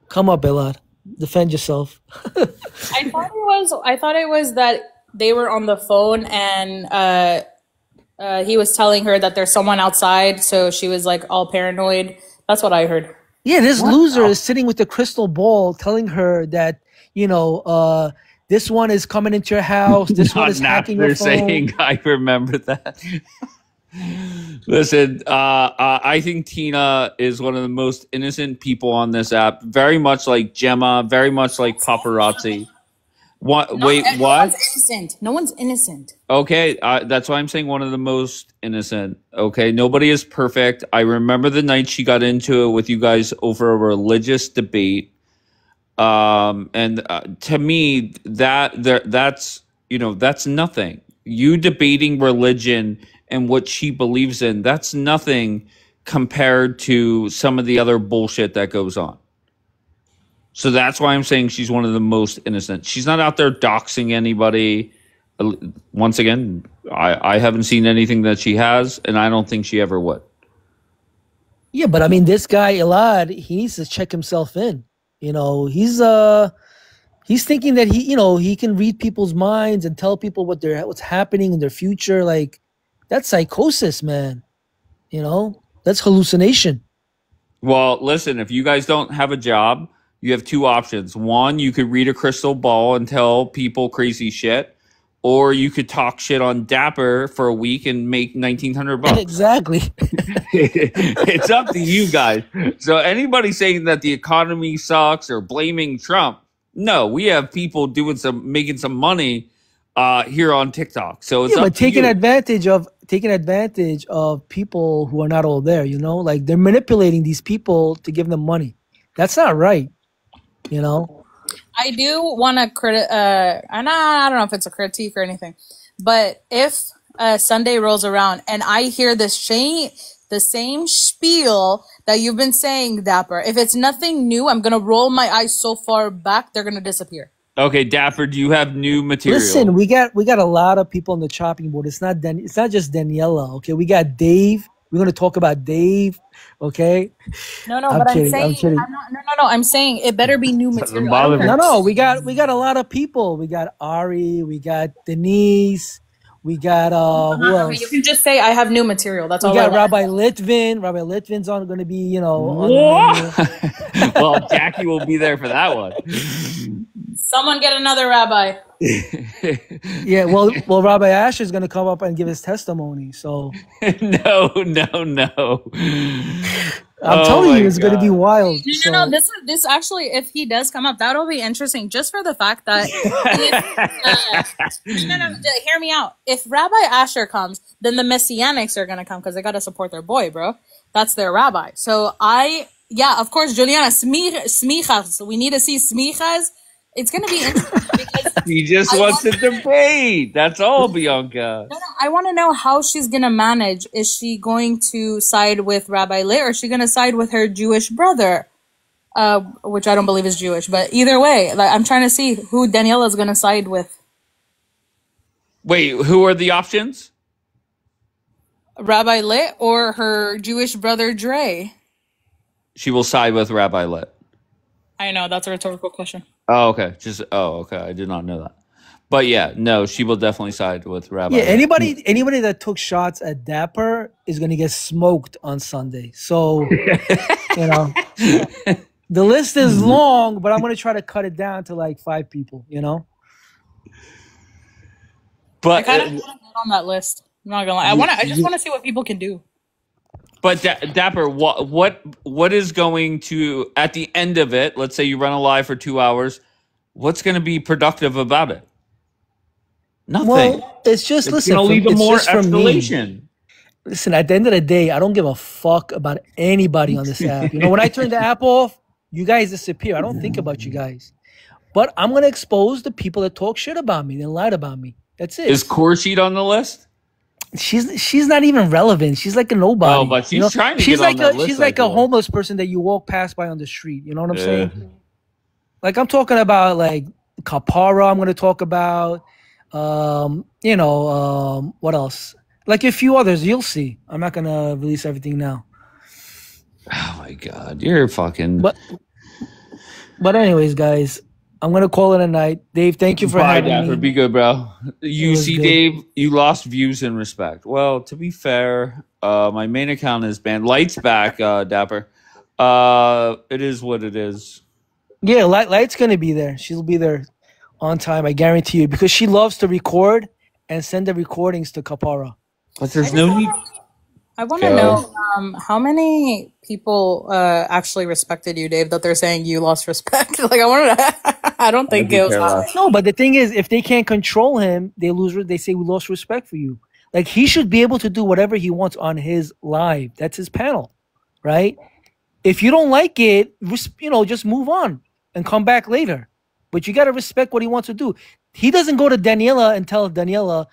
Come up, Elad. Defend yourself. I thought it was that they were on the phone and he was telling her that there's someone outside, so she was like all paranoid. That's what I heard. Yeah, this loser is sitting with the crystal ball telling her that, this one is coming into your house, this one is hacking your phone. Saying, I remember that. Listen, I think Tina is one of the most innocent people on this app. Very much like Gemma, very much like paparazzi. What? Wait, No what? one's innocent. No one's innocent. Okay, that's why I'm saying one of the most innocent. Okay, nobody is perfect. I remember the night she got into it with you guys over a religious debate. And to me, that's nothing. You debating religion and what she believes in, that's nothing compared to some of the other bullshit that goes on. So that's why I'm saying she's one of the most innocent. She's not out there doxing anybody. Once again, I haven't seen anything that she has, and I don't think she ever would. Yeah, but I mean, this guy Elad, he needs to check himself in. He's thinking that he can read people's minds and tell people what's happening in their future. Like, that's psychosis, man. That's hallucination. Well, listen, if you guys don't have a job, you have two options. One, you could read a crystal ball and tell people crazy shit, or you could talk shit on Dapper for a week and make $1,900. Exactly. It's up to you guys. So anybody saying that the economy sucks or blaming Trump, no, we have people making some money here on TikTok. So it's but taking advantage of people who are not all there. Like they're manipulating these people to give them money. That's not right. I do want to and I don't know if it's a critique or anything, but if Sunday rolls around and I hear the same spiel that you've been saying, Dapper, if it's nothing new, I'm gonna roll my eyes so far back they're gonna disappear. Okay, Dapper, do you have new material? Listen, we got a lot of people on the chopping board. It's not just Daniela. Okay, we got Dave. We're gonna talk about Dave. Okay. No, I'm but kidding, I'm saying I'm saying it better be new material. No, we got a lot of people. We got Ari, we got Denise, we got who else? You can just say I have new material. That's all. We got Rabbi Litvin. Rabbi Litvin's going to be, on the menu. Well, Jackie will be there for that one. Someone get another rabbi. Yeah, well, Rabbi Asher is going to come up and give his testimony. So no. I'm telling you, it's going to be wild. No. This actually, if he does come up, that'll be interesting. Just for the fact that, hear me out. If Rabbi Asher comes, then the Messianics are going to come because they got to support their boy, bro. That's their rabbi. So of course, Juliana, smichas. We need to see smichas. It's going to be interesting because he just wants to debate. That's all, Bianca. No, I want to know how she's going to manage. Is she going to side with Rabbi Lit, or is she going to side with her Jewish brother, which I don't believe is Jewish? But either way, I'm trying to see who Daniela is going to side with. Wait, who are the options? Rabbi Lit or her Jewish brother Dre? She will side with Rabbi Lit. I know, that's a rhetorical question. Oh, okay. Okay. I did not know that. But yeah, no, she will definitely side with Rabbi. Yeah, anybody that took shots at Dapper is going to get smoked on Sunday. So, the list is long, but I'm going to try to cut it down to like 5 people, But I kind of want to get on that list. I'm not gonna lie. I just want to see what people can do. But Dapper, what is going to, at the end of it, let's say you run a live for 2 hours, What's going to be productive about it? Nothing. Well, it's just It's listen. going to lead to It's more just for me. escalation. Listen, at the end of the day, I don't give a fuck about anybody on this app. You know, when I turn the app off, you guys disappear. I don't think about you guys. But I'm gonna expose the people that talk shit about me, that lied about me. That's it. Is Khurshid on the list? She's not even relevant. She's like a nobody. Oh, but she's you know? trying to she's get like on that a list. she's like I a feel. homeless person that you walk past by on the street. You know what I'm Yeah. saying? Like I'm talking about like Kapara. I'm gonna talk about. What else? Like a few others. You'll see. I'm not gonna release everything now. Oh my god, you're fucking. But anyways, guys, I'm gonna call it a night. Dave, thank you for Bye, having Dapper. me. Be good, bro. You was see, good. Dave, you lost views and respect. Well, to be fair, my main account is banned. Lights back, Dapper. It is what it is. Yeah, Light's gonna be there. She'll be there on time. I guarantee you, because she loves to record and send the recordings to Kapara. But there's no need. I want to know how many people actually respected you, Dave, that they're saying you lost respect. Like, I wanted to, I don't think it was high. No, but the thing is, if they can't control him, they say we lost respect for you. Like, he should be able to do whatever he wants on his live. That's his panel, right? If you don't like it, just move on and come back later. But you got to respect what he wants to do. He doesn't go to Daniela and tell Daniela,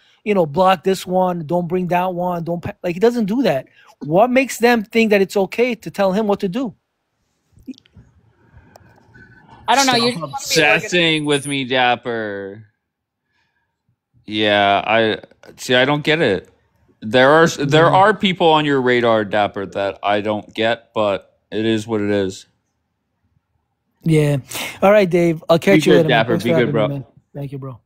block this one, don't bring that one, like, he doesn't do that. What makes them think that it's okay to tell him what to do? I don't know. Stop You're obsessing with me, Dapper. Yeah, I don't get it. There are people on your radar, Dapper, that I don't get, but it is what it is. Yeah. All right, Dave. I'll catch you later. Dapper. Be good, bro. Me, man. Thank you, bro.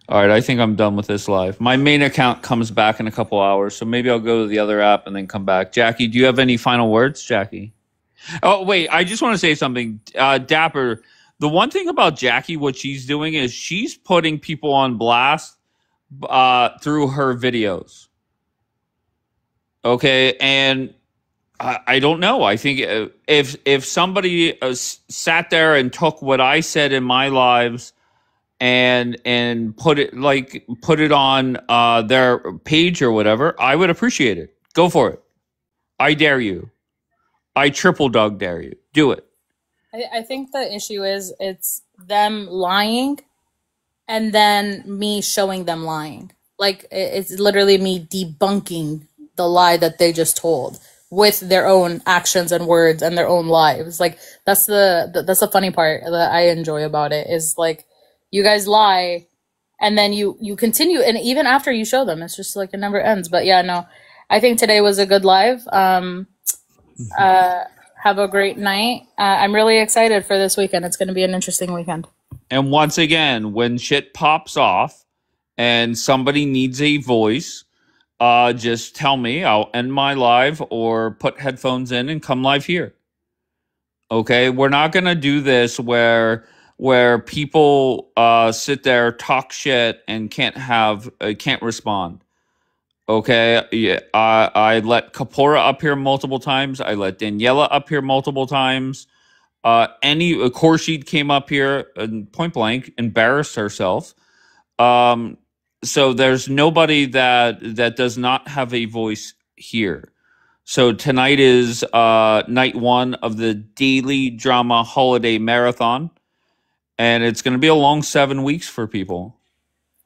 All right, I think I'm done with this live. My main account comes back in a couple hours, so maybe I'll go to the other app and then come back. Jackie, do you have any final words, Jackie? Oh, wait, I just want to say something. Dapper, the one thing about Jackie, what she's doing is she's putting people on blast through her videos. Okay, and I don't know. I think if somebody sat there and took what I said in my lives and put it on their page or whatever, I would appreciate it. Go for it. I dare you. I triple dog dare you. Do it. I think the issue is it's them lying and then me showing them lying. Like, it's literally me debunking the lie that they just told with their own actions and words and their own lives. Like, that's the funny part that I enjoy about it, is like, you guys lie and then you continue, and even after you show them, it's just like it never ends. But yeah, no, I think today was a good live. Have a great night. I'm really excited for this weekend. It's going to be an interesting weekend. And once again, when shit pops off and somebody needs a voice, just tell me. I'll end my live or put headphones in and come live here. Okay? We're not going to do this where people sit there, talk shit, and can't respond. Okay, yeah, I let Kapora up here multiple times. I let Daniela up here multiple times. Khurshid came up here and point blank embarrassed herself. So there's nobody that does not have a voice here. So tonight is night one of the daily drama holiday marathon, and it's going to be a long 7 weeks for people.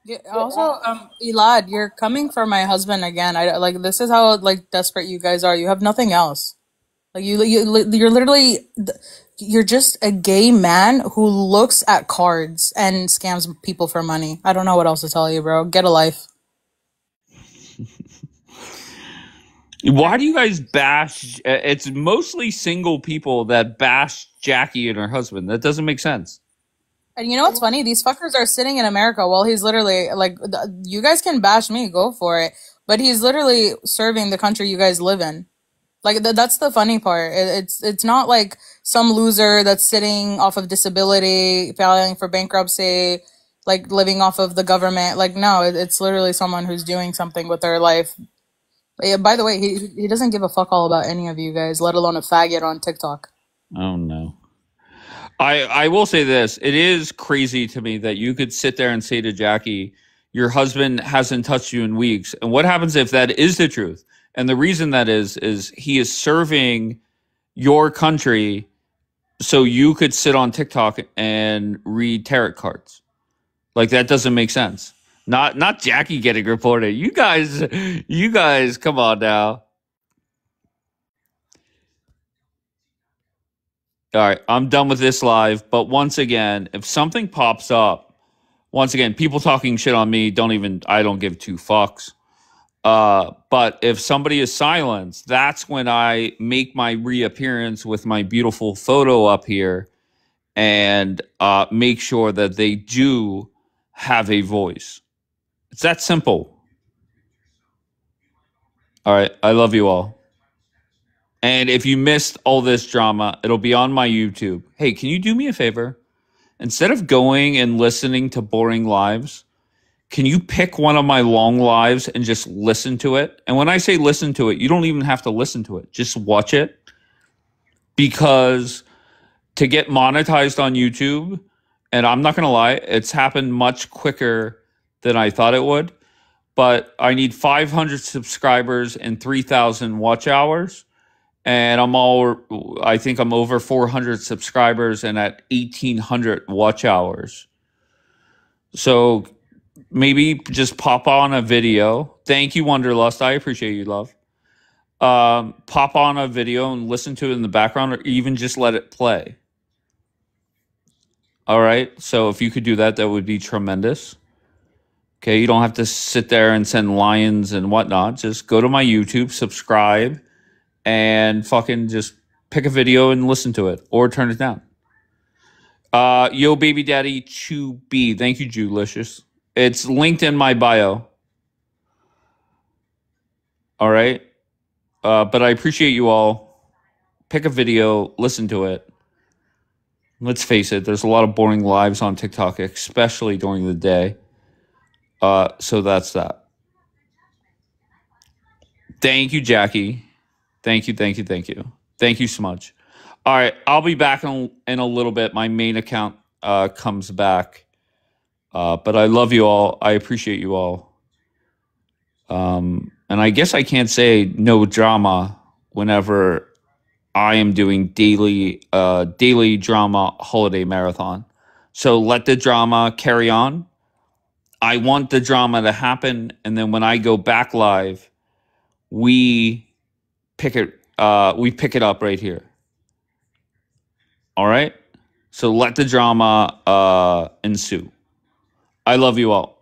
Yeah, also, Elad, you're coming for my husband again. This is how like desperate you guys are. You have nothing else. Like you're literally, you're just a gay man who looks at cards and scams people for money. I don't know what else to tell you, bro. Get a life. Why do you guys bash? It's mostly single people that bash Jackie and her husband. That doesn't make sense. And you know what's funny? These fuckers are sitting in America while he's literally like, you guys can bash me, go for it. But he's literally serving the country you guys live in. Like, that's the funny part. It's not like some loser that's sitting off of disability, filing for bankruptcy, like living off of the government. Like, no, it's literally someone who's doing something with their life. Yeah, by the way, he doesn't give a fuck all about any of you guys, let alone a faggot on TikTok. Oh, no. I will say this. It is crazy to me that you could sit there and say to Jackie, your husband hasn't touched you in weeks. And what happens if that is the truth? And the reason that is he is serving your country so you could sit on TikTok and read tarot cards. Like, that doesn't make sense. Not Jackie getting reported. You guys, come on now. All right, I'm done with this live. But once again, if something pops up, once again, people talking shit on me, I don't give two fucks. But if somebody is silenced, that's when I make my reappearance with my beautiful photo up here and make sure that they do have a voice. It's that simple. All right, I love you all. And if you missed all this drama, it'll be on my YouTube. Hey, can you do me a favor? Instead of going and listening to boring lives, can you pick one of my long lives and just listen to it? And when I say listen to it, you don't even have to listen to it. Just watch it. Because to get monetized on YouTube, and I'm not going to lie, it's happened much quicker than I thought it would. But I need 500 subscribers and 3,000 watch hours. And I think I'm over 400 subscribers and at 1,800 watch hours. So maybe just pop on a video. Thank you, Wonderlust. I appreciate you, love. Pop on a video and listen to it in the background, or even just let it play. All right. So if you could do that, that would be tremendous. Okay. You don't have to sit there and send lions and whatnot. Just go to my YouTube, subscribe, and fucking just pick a video and listen to it, or turn it down. Yo, baby daddy, Chew B. Thank you, Jewlicious. It's linked in my bio. All right. But I appreciate you all. Pick a video, listen to it. Let's face it, there's a lot of boring lives on TikTok, especially during the day. So that's that. Thank you, Jackie. Thank you. Thank you so much. All right, I'll be back in a little bit. My main account comes back. But I love you all. I appreciate you all. And I guess I can't say no drama whenever I am doing daily drama holiday marathon. So let the drama carry on. I want the drama to happen, and then when I go back live, we pick it up right here. All right? So let the drama ensue. I love you all.